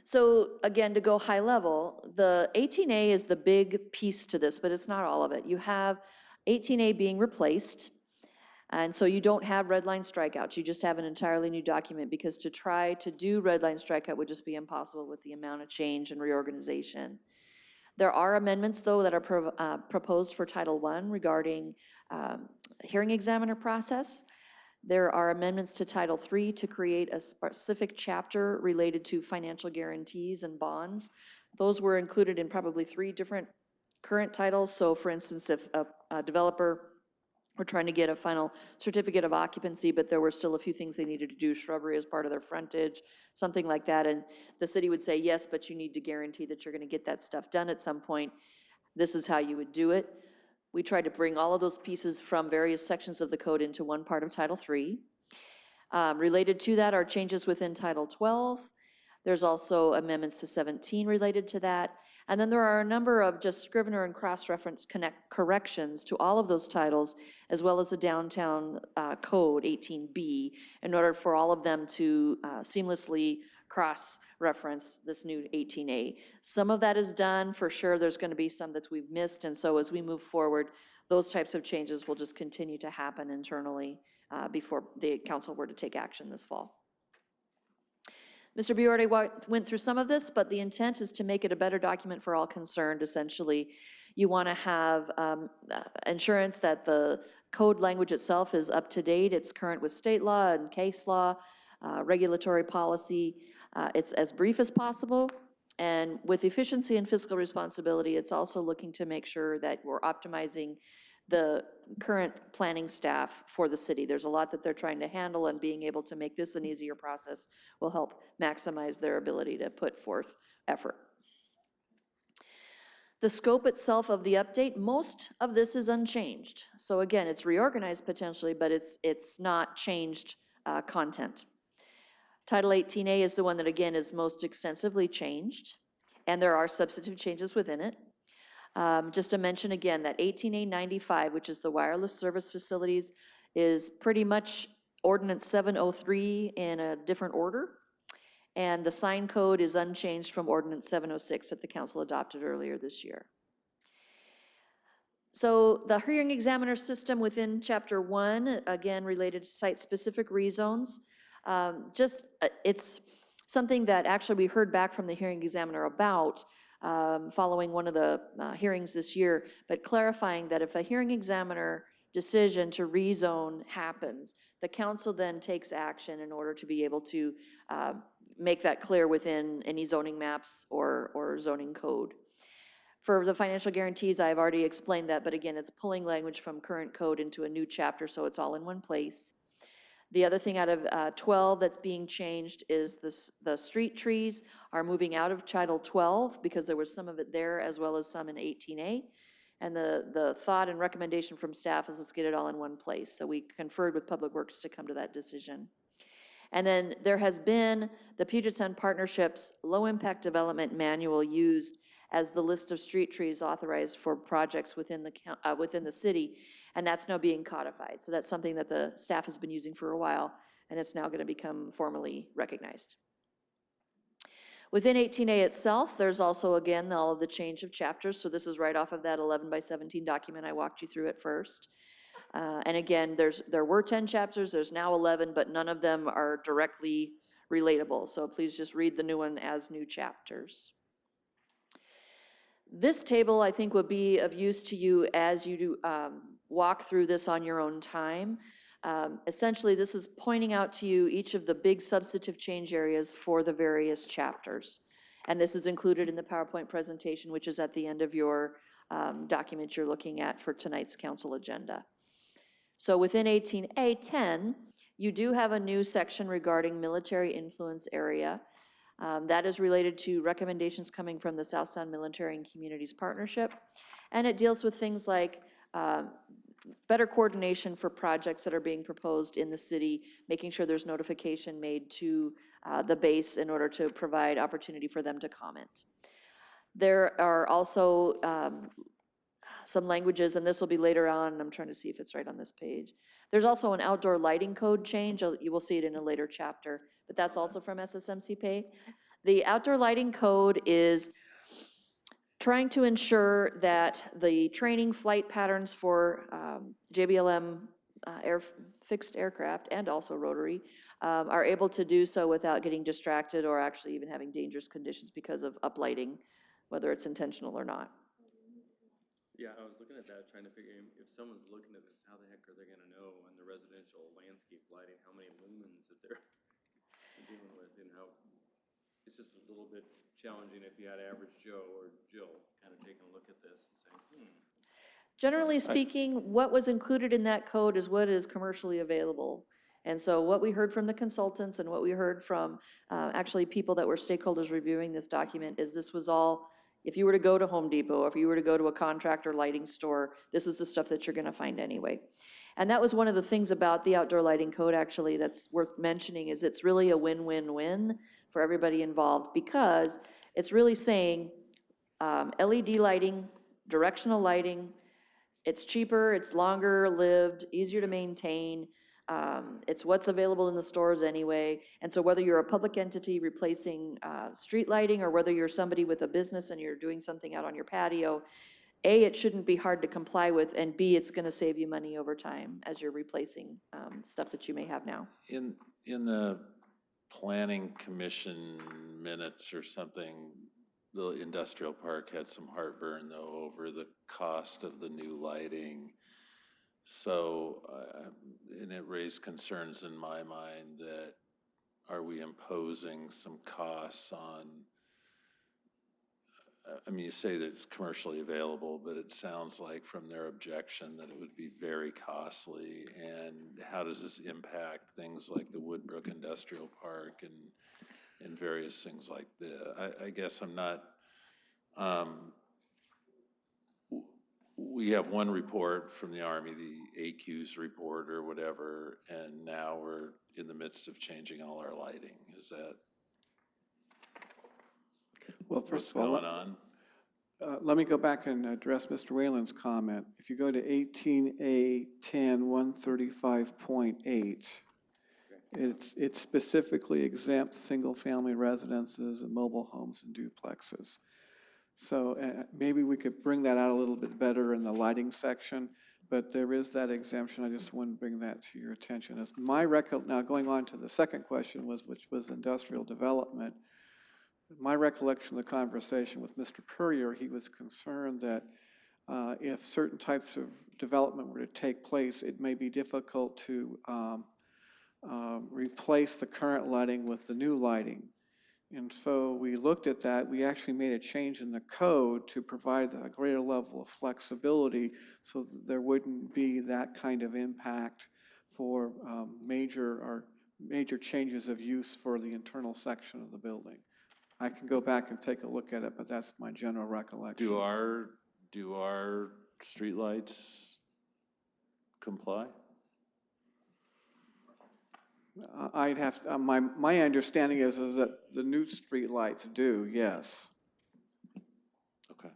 [SPEAKER 15] So again, to go high level, the 18A is the big piece to this, but it's not all of it. You have 18A being replaced, and so you don't have red line strikeouts. You just have an entirely new document, because to try to do red line strikeout would just be impossible with the amount of change and reorganization. There are amendments, though, that are proposed for Title I regarding hearing examiner process. There are amendments to Title III to create a specific chapter related to financial guarantees and bonds. Those were included in probably 3 different current titles. So for instance, if a developer were trying to get a final certificate of occupancy, but there were still a few things they needed to do, shrubbery as part of their frontage, something like that, and the city would say, yes, but you need to guarantee that you're gonna get that stuff done at some point. This is how you would do it. We tried to bring all of those pieces from various sections of the code into one part of Title III. Related to that are changes within Title 12. There's also amendments to 17 related to that. And then there are a number of just Scrivener and cross-reference corrections to all of those titles, as well as the downtown code 18B, in order for all of them to seamlessly cross-reference this new 18A. Some of that is done, for sure. There's going to be some that we've missed, and so as we move forward, those types of changes will just continue to happen internally before the council were to take action this fall. Mr. Buer already went through some of this, but the intent is to make it a better document for all concerned, essentially. You want to have assurance that the code language itself is up to date, it's current with state law and case law, regulatory policy. It's as brief as possible, and with efficiency and fiscal responsibility, it's also looking to make sure that we're optimizing the current planning staff for the city. There's a lot that they're trying to handle, and being able to make this an easier process will help maximize their ability to put forth effort. The scope itself of the update, most of this is unchanged. So again, it's reorganized potentially, but it's not changed content. Title 18A is the one that, again, is most extensively changed, and there are substantive changes within it. Just to mention again that 18A 95, which is the wireless service facilities, is pretty much Ordinance 703 in a different order, and the sign code is unchanged from Ordinance 706 that the council adopted earlier this year. So the hearing examiner system within Chapter 1, again, related to site-specific rezones, it's something that actually we heard back from the hearing examiner about following one of the hearings this year, but clarifying that if a hearing examiner decision to rezone happens, the council then takes action in order to be able to make that clear within any zoning maps or zoning code. For the financial guarantees, I've already explained that, but again, it's pulling language from current code into a new chapter, so it's all in one place. The other thing out of 12 that's being changed is the street trees are moving out of Title 12 because there was some of it there as well as some in 18A. And the thought and recommendation from staff is let's get it all in one place. So we conferred with Public Works to come to that decision. And then there has been the Puget Sound Partnership's Low Impact Development Manual used as the list of street trees authorized for projects within the city, and that's now being codified. So that's something that the staff has been using for a while, and it's now going to become formally recognized. Within 18A itself, there's also, again, all of the change of chapters. So this is right off of that 11/17 document I walked you through at first. And again, there were 10 chapters, there's now 11, but none of them are directly relatable. So please just read the new one as new chapters. This table, I think, would be of use to you as you do, walk through this on your own time. Essentially, this is pointing out to you each of the big substantive change areas for the various chapters. And this is included in the PowerPoint presentation, which is at the end of your document you're looking at for tonight's council agenda. So within 18A10, you do have a new section regarding military influence area. That is related to recommendations coming from the South Sound Military and Communities Partnership. And it deals with things like better coordination for projects that are being proposed in the city, making sure there's notification made to the base in order to provide opportunity for them to comment. There are also some languages, and this will be later on, I'm trying to see if it's right on this page. There's also an outdoor lighting code change. You will see it in a later chapter, but that's also from SSMCP. The outdoor lighting code is trying to ensure that the training flight patterns for JBLM fixed aircraft and also rotary are able to do so without getting distracted or actually even having dangerous conditions because of uplighting, whether it's intentional or not.
[SPEAKER 5] Yeah, I was looking at that, trying to figure if someone's looking at this, how the heck are they gonna know on the residential landscape lighting, how many lumens that they're dealing with, and how, it's just a little bit challenging if you had average Joe or Jill kind of taking a look at this and saying,
[SPEAKER 15] Generally speaking, what was included in that code is what is commercially available. And so what we heard from the consultants and what we heard from actually people that were stakeholders reviewing this document is this was all, if you were to go to Home Depot, if you were to go to a contractor lighting store, this is the stuff that you're gonna find anyway. And that was one of the things about the outdoor lighting code actually that's worth mentioning is it's really a win-win-win for everybody involved because it's really saying LED lighting, directional lighting, it's cheaper, it's longer lived, easier to maintain, it's what's available in the stores anyway. And so whether you're a public entity replacing street lighting or whether you're somebody with a business and you're doing something out on your patio, A, it shouldn't be hard to comply with, and B, it's gonna save you money over time as you're replacing stuff that you may have now.
[SPEAKER 11] In the planning commission minutes or something, the industrial park had some heartburn though over the cost of the new lighting. So, and it raised concerns in my mind that are we imposing some costs on, I mean, you say that it's commercially available, but it sounds like from their objection that it would be very costly. And how does this impact things like the Woodbrook Industrial Park and various things like that? I guess I'm not, we have one report from the Army, the AQ's report or whatever, and now we're in the midst of changing all our lighting. Is that
[SPEAKER 14] Well,
[SPEAKER 11] what's
[SPEAKER 14] first of all,
[SPEAKER 11] going on?
[SPEAKER 14] let me go back and address Mr. Whalen's comment. If you go to 18A 10 135.8, it specifically exempts single-family residences and mobile homes and duplexes. So maybe we could bring that out a little bit better in the lighting section, but there is that exemption. I just want to bring that to your attention. As my now going on to the second question which was industrial development. My recollection of the conversation with Mr. Purrier, he was concerned that if certain types of development were to take place, it may be difficult to replace the current lighting with the new lighting. And so we looked at that. We actually made a change in the code to provide a greater level of flexibility so that there wouldn't be that kind of impact for major changes of use for the internal section of the building. I can go back and take a look at it, but that's my general recollection.
[SPEAKER 11] Do our streetlights comply?
[SPEAKER 14] I'd have, my understanding is that the new streetlights do, yes.
[SPEAKER 11] Okay.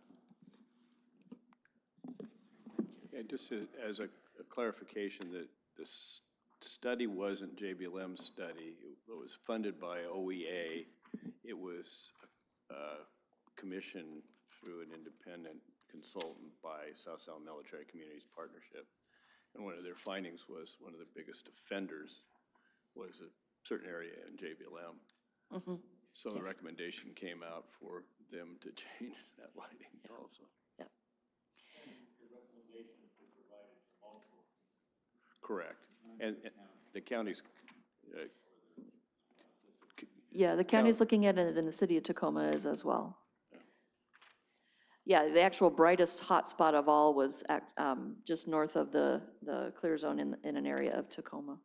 [SPEAKER 1] Yeah, just as a clarification, that this study wasn't JBLM's study. It was funded by OEA. It was commissioned through an independent consultant by South Sound Military Communities Partnership. And one of their findings was one of the biggest offenders was a certain area in JBLM.
[SPEAKER 15] Mm-hmm.
[SPEAKER 1] So the recommendation came out for them to change that lighting also.
[SPEAKER 15] Yep.
[SPEAKER 1] Correct. And the county's,
[SPEAKER 15] Yeah, the county's looking at it, and the city of Tacoma is as well. Yeah, the actual brightest hotspot of all was just north of the clear zone in an area of Tacoma.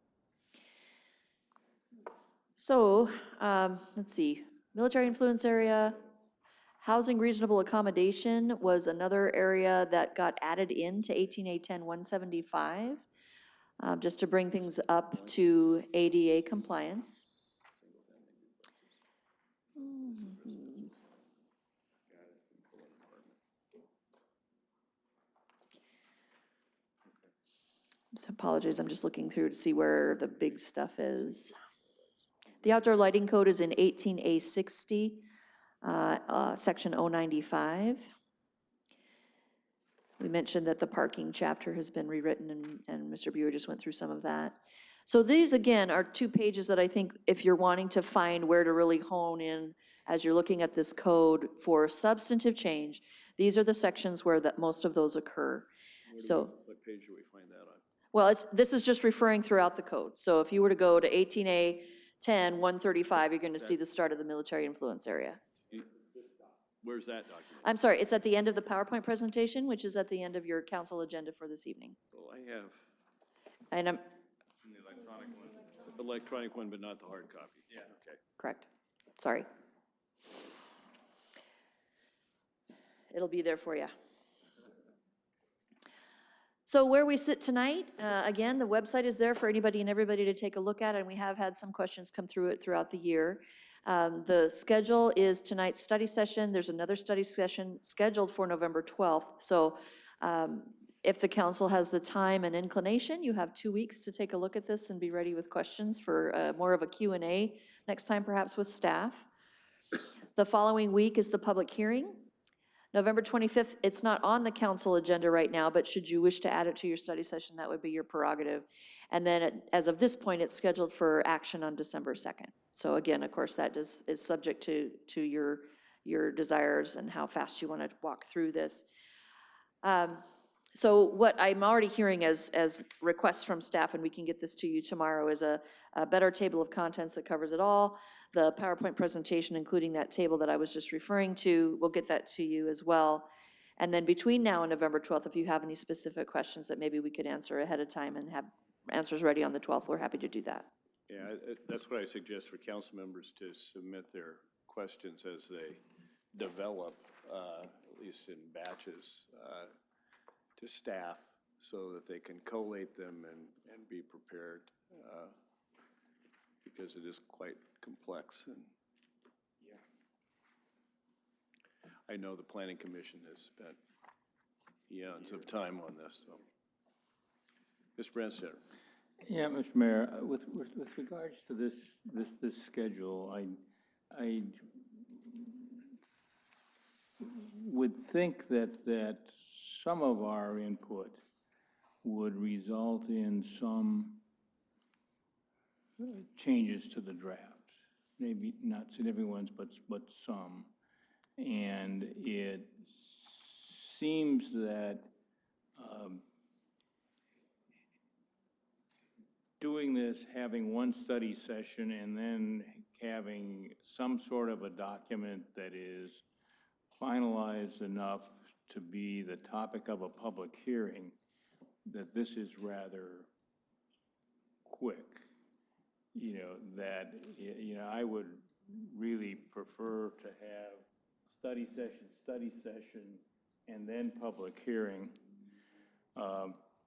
[SPEAKER 15] So, let's see, military influence area, housing reasonable accommodation was another area that got added into 18A10-175, just to bring things up to ADA compliance. So apologies, I'm just looking through to see where the big stuff is. The outdoor lighting code is in 18A60, section 095. We mentioned that the parking chapter has been rewritten, and Mr. Buer just went through some of that. So these, again, are 2 pages that I think if you're wanting to find where to really hone in as you're looking at this code for substantive change, these are the sections where most of those occur.
[SPEAKER 1] What page do we find that on?
[SPEAKER 15] Well, this is just referring throughout the code. So if you were to go to 18A10-135, you're going to see the start of the military influence area.
[SPEAKER 1] Where's that document?
[SPEAKER 15] I'm sorry, it's at the end of the PowerPoint presentation, which is at the end of your council agenda for this evening.
[SPEAKER 1] Well, I have
[SPEAKER 15] And I'm,
[SPEAKER 1] the electronic one, but not the hard copy. Yeah. Okay.
[SPEAKER 15] correct, sorry. It'll be there for you. So where we sit tonight, again, the website is there for anybody and everybody to take a look at, and we have had some questions come through it throughout the year. The schedule is tonight's study session. There's another study session scheduled for November 12th. So if the council has the time and inclination, you have 2 weeks to take a look at this and be ready with questions for more of a Q&A next time, perhaps with staff. The following week is the public hearing. November 25th, it's not on the council agenda right now, but should you wish to add it to your study session, that would be your prerogative. And then as of this point, it's scheduled for action on December 2nd. So again, of course, that is subject to your desires and how fast you want to walk through this. So what I'm already hearing as requests from staff, and we can get this to you tomorrow, is a better table of contents that covers it all. The PowerPoint presentation, including that table that I was just referring to, we'll get that to you as well. And then between now and November 12th, if you have any specific questions that maybe we could answer ahead of time and have answers ready on the 12th, we're happy to do that.
[SPEAKER 1] Yeah, that's what I suggest for council members to submit their questions as they develop, at least in batches, to staff so that they can collate them and be prepared, because it is quite complex. And I know the Planning Commission has spent eons of time on this. So, Mr. Branstad.
[SPEAKER 7] Yeah, Mr. Mayor, with regards to this schedule, would think that some of our input would result in some changes to the draft. Maybe not significant ones, but some. And it seems that doing this, having one study session and then having some sort of a document that is finalized enough to be the topic of a public hearing, that this is rather quick. You know, that, you know, I would really prefer to have study session, and then public hearing.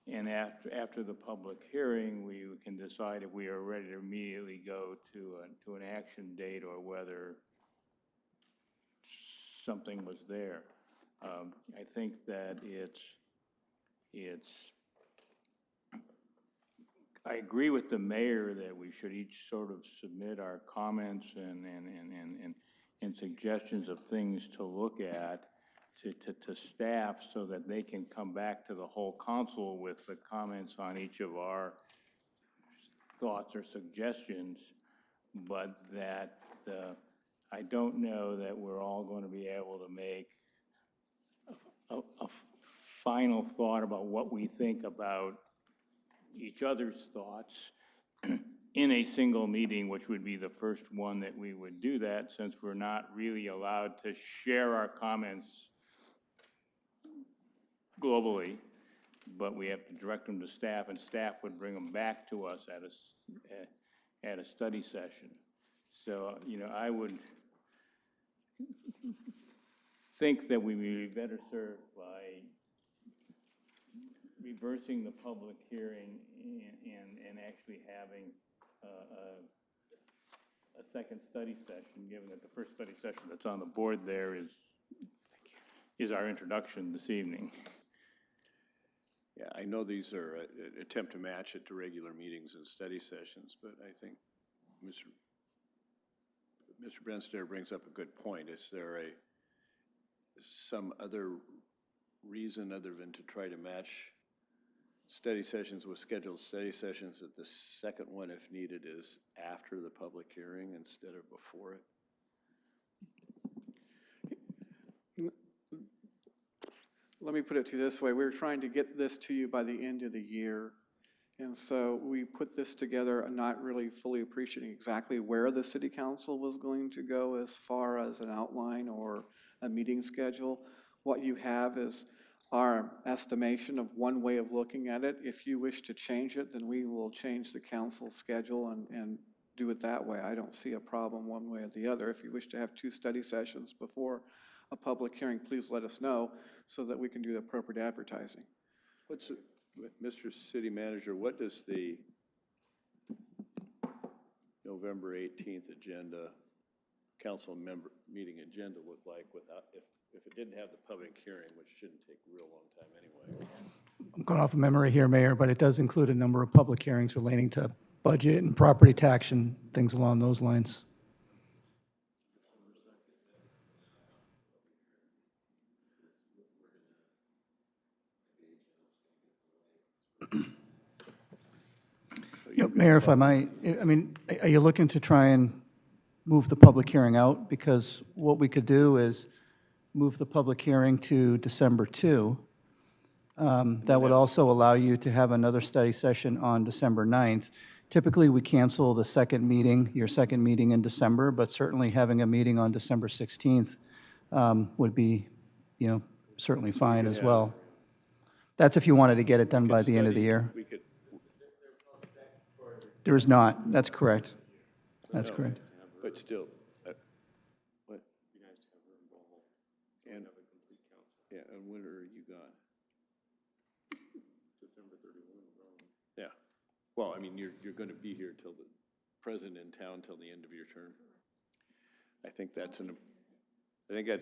[SPEAKER 7] And after the public hearing, we can decide if we are ready to immediately go to an action date or whether something was there. I think that I agree with the mayor that we should each sort of submit our comments and suggestions of things to look at to staff so that they can come back to the whole council with the comments on each of our thoughts or suggestions, but that I don't know that we're all going to be able to make a final thought about what we think about each other's thoughts in a single meeting, which would be the first one that we would do that, since we're not really allowed to share our comments globally, but we have to direct them to staff, and staff would bring them back to us at a study session. So, you know, I would think that we would be better served by reversing the public hearing and actually having a second study session, given that the first study session that's on the board there is our introduction this evening.
[SPEAKER 1] Yeah, I know these are an attempt to match it to regular meetings and study sessions, but I think Mr. Brenstad brings up a good point. Is there some other reason other than to try to match study sessions with scheduled study sessions that the second one, if needed, is after the public hearing instead of before it?
[SPEAKER 14] Let me put it to you this way. We're trying to get this to you by the end of the year. And so we put this together not really fully appreciating exactly where the city council was going to go as far as an outline or a meeting schedule. What you have is our estimation of one way of looking at it. If you wish to change it, then we will change the council schedule and do it that way. I don't see a problem one way or the other. If you wish to have 2 study sessions before a public hearing, please let us know so that we can do the appropriate advertising.
[SPEAKER 1] Mr. City Manager, what does the November 18th agenda, council member meeting agenda look like without, if it didn't have the public hearing, which shouldn't take a real long time anyway?
[SPEAKER 16] I'm going off of memory here, Mayor, but it does include a number of public hearings relating to budget and property tax and things along those lines. Yeah, Mayor, if I might, I mean, are you looking to try and move the public hearing out? Because what we could do is move the public hearing to December 2. That would also allow you to have another study session on December 9th. Typically, we cancel the second meeting, your second meeting in December, but certainly having a meeting on December 16th would be, you know, certainly fine as well. That's if you wanted to get it done by the end of the year. There is not. That's correct. That's correct.
[SPEAKER 1] But still, what? You guys have her involved. And have a complete council. Yeah, and when are you gone? December 31. Yeah. Well, I mean, you're going to be here till the president in town till the end of your term. I think that's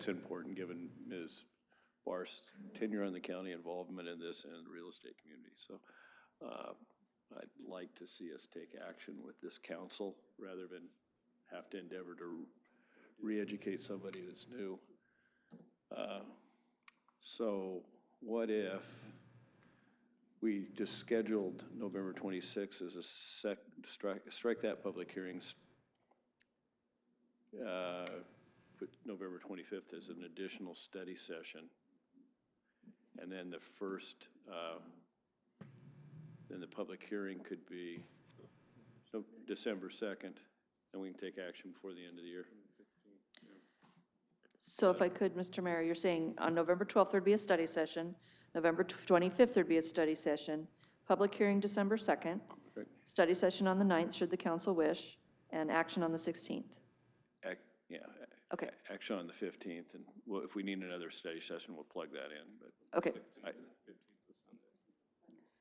[SPEAKER 1] important given Ms. Barr's tenure on the county, involvement in this and the real estate community. So I'd like to see us take action with this council rather than have to endeavor to re-educate somebody that's new. So what if we just scheduled November 26th as a strike that public hearing, put November 25th as an additional study session, and then the first, then the public hearing could be December 2nd, and we can take action before the end of the year.
[SPEAKER 15] So if I could, Mr. Mayor, you're saying on November 12th, there'd be a study session, November 25th, there'd be a study session, public hearing December 2nd,
[SPEAKER 1] Right.
[SPEAKER 15] study session on the 9th, should the council wish, and action on the 16th.
[SPEAKER 1] Yeah.
[SPEAKER 15] Okay.
[SPEAKER 1] Action on the 15th, and well, if we need another study session, we'll plug that in, but.
[SPEAKER 15] Okay.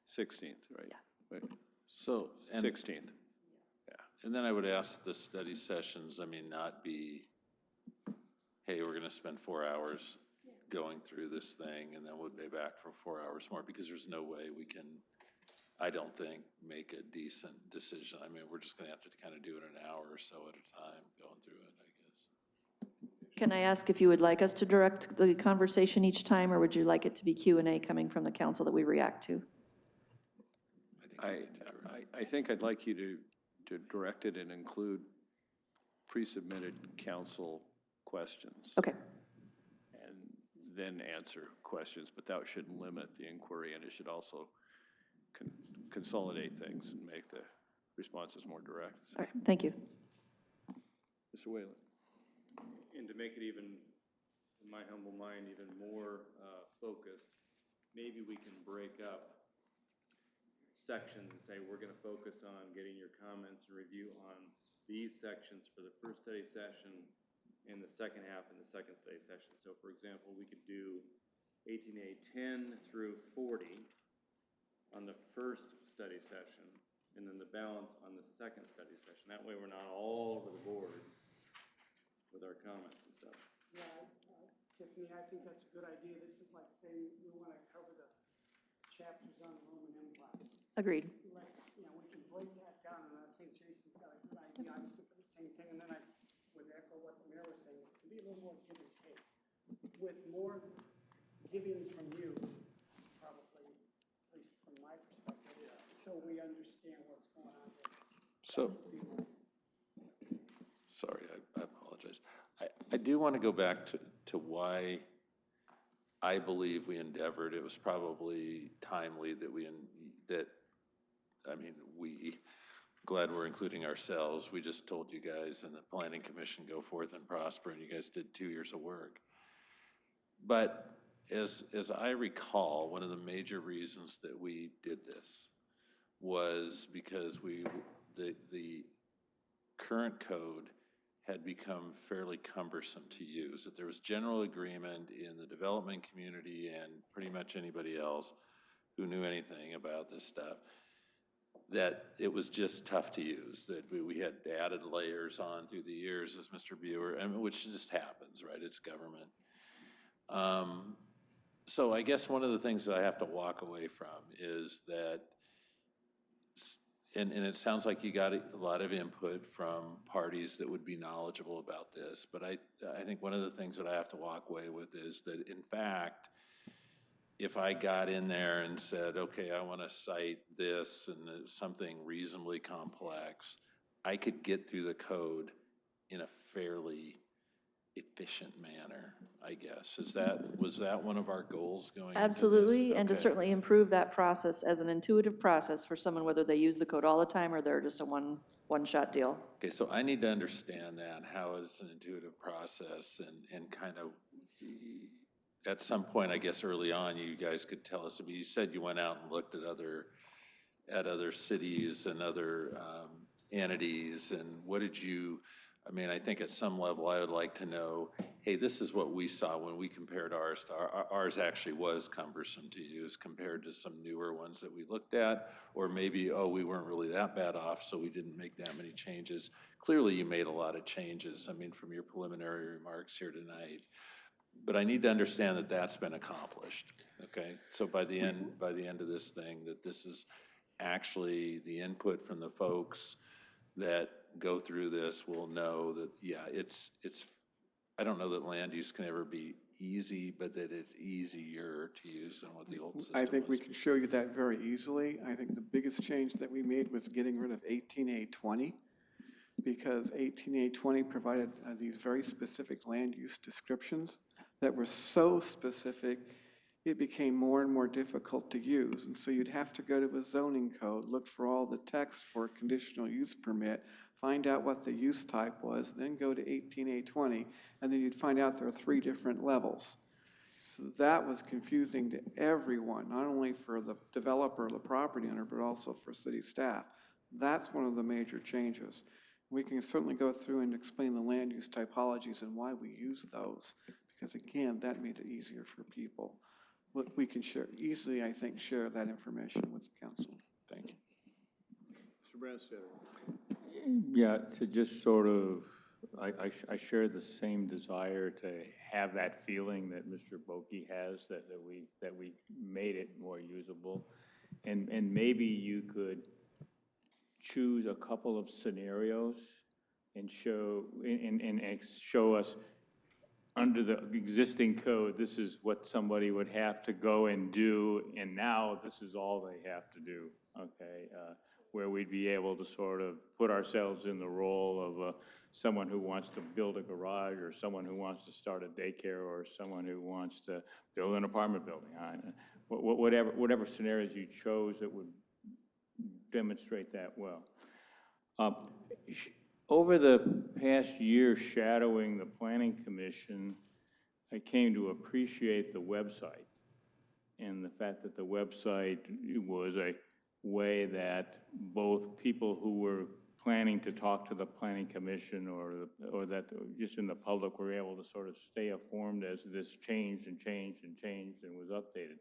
[SPEAKER 1] 16th, right?
[SPEAKER 15] Yeah.
[SPEAKER 1] Right.
[SPEAKER 11] So, and
[SPEAKER 1] 16th.
[SPEAKER 11] And then I would ask the study sessions, I mean, not be, hey, we're gonna spend 4 hours going through this thing, and then we'll be back for 4 hours more, because there's no way we can, I don't think, make a decent decision. I mean, we're just gonna have to kind of do it an hour or so at a time, going through it, I guess.
[SPEAKER 15] Can I ask if you would like us to direct the conversation each time, or would you like it to be Q&A coming from the council that we react to?
[SPEAKER 1] I think I'd like you to direct it and include pre-submitted council questions.
[SPEAKER 15] Okay.
[SPEAKER 1] And then answer questions, but that should limit the inquiry, and it should also consolidate things and make the responses more direct.
[SPEAKER 15] All right, thank you.
[SPEAKER 1] Mr. Whalen.
[SPEAKER 5] And to make it even, in my humble mind, even more focused, maybe we can break up sections and say, we're gonna focus on getting your comments and review on these sections for the first study session and the second half in the second study session. So for example, we could do 18A 10 through 40 on the first study session, and then the balance on the second study session. That way we're not all over the board with our comments and stuff.
[SPEAKER 12] Yeah, Tiffany, I think that's a good idea. This is like saying we want to cover the chapters on the Roman Empire.
[SPEAKER 15] Agreed.
[SPEAKER 12] Let's, we can break that down, and I think Jason's got a good idea. I was thinking the same thing, and then I would echo what the mayor was saying. It can be a little more give and take. With more giving from you, probably, at least from my perspective, so we understand what's going on there.
[SPEAKER 11] So, sorry, I apologize. I do want to go back to why I believe we endeavored. It was probably timely that glad we're including ourselves. We just told you guys and the Planning Commission go forth and prosper, and you guys did 2 years of work. But as I recall, one of the major reasons that we did this was because the current code had become fairly cumbersome to use, that there was general agreement in the development community and pretty much anybody else who knew anything about this stuff, that it was just tough to use, that we had added layers on through the years, as Mr. Buer, which just happens, right? It's government. So I guess one of the things that I have to walk away from is that, and it sounds like you got a lot of input from parties that would be knowledgeable about this, but I think one of the things that I have to walk away with is that, in fact, if I got in there and said, okay, I want to cite this and something reasonably complex, I could get through the code in a fairly efficient manner, I guess. Was that one of our goals going into this?
[SPEAKER 15] Absolutely, and to
[SPEAKER 11] Okay.
[SPEAKER 15] certainly improve that process as an intuitive process for someone, whether they use the code all the time or they're just a one-shot deal.
[SPEAKER 11] Okay, so I need to understand that, how it's an intuitive process, and kind of, at some point, I guess early on, you guys could tell us. I mean, you said you went out and looked at other cities and other entities, and what did you, I mean, I think at some level I would like to know, hey, this is what we saw when we compared ours to ours actually was cumbersome to use compared to some newer ones that we looked at, or maybe, oh, we weren't really that bad off, so we didn't make that many changes. Clearly, you made a lot of changes, I mean, from your preliminary remarks here tonight. But I need to understand that that's been accomplished, okay? So by the end of this thing, that this is actually the input from the folks that go through this will know that, yeah, it's I don't know that land use can ever be easy, but that it's easier to use than what the old system
[SPEAKER 14] I think we
[SPEAKER 11] was?
[SPEAKER 14] can show you that very easily. I think the biggest change that we made was getting rid of 18A20, because 18A20 provided these very specific land use descriptions that were so specific, it became more and more difficult to use. And so you'd have to go to a zoning code, look for all the text for a conditional use permit, find out what the use type was, then go to 18A20, and then you'd find out there are 3 different levels. So that was confusing to everyone, not only for the developer or the property owner, but also for city staff. That's one of the major changes. We can certainly go through and explain the land use typologies and why we use those, because again, that made it easier for people. But we can share, easily, I think, share that information with the council.
[SPEAKER 11] Thank you.
[SPEAKER 1] Mr. Branstad.
[SPEAKER 7] Yeah, to just sort of, I share the same desire to have that feeling that Mr. Boki has, that we made it more usable. And maybe you could choose a couple of scenarios and show us under the existing code, this is what somebody would have to go and do, and now this is all they have to do, okay? Where we'd be able to sort of put ourselves in the role of someone who wants to build a garage, or someone who wants to start a daycare, or someone who wants to build an apartment building. Whatever scenarios you chose that would demonstrate that well. Over the past year shadowing the Planning Commission, I came to appreciate the website and the fact that the website was a way that both people who were planning to talk to the Planning Commission or that just in the public were able to sort of stay informed as this changed and changed and changed and was updated.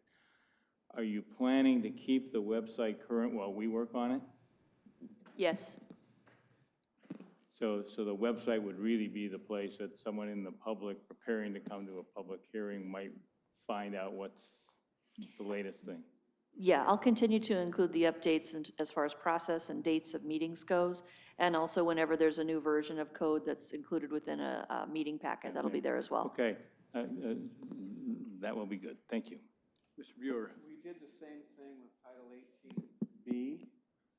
[SPEAKER 7] Are you planning to keep the website current while we work on it?
[SPEAKER 15] Yes.
[SPEAKER 7] So the website would really be the place that someone in the public preparing to come to a public hearing might find out what's the latest thing.
[SPEAKER 15] Yeah, I'll continue to include the updates as far as process and dates of meetings goes, and also whenever there's a new version of code that's included within a meeting packet, that'll be there as well.
[SPEAKER 7] Okay, that will be good. Thank you.
[SPEAKER 1] Mr. Buer.
[SPEAKER 14] We did the same thing with Title 18B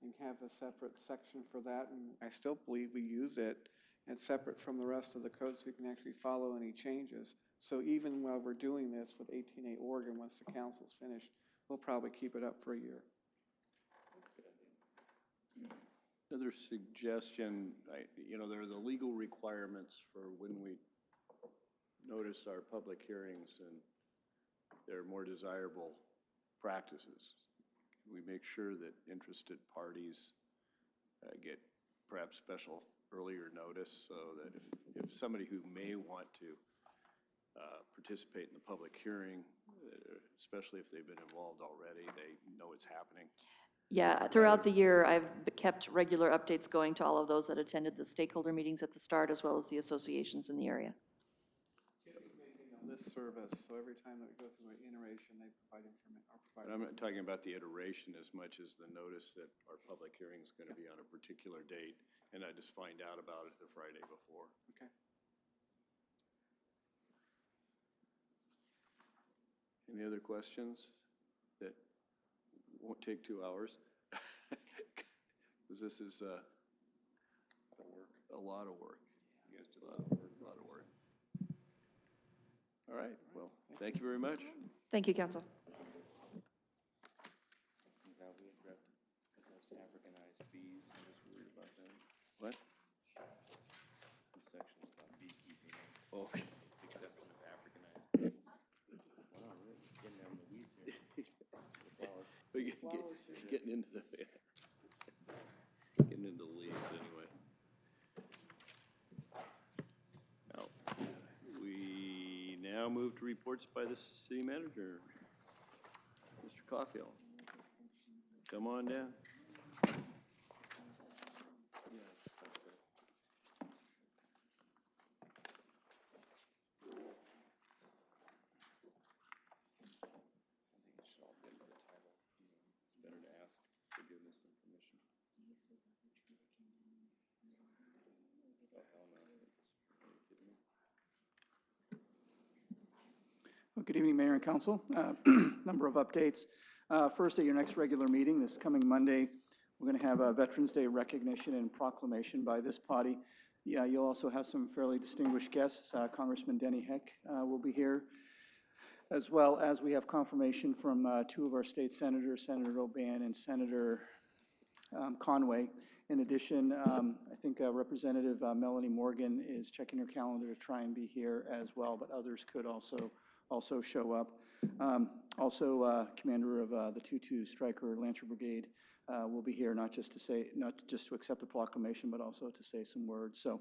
[SPEAKER 14] and have a separate section for that, and I still believe we use it and separate from the rest of the code so we can actually follow any changes. So even while we're doing this with 18A Oregon, once the council's finished, we'll probably keep it up for a year.
[SPEAKER 1] Another suggestion, there are the legal requirements for when we notice our public hearings, and they're more desirable practices. We make sure that interested parties get perhaps special earlier notice, so that if somebody who may want to participate in the public hearing, especially if they've been involved already, they know it's happening.
[SPEAKER 15] Yeah, throughout the year, I've kept regular updates going to all of those that attended the stakeholder meetings at the start, as well as the associations in the area.
[SPEAKER 14] List service, so every time that we go through an iteration, they provide information.
[SPEAKER 1] I'm not talking about the iteration as much as the notice that our public hearing is going to be on a particular date, and I just find out about it the Friday before.
[SPEAKER 14] Okay.
[SPEAKER 1] Any other questions that won't take 2 hours? Because this is a lot of work. You guys do a lot of work. All right, well, thank you very much.
[SPEAKER 15] Thank you, Council.
[SPEAKER 5] Now we addressed Africanized bees. I'm just worried about them.
[SPEAKER 1] What?
[SPEAKER 5] Some sections about beekeeping.
[SPEAKER 1] Oh.
[SPEAKER 5] Exception of Africanized bees. Wow, really getting down in the weeds here. The flowers.
[SPEAKER 1] Getting into the leaves anyway. Now, we now move to reports by the city manager. Mr. Caulfield, come on down.
[SPEAKER 5] Better to ask forgiveness than permission. Oh, hell no. Are you kidding me?
[SPEAKER 16] Good evening, Mayor and Council. Number of updates. First, at your next regular meeting, this coming Monday, we're going to have a Veterans Day recognition and proclamation by this body. Yeah, you'll also have some fairly distinguished guests. Congressman Denny Heck will be here, as well as we have confirmation from two of our state senators, Senator Oban and Senator Conway. In addition, I think Representative Melanie Morgan is checking her calendar to try and be here as well, but others could also show up. Also, Commander of the 2-2 Stryker Lancer Brigade will be here, not just to accept the proclamation, but also to say some words. So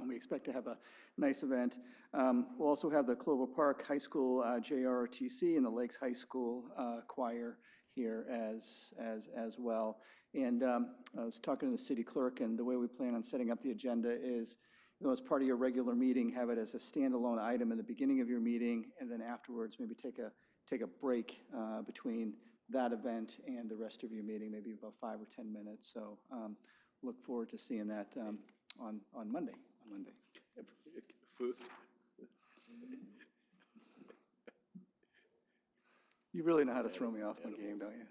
[SPEAKER 16] we expect to have a nice event. We'll also have the Clover Park High School JROTC and the Lakes High School choir here as well. And I was talking to the city clerk, and the way we plan on setting up the agenda is, as part of your regular meeting, have it as a standalone item in the beginning of your meeting, and then afterwards maybe take a break between that event and the rest of your meeting, maybe about 5 or 10 minutes. So look forward to seeing that on Monday. You really know how to throw me off my game, don't you?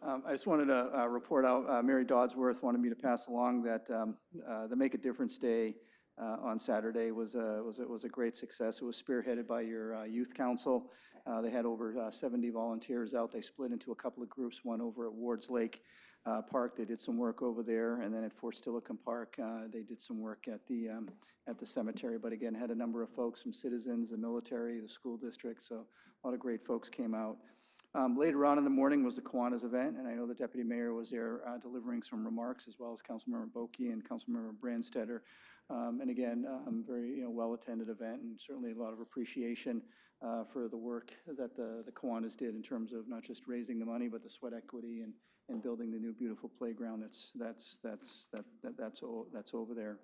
[SPEAKER 16] I just wanted to report out, Mary Dodsworth wanted me to pass along that the Make a Difference Day on Saturday was a great success. It was spearheaded by your youth council. They had over 70 volunteers out. They split into a couple of groups, one over at Wards Lake Park. They did some work over there, and then at Fort Steilacoom Park, they did some work at the cemetery. But again, had a number of folks from citizens, the military, the school district, so a lot of great folks came out. Later on in the morning was the Kiwanis event, and I know the Deputy Mayor was there delivering some remarks, as well as Councilmember Boki and Councilmember Brandstetter. And again, very well-attended event, and certainly a lot of appreciation for the work that the Kiwanis did in terms of not just raising the money, but the sweat equity and building the new beautiful playground that's over there.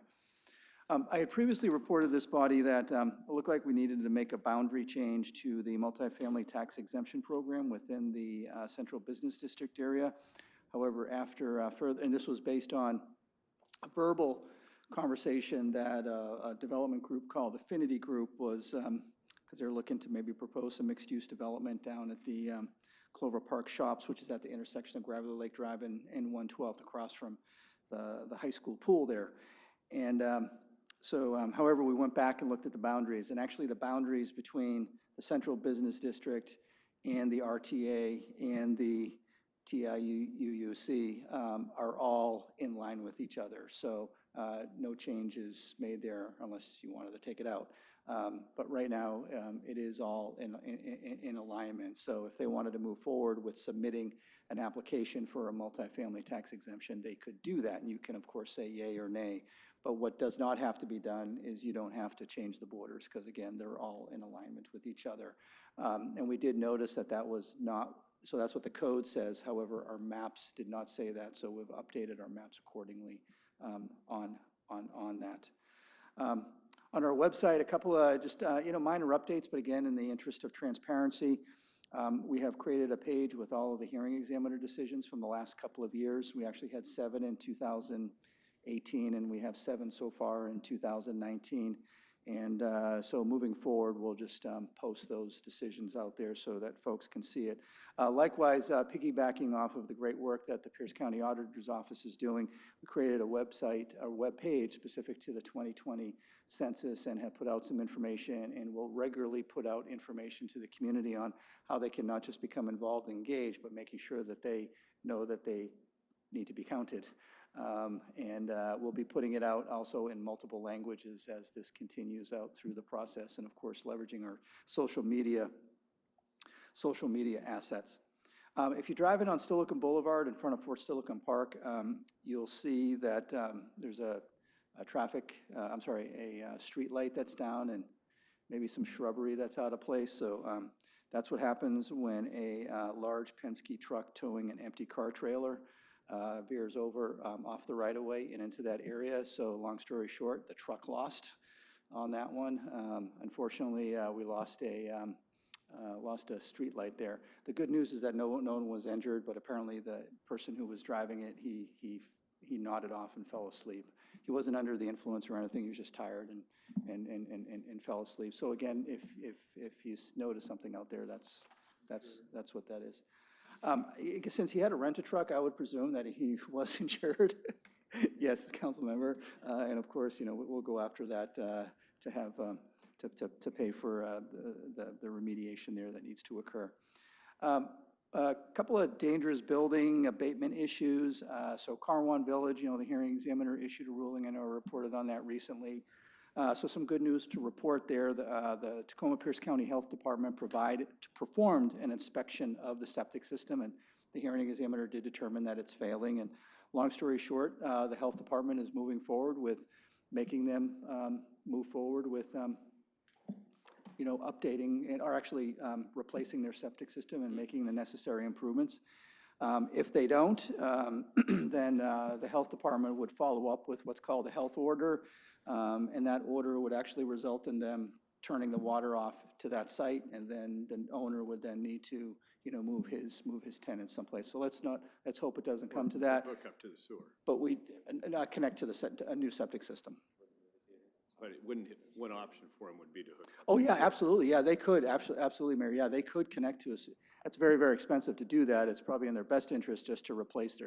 [SPEAKER 16] I had previously reported this body that it looked like we needed to make a boundary change to the multifamily tax exemption program within the Central Business District area. However, after further, and this was based on a verbal conversation that a development group called Affinity Group was, because they're looking to maybe propose some mixed-use development down at the Clover Park Shops, which is at the intersection of Gravelly Lake Drive and 112th, across from the high school pool there. And however, we went back and looked at the boundaries, and actually the boundaries between the Central Business District and the RTA and the TIUUC are all in line with each other. So no changes made there unless you wanted to take it out. But right now, it is all in alignment. So if they wanted to move forward with submitting an application for a multifamily tax exemption, they could do that. And you can, of course, say yay or nay. But what does not have to be done is you don't have to change the borders, because again, they're all in alignment with each other. And we did notice that was not, so that's what the code says. However, our maps did not say that, so we've updated our maps accordingly on that. On our website, a couple of just minor updates, but again, in the interest of transparency, we have created a page with all of the hearing examiner decisions from the last couple of years. We actually had 7 in 2018, and we have 7 so far in 2019. And so moving forward, we'll just post those decisions out there so that folks can see it. Likewise, piggybacking off of the great work that the Pierce County Auditor's Office is doing, we created a website, a web page specific to the 2020 census, and have put out some information, and we'll regularly put out information to the community on how they can not just become involved and engaged, but making sure that they know that they need to be counted. And we'll be putting it out also in multiple languages as this continues out through the process, and of course leveraging our social media assets. If you're driving on Steilacoom Boulevard in front of Fort Steilacoom Park, you'll see that there's a street light that's down and maybe some shrubbery that's out of place. So that's what happens when a large Penske truck towing an empty car trailer veers over off the right-of-way and into that area. So long story short, the truck lost on that one. Unfortunately, we lost a street light there. The good news is that no one was injured, but apparently the person who was driving it, he nodded off and fell asleep. he wasn't under the influence or anything, he was just tired and fell asleep. So again, if you notice something out there, that's what that is. Since he had to rent a truck, I would presume that he was insured. Yes, council member. And of course, we'll go after that to have, to pay for the remediation there that needs to occur. A couple of dangerous building abatement issues. So Carwan Village, the hearing examiner issued a ruling. I know I reported on that recently. So some good news to report there. The Tacoma Pierce County Health Department performed an inspection of the septic system, and the hearing examiner did determine that it's failing. And long story short, the health department is moving forward with making them move forward with updating or actually replacing their septic system and making the necessary improvements. If they don't, then the health department would follow up with what's called a health order, and that order would actually result in them turning the water off to that site, and then the owner would then need to, move his tenants someplace. So let's hope it doesn't come to that.
[SPEAKER 1] Hook up to the sewer.
[SPEAKER 16] But we not connect to a new septic system.
[SPEAKER 1] But it wouldn't, one option for them would be to hook up.
[SPEAKER 16] Oh, yeah, absolutely. Yeah, they could. Absolutely, Mary. Yeah, they could connect to us. That's very, very expensive to do that. It's probably in their best interest just to replace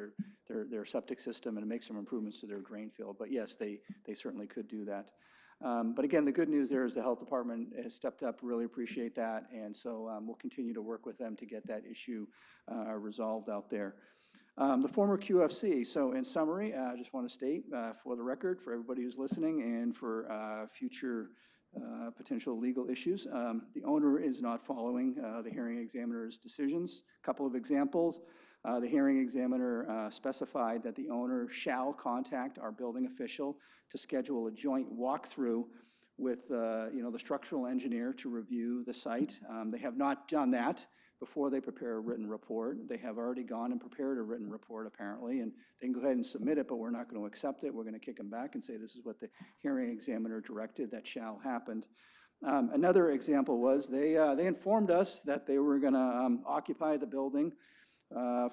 [SPEAKER 16] their septic system and make some improvements to their drain field. But yes, they certainly could do that. But again, the good news there is the health department has stepped up, really appreciate that. And so we'll continue to work with them to get that issue resolved out there. The former QFC, so in summary, I just want to state for the record, for everybody who's listening and for future potential legal issues, the owner is not following the hearing examiner's decisions. A couple of examples. The hearing examiner specified that the owner shall contact our building official to schedule a joint walkthrough with the structural engineer to review the site. They have not done that before they prepare a written report. They have already gone and prepared a written report, apparently, and they can go ahead and submit it, but we're not going to accept it. We're going to kick them back and say this is what the hearing examiner directed that shall happen. Another example was they informed us that they were going to occupy the building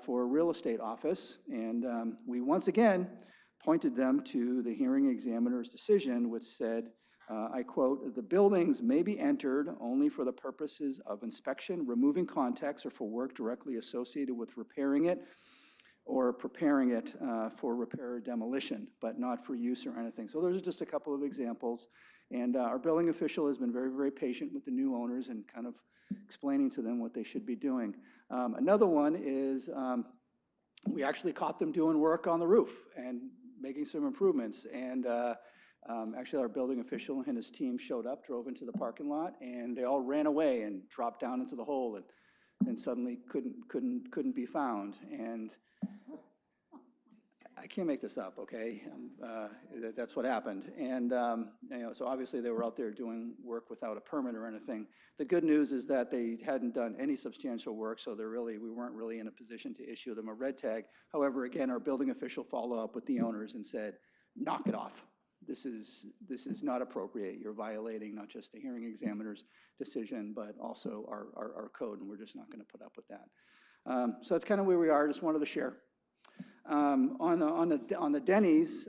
[SPEAKER 16] for a real estate office, and we once again pointed them to the hearing examiner's decision, which said, I quote, "The buildings may be entered only for the purposes of inspection, removing contacts, or for work directly associated with repairing it or preparing it for repair or demolition, but not for use or anything." So those are just a couple of examples. And our building official has been very, very patient with the new owners and kind of explaining to them what they should be doing. Another one is we actually caught them doing work on the roof and making some improvements. And actually, our building official and his team showed up, drove into the parking lot, and they all ran away and dropped down into the hole and suddenly couldn't be found. And I can't make this up, okay? That's what happened. And so obviously they were out there doing work without a permit or anything. The good news is that they hadn't done any substantial work, so we weren't really in a position to issue them a red tag. However, again, our building official followed up with the owners and said, knock it off. This is not appropriate. You're violating not just the hearing examiner's decision, but also our code, and we're just not going to put up with that. So that's kind of where we are. Just wanted to share. On the Denny's,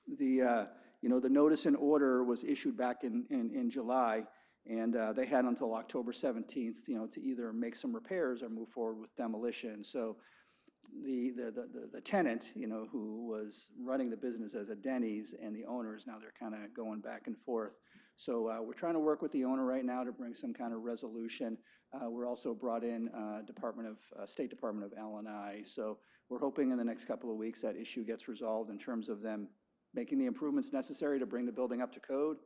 [SPEAKER 16] the notice and order was issued back in July, and they had until October 17th, to either make some repairs or move forward with demolition. So the tenant, who was running the business as a Denny's, and the owners, now they're kind of going back and forth. So we're trying to work with the owner right now to bring some kind of resolution. We're also brought in State Department of L&I. So we're hoping in the next couple of weeks that issue gets resolved in terms of them making the improvements necessary to bring the building up to code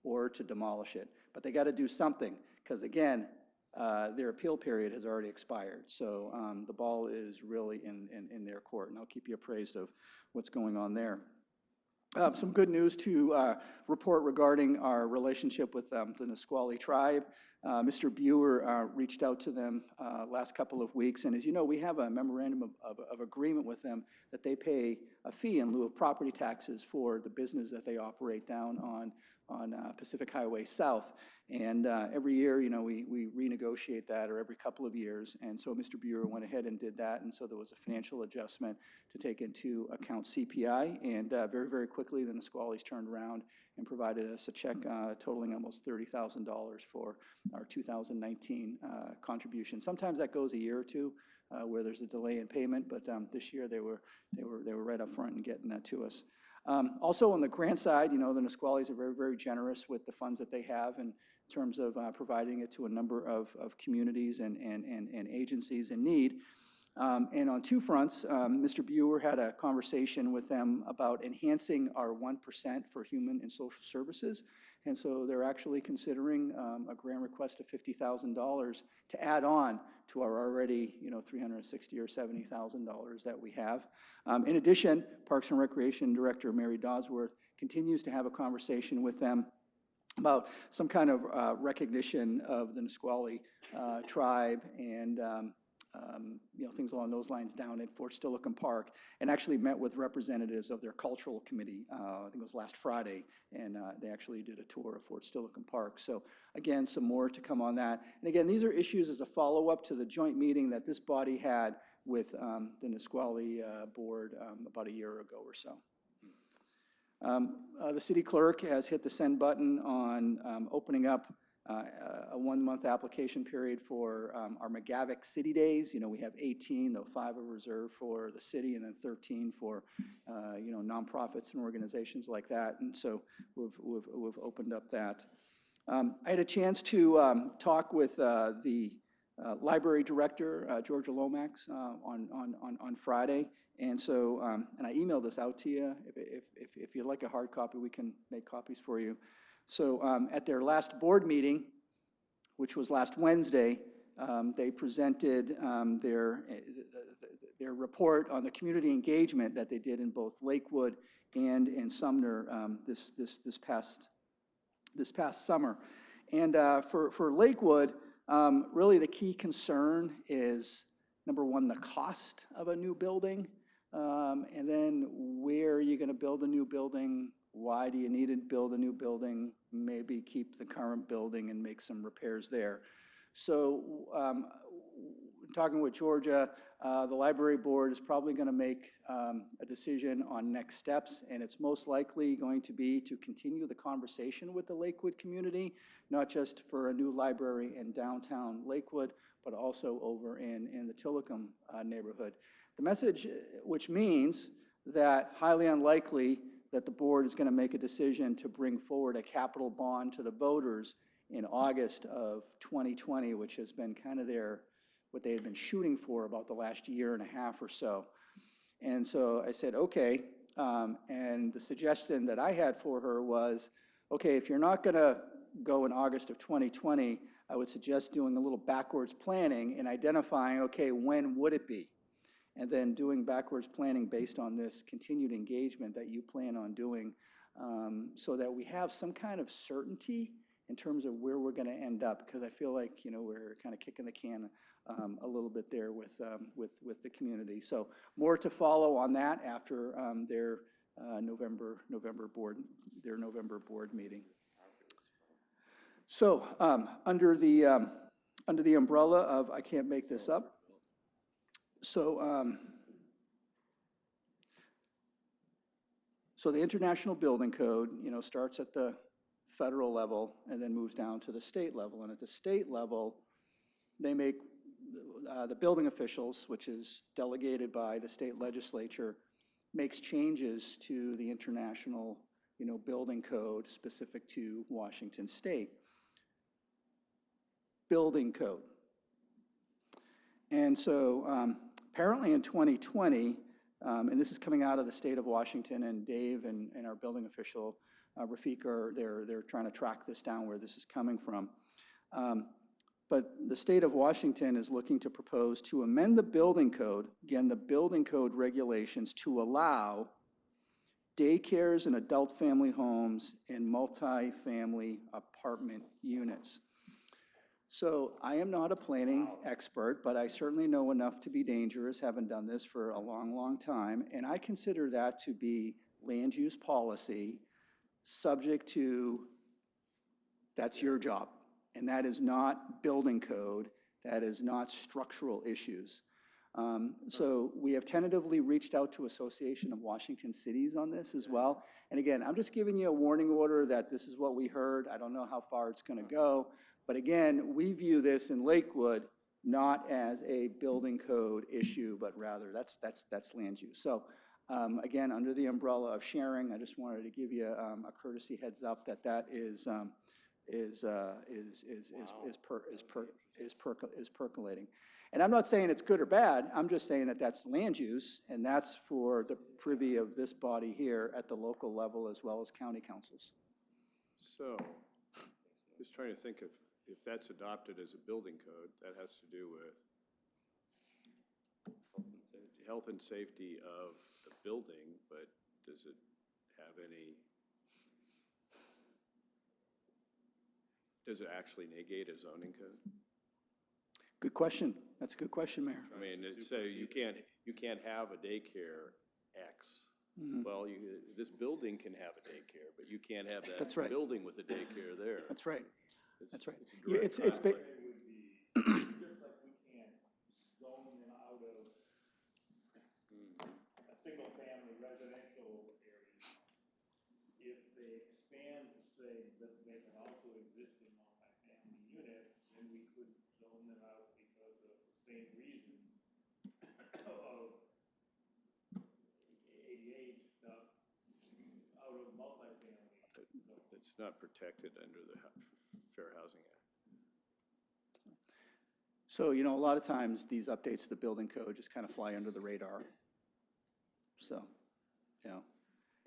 [SPEAKER 16] or to demolish it. But they got to do something, because again, their appeal period has already expired. So the ball is really in their court, and I'll keep you appraised of what's going on there. Some good news to report regarding our relationship with the Nisqually tribe. Mr. Buer reached out to them last couple of weeks, and as you know, we have a memorandum of agreement with them that they pay a fee in lieu of property taxes for the business that they operate down on
[SPEAKER 17] Pacific Highway South. And every year, you know, we renegotiate that, or every couple of years. And so Mr. Buer went ahead and did that. And so there was a financial adjustment to take into account CPI. And very, very quickly, the Nisquallies turned around and provided us a check totaling almost $30,000 for our 2019 contribution. Sometimes that goes a year or two where there's a delay in payment, but this year they were right up front in getting that to us. Also on the grant side, you know, the Nisquallies are very, very generous with the funds that they have in terms of providing it to a number of communities and agencies in need. And on two fronts, Mr. Buer had a conversation with them about enhancing our 1% for human and social services. And so they're actually considering a grant request of $50,000 to add on to our already, you know, $360,000 or $70,000 that we have. In addition, Parks and Recreation Director Mary Dodsworth continues to have a conversation with them about some kind of recognition of the Nisqually tribe and you know, things along those lines down at Fort Steilacoom Park, and actually met with representatives of their cultural committee, I think it was last Friday, and they actually did a tour of Fort Steilacoom Park. So again, some more to come on that. And again, these are issues as a follow-up to the joint meeting that this body had with the Nisqually board about a year ago or so. The city clerk has hit the send button on opening up a 1-month application period for our McGavick City Days. You know, we have 18, though 5 are reserved for the city, and then 13 for, you know, nonprofits and organizations like that. And so we've opened up that. I had a chance to talk with the library director, Georgia Lomax, on Friday. And so, and I emailed this out to you. If you'd like a hard copy, we can make copies for you. So at their last board meeting, which was last Wednesday, they presented their report on the community engagement that they did in both Lakewood and in Sumner this past summer. And for Lakewood, really the key concern is, number one, the cost of a new building, and then where are you going to build a new building? Why do you need to build a new building? Maybe keep the current building and make some repairs there. So talking with Georgia, the library board is probably going to make a decision on next steps, and it's most likely going to be to continue the conversation with the Lakewood community, not just for a new library in downtown Lakewood, but also over in the Tillicum neighborhood. The message, which means that highly unlikely that the board is going to make a decision to bring forward a capital bond to the voters in August of 2020, which has been kind of what they had been shooting for about the last year and a half or so. And so I said, okay, and the suggestion that I had for her was, okay, if you're not going to go in August of 2020, I would suggest doing a little backwards planning and identifying, okay, when would it be? And then doing backwards planning based on this continued engagement that you plan on doing, so that we have some kind of certainty in terms of where we're going to end up, because I feel like, you know, we're kind of kicking the can a little bit there with the community. So more to follow on that after their November board meeting. So under the umbrella of I can't make this up. So, so the International Building Code, you know, starts at the federal level and then moves down to the state level. And at the state level, they make the building officials, which is delegated by the state legislature, makes changes to the International, you know, Building Code specific to Washington State. Building Code. And so apparently in 2020, and this is coming out of the state of Washington, and Dave and our building official, Rafiq, they're trying to track this down where this is coming from. But the state of Washington is looking to propose to amend the building code, again, the building code regulations, to allow daycares and adult family homes and multi-family apartment units. So I am not a planning expert, but I certainly know enough to be dangerous, having done this for a long, long time. And I consider that to be land use policy subject to That's your job. And that is not building code, that is not structural issues. So we have tentatively reached out to Association of Washington Cities on this as well. And again, I'm just giving you a warning order that this is what we heard. I don't know how far it's going to go. But again, we view this in Lakewood not as a building code issue, but rather that's land use. So again, under the umbrella of sharing, I just wanted to give you a courtesy heads up that that is percolating. And I'm not saying it's good or bad, I'm just saying that that's land use, and that's for the privy of this body here at the local level as well as county councils.
[SPEAKER 1] So, just trying to think if that's adopted as a building code, that has to do with health and safety of the building, but does it have any, does it actually negate a zoning code?
[SPEAKER 17] Good question. That's a good question, Mayor.
[SPEAKER 1] I mean, say you can't have a daycare X. Well, this building can have a daycare, but you can't have that
[SPEAKER 17] That's right.
[SPEAKER 1] building with a daycare there.
[SPEAKER 17] That's right. That's right.
[SPEAKER 1] It's
[SPEAKER 17] It's
[SPEAKER 10] Just like we can't zone them out of a single-family residential area. If they expand to say that they can also exist in multifamily units, then we could zone them out because of the same reason of ADA stuff out of multifamily.
[SPEAKER 1] It's not protected under the Fair Housing Act.
[SPEAKER 17] So, you know, a lot of times these updates to the building code just kind of fly under the radar. So, you know,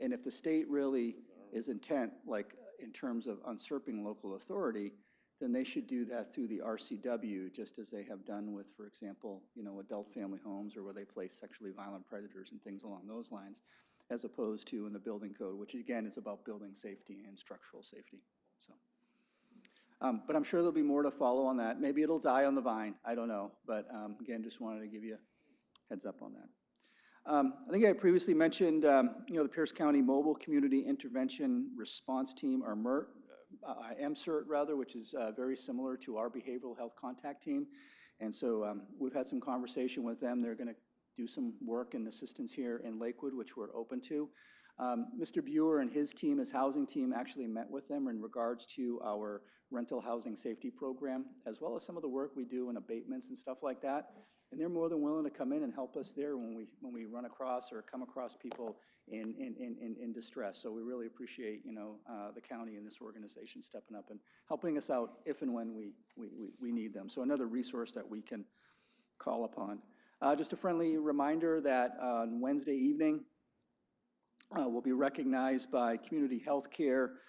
[SPEAKER 17] and if the state really is intent, like in terms of usurping local authority, then they should do that through the RCW, just as they have done with, for example, you know, adult family homes or where they place sexually violent predators and things along those lines, as opposed to in the building code, which again is about building safety and structural safety. So, but I'm sure there'll be more to follow on that. Maybe it'll die on the vine. I don't know. But again, just wanted to give you a heads up on that. I think I previously mentioned, you know, the Pierce County Mobile Community Intervention Response Team, or MERT, MCERT rather, which is very similar to our behavioral health contact team. And so we've had some conversation with them. They're going to do some work and assistance here in Lakewood, which we're open to. Mr. Buer and his team, his housing team, actually met with them in regards to our rental housing safety program, as well as some of the work we do in abatements and stuff like that. And they're more than willing to come in and help us there when we run across or come across people in distress. So we really appreciate, you know, the county and this organization stepping up and helping us out if and when we need them. So another resource that we can call upon. Just a friendly reminder that on Wednesday evening, we'll be recognized by Community Health Care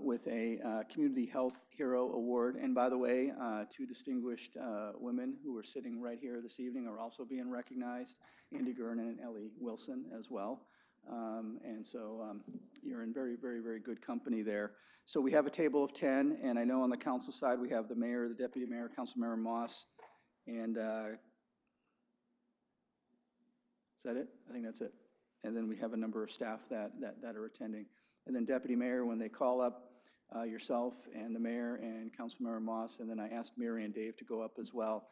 [SPEAKER 17] with a Community Health Hero Award. And by the way, two distinguished women who are sitting right here this evening are also being recognized, Andy Gurnan and Ellie Wilson as well. And so you're in very, very, very good company there. So we have a table of 10, and I know on the council side we have the mayor, the deputy mayor, Councilmember Moss, and is that it? I think that's it. And then we have a number of staff that are attending. And then Deputy Mayor, when they call up yourself and the mayor and Councilmember Moss, and then I asked Mary and Dave to go up as well,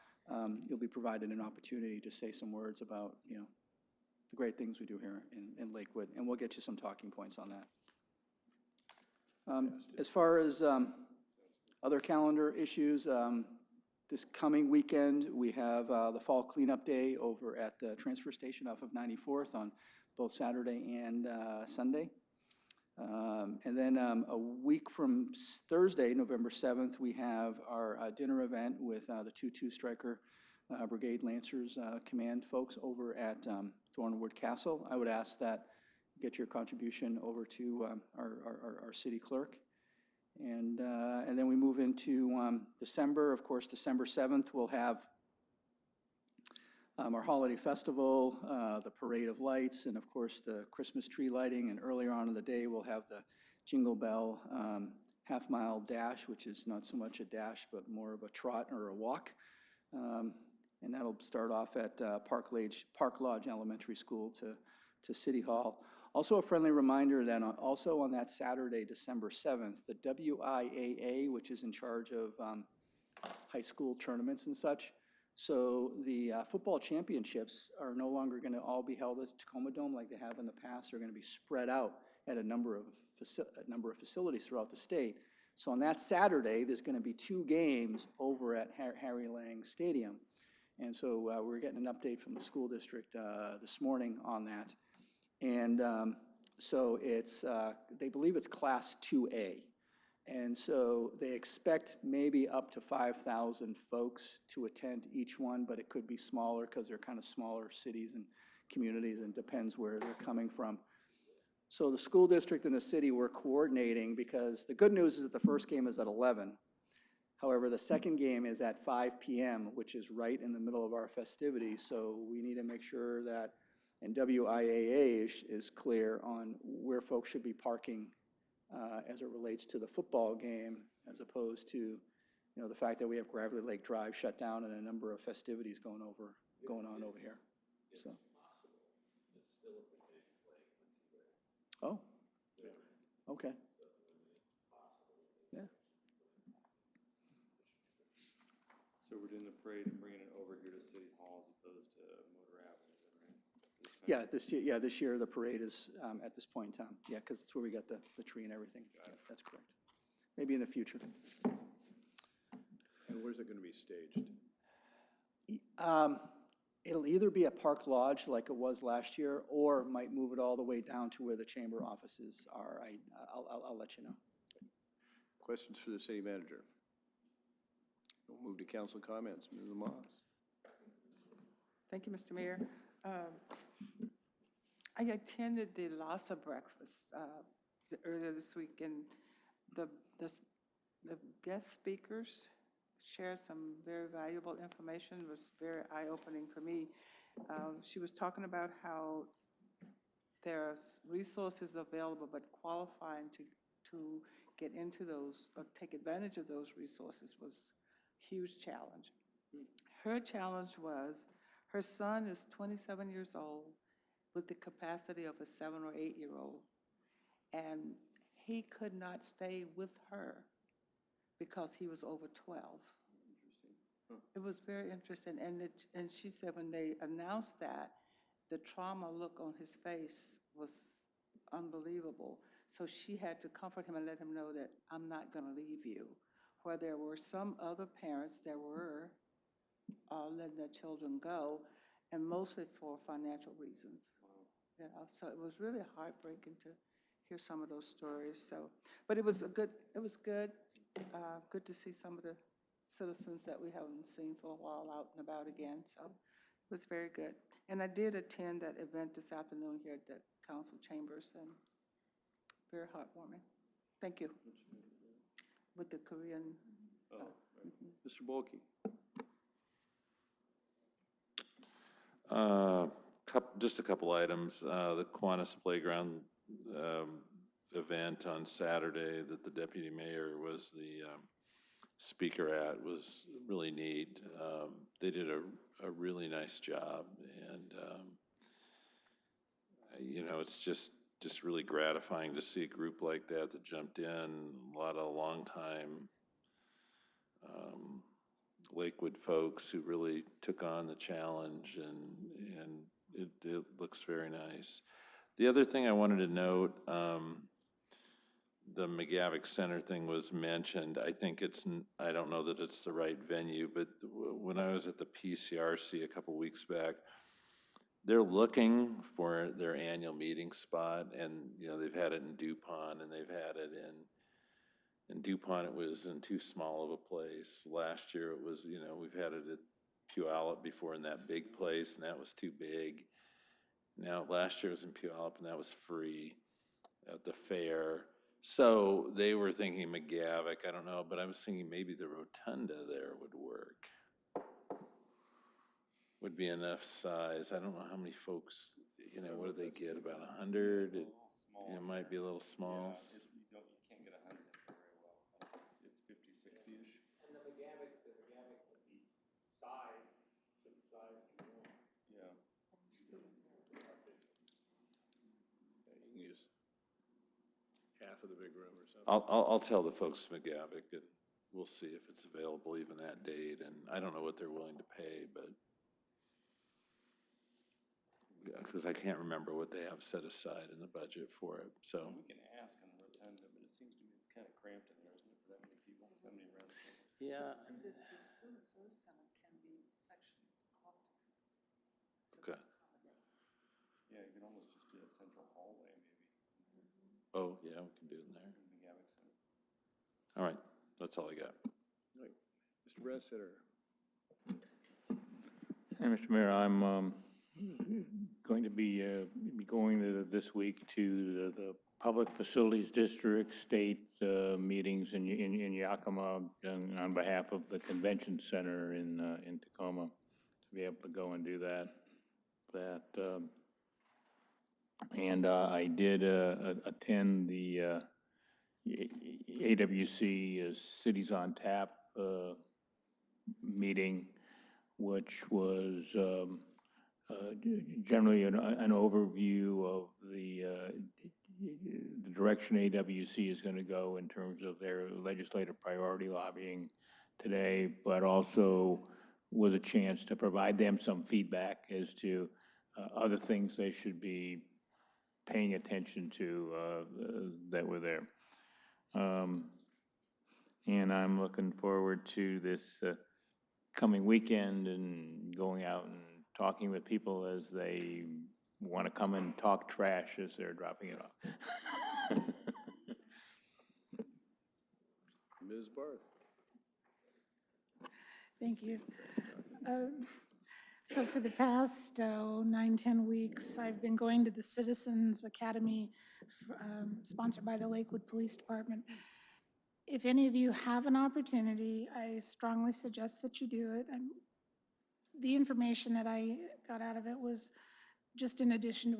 [SPEAKER 17] you'll be provided an opportunity to say some words about, you know, the great things we do here in Lakewood, and we'll get you some talking points on that. As far as other calendar issues, this coming weekend, we have the Fall Cleanup Day over at the transfer station off of 94th on both Saturday and Sunday. And then a week from Thursday, November 7th, we have our dinner event with the 2-2 Striker Brigade Lancers Command folks over at Thornwood Castle. I would ask that you get your contribution over to our city clerk. And then we move into December. Of course, December 7th, we'll have our holiday festival, the Parade of Lights, and of course the Christmas tree lighting. And earlier on in the day, we'll have the Jingle Bell half-mile dash, which is not so much a dash, but more of a trot or a walk. And that'll start off at Park Lodge Elementary School to City Hall. Also, a friendly reminder that also on that Saturday, December 7th, the WIAA, which is in charge of high school tournaments and such, so the football championships are no longer going to all be held at Tacoma Dome like they have in the past. They're going to be spread out at a number of facilities throughout the state. So on that Saturday, there's going to be 2 games over at Harry Lang Stadium. And so we're getting an update from the school district this morning on that. And so it's, they believe it's Class 2A. And so they expect maybe up to 5,000 folks to attend each one, but it could be smaller because they're kind of smaller cities and communities and depends where they're coming from. So the school district and the city were coordinating because the good news is that the first game is at 11. However, the second game is at 5 p.m., which is right in the middle of our festivities. So we need to make sure that, and WIAA is clear on where folks should be parking as it relates to the football game, as opposed to, the fact that we have Gravely Lake Drive shut down and a number of festivities going on over here. So. Oh. Okay. Yeah.
[SPEAKER 5] So we're doing the parade and bringing it over here to City Hall as opposed to Motor Avenue, is that right?
[SPEAKER 17] This year the parade is at this point in time. Yeah, because it's where we got the tree and everything. Yeah, that's correct. Maybe in the future.
[SPEAKER 1] And where's it going to be staged?
[SPEAKER 17] It'll either be a park lodge like it was last year, or might move it all the way down to where the chamber offices are. I'll let you know.
[SPEAKER 1] Questions for the city manager? We'll move to council comments. Ms. Moss.
[SPEAKER 8] Thank you, Mr. Mayor. I attended the Lhasa breakfast earlier this week, and the guest speakers shared some very valuable information. It was very eye-opening for me. She was talking about how there's resources available, but qualifying to get into those or take advantage of those resources was a huge challenge. Her challenge was her son is 27 years old with the capacity of a 7 or 8-year-old, and he could not stay with her because he was over 12. It was very interesting, and she said when they announced that, the trauma look on his face was unbelievable. So she had to comfort him and let him know that I'm not going to leave you. Where there were some other parents that were letting their children go, and mostly for financial reasons. So it was really heartbreaking to hear some of those stories. So, but it was good. Good to see some of the citizens that we haven't seen for a while out and about again. So it was very good. And I did attend that event this afternoon here at the council chambers, and very heartwarming. Thank you. With the Korean.
[SPEAKER 1] Mr. Bolke.
[SPEAKER 11] Just a couple items. The Kiwanis Playground event on Saturday that the deputy mayor was the speaker at was really neat. They did a really nice job, and it's just really gratifying to see a group like that jumped in. A lot of long-time Lakewood folks who really took on the challenge, and it looks very nice. The other thing I wanted to note, the McGavick Center thing was mentioned. I think I don't know that it's the right venue, but when I was at the PCRC a couple weeks back, they're looking for their annual meeting spot, and they've had it in DuPont, and they've had it in DuPont. It was in too small of a place. Last year it was, we've had it at Puyallup before in that big place, and that was too big. Now, last year it was in Puyallup, and that was free at the fair. So they were thinking McGavick, I don't know, but I was thinking maybe the rotunda there would work. Would be enough size. I don't know how many folks, what do they get, about 100? It might be a little small.
[SPEAKER 5] You can't get 100 in there very well. It's 50, 60-ish.
[SPEAKER 9] And the McGavick would be size to the size you want.
[SPEAKER 5] Yeah.
[SPEAKER 1] half of the big room or something.
[SPEAKER 11] I'll tell the folks at McGavick, and we'll see if it's available even that date, and I don't know what they're willing to pay, but, because I can't remember what they have set aside in the budget for it, so.
[SPEAKER 5] We can ask on the rotunda, but it seems to me it's kind of cramped in there, isn't it, for that many people, that many round tables?
[SPEAKER 11] Yeah.
[SPEAKER 8] The Student Service Center can be sectioned off.
[SPEAKER 11] Okay.
[SPEAKER 5] Yeah, you can almost just do a central hallway, maybe.
[SPEAKER 11] Oh, yeah, we can do it in there.
[SPEAKER 5] in McGavick Center.
[SPEAKER 11] All right, that's all I got.
[SPEAKER 1] Right. Mr. Bressiter.
[SPEAKER 7] Hey, Mr. Mayor, I'm going to be going this week to the Public Facilities District state meetings in Yakima on behalf of the Convention Center in Tacoma, to be able to go and do that. And I did attend the AWC Cities on Tap meeting, which was generally an overview of the direction AWC is going to go in terms of their legislative priority lobbying today, but also was a chance to provide them some feedback as to other things they should be paying attention to that were there. And I'm looking forward to this coming weekend and going out and talking with people as they want to come and talk trash as they're dropping it off.
[SPEAKER 1] Ms. Barth.
[SPEAKER 13] Thank you. So for the past 9-10 weeks, I've been going to the Citizens Academy sponsored by the Lakewood Police Department. If any of you have an opportunity, I strongly suggest that you do it. The information that I got out of it was just in addition to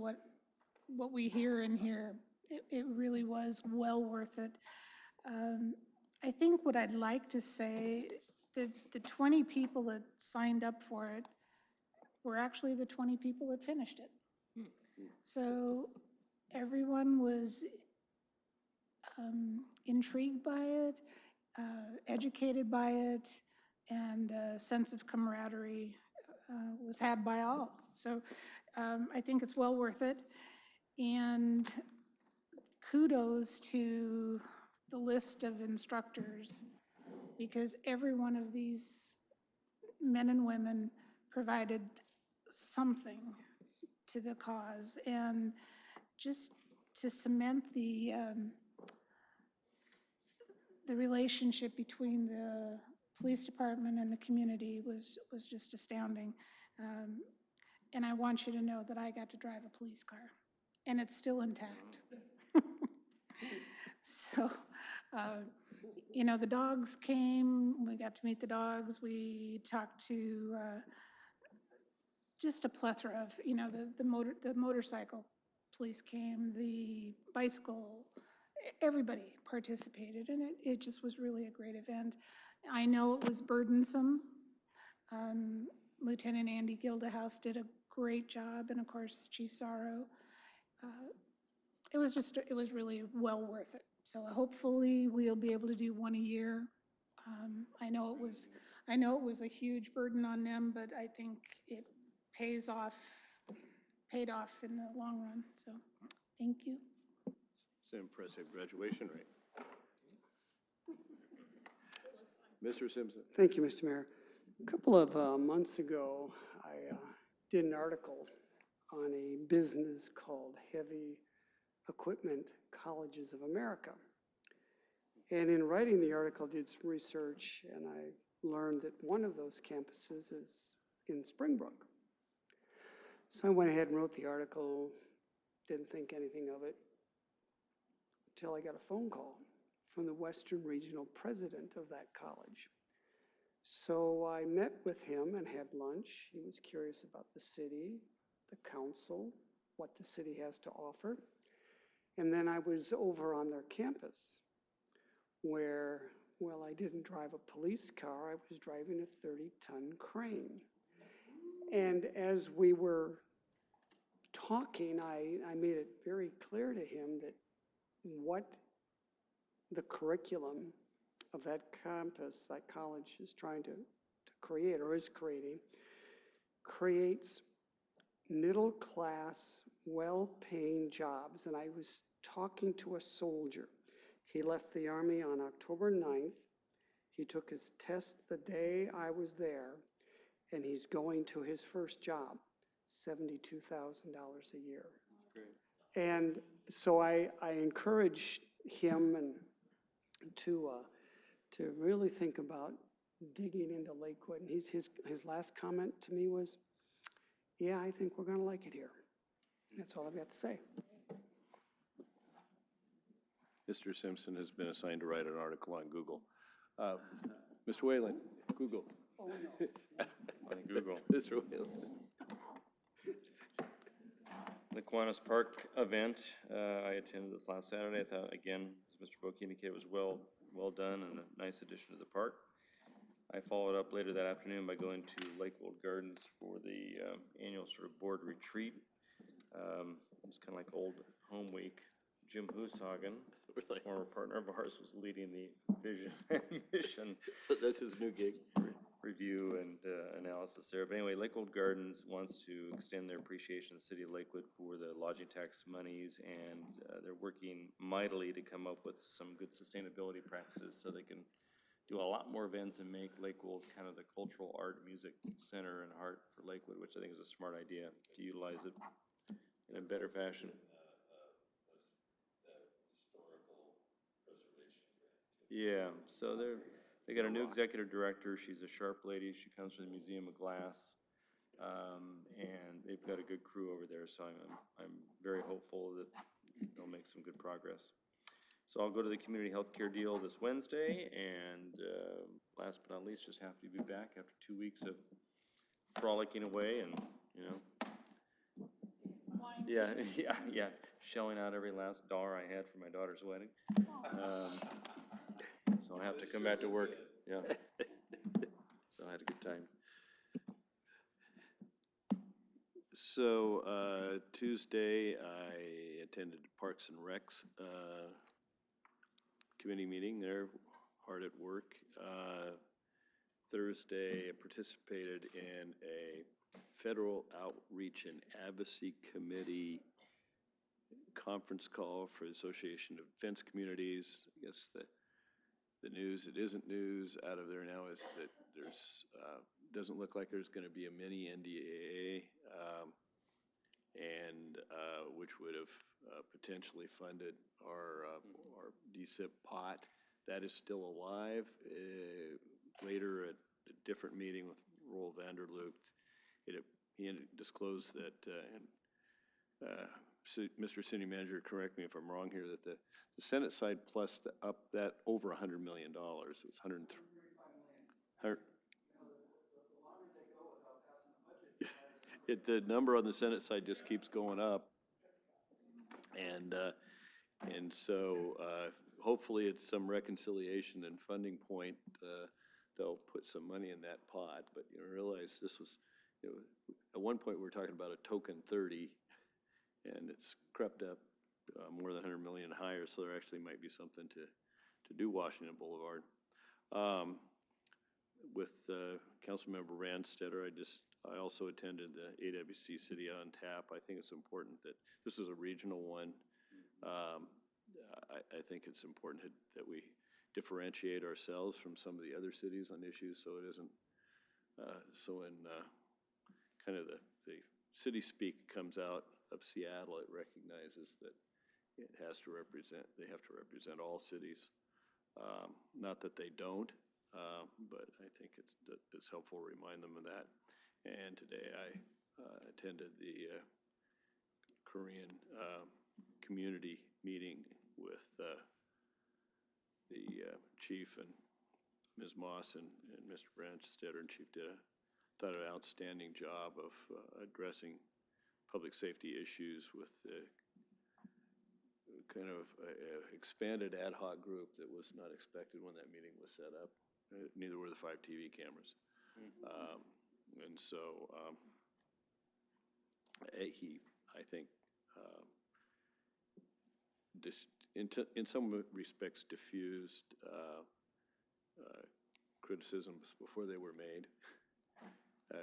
[SPEAKER 13] what we hear in here. It really was well worth it. I think what I'd like to say, the 20 people that signed up for it were actually the 20 people that finished it. So everyone was intrigued by it, educated by it, and a sense of camaraderie was had by all. So I think it's well worth it. And kudos to the list of instructors, because every one of these men and women provided something to the cause. And just to cement the relationship between the police department and the community was just astounding. And I want you to know that I got to drive a police car, and it's still intact. So, you know, the dogs came, we got to meet the dogs, we talked to just a plethora of, you know, the motorcycle police came, the bicycle, everybody participated, and it just was really a great event. I know it was burdensome. Lieutenant Andy Gildehouse did a great job, and of course, Chief Zorro. It was really well worth it. So hopefully we'll be able to do one a year. I know it was a huge burden on them, but I think it paid off in the long run. So thank you.
[SPEAKER 1] It's an impressive graduation rate. Mr. Simpson.
[SPEAKER 12] Thank you, Mr. Mayor. A couple of months ago, I did an article on a business called Heavy Equipment Colleges of America. And in writing the article, did some research, and I learned that one of those campuses is in Springbrook. So I went ahead and wrote the article, didn't think anything of it, until I got a phone call from the Western Regional President of that college. So I met with him and had lunch. He was curious about the city, the council, what the city has to offer. And then I was over on their campus where, well, I didn't drive a police car, I was driving a 30-ton crane. And as we were talking, I made it very clear to him that what the curriculum of that campus, that college is trying to create or is creating, creates middle-class, well-paying jobs. And I was talking to a soldier. He left the Army on October 9th. He took his test the day I was there, and he's going to his first job, $72,000 a year.
[SPEAKER 5] That's great.
[SPEAKER 12] And so I encourage him and to really think about digging into Lakewood. And his last comment to me was, yeah, I think we're going to like it here. That's all I've got to say.
[SPEAKER 1] Mr. Simpson has been assigned to write an article on Google. Mr. Whalen, Google.
[SPEAKER 12] Oh, no.
[SPEAKER 5] On Google.
[SPEAKER 1] Mr. Whalen.
[SPEAKER 5] The Kiwanis Park event, I attended this last Saturday. I thought, again, as Mr. Boki indicated, was well done and a nice addition to the park. I followed up later that afternoon by going to Lakewood Gardens for the annual sort of board retreat. It's kind of like old home week. Jim Hooshagen, a former partner of ours, was leading the vision and mission.
[SPEAKER 1] That's his new gig.
[SPEAKER 5] Review and analysis there. But anyway, Lakewood Gardens wants to extend their appreciation to the city of Lakewood for the lodging tax monies, and they're working mightily to come up with some good sustainability practices so they can do a lot more events and make Lakewood kind of the cultural art music center and heart for Lakewood, which I think is a smart idea to utilize it in a better fashion. Yeah, so they got a new executive director. She's a sharp lady. She comes from the Museum of Glass, and they've got a good crew over there. So I'm very hopeful that they'll make some good progress. So I'll go to the community health care deal this Wednesday, and last but not least, just happy to be back after 2 weeks of frolicking away, and yeah, shelling out every last dollar I had for my daughter's wedding. So I have to come back to work, yeah. So I had a good time.
[SPEAKER 1] So Tuesday, I attended Parks and Recs committee meeting. They're hard at work. Thursday, I participated in a Federal Outreach and Advocacy Committee conference call for the Association of Defense Communities. I guess the news, it isn't news out of there now, is that there's, doesn't look like there's going to be a mini NDAA, and which would have potentially funded our DSIP pot. That is still alive. Later at a different meeting with Roel Vanderloop, he disclosed that, Mr. City Manager, correct me if I'm wrong here, that the Senate side plus up that over $100 million. It was 103. The number on the Senate side just keeps going up, and so hopefully at some reconciliation and funding point, they'll put some money in that pot. But realize this was, at one point we were talking about a token 30, and it's crept up more than 100 million higher. So there actually might be something to do Washington Boulevard. With Councilmember Randstetter, I also attended the AWC City on Tap. I think it's important that this is a regional one. I think it's important that we differentiate ourselves from some of the other cities on issues, so it isn't so in kind of the city speak comes out of Seattle, it recognizes that it has to represent, they have to represent all cities. Not that they don't, but I think it's helpful to remind them of that. And today I attended the Korean community meeting with the chief and Ms. Moss and Mr. Branchstetter, and Chief did an outstanding job of addressing public safety issues with kind of expanded ad hoc group that was not expected when that meeting was set up. Neither were the 5 TV cameras. And so he, I think, in some respects, diffused criticisms before they were made,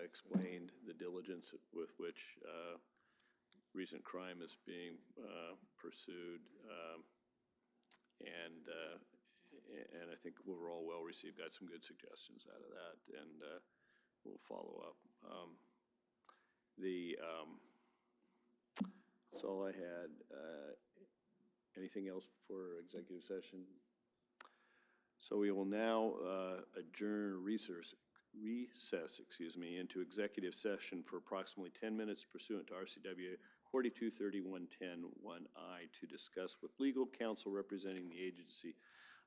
[SPEAKER 1] explained the diligence with which recent crime is being pursued, and I think overall well-received, got some good suggestions out of that, and we'll follow up. That's all I had. Anything else for executive session? So we will now adjourn recess, into executive session for approximately 10 minutes pursuant to RCW 4231.10(1)I to discuss with legal counsel representing the agency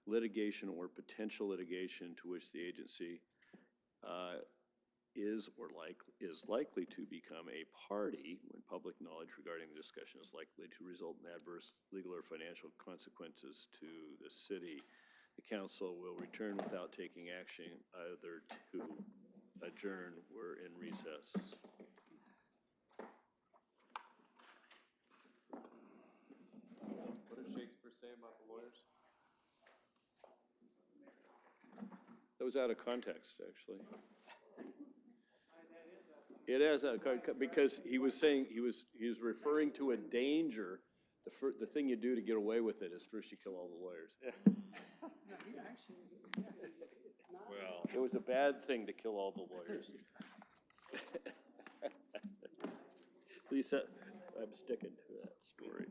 [SPEAKER 1] litigation or potential litigation to which the agency is likely to become a party when public knowledge regarding the discussion is likely to result in adverse legal or financial consequences to the city. The council will return without taking action either to adjourn or in recess.
[SPEAKER 5] What does Shakespeare say about the lawyers?
[SPEAKER 1] That was out of context, actually. It is, because he was saying, he was referring to a danger. The thing you do to get away with it is first you kill all the lawyers. Well, it was a bad thing to kill all the lawyers. Lisa, I'm sticking to that story.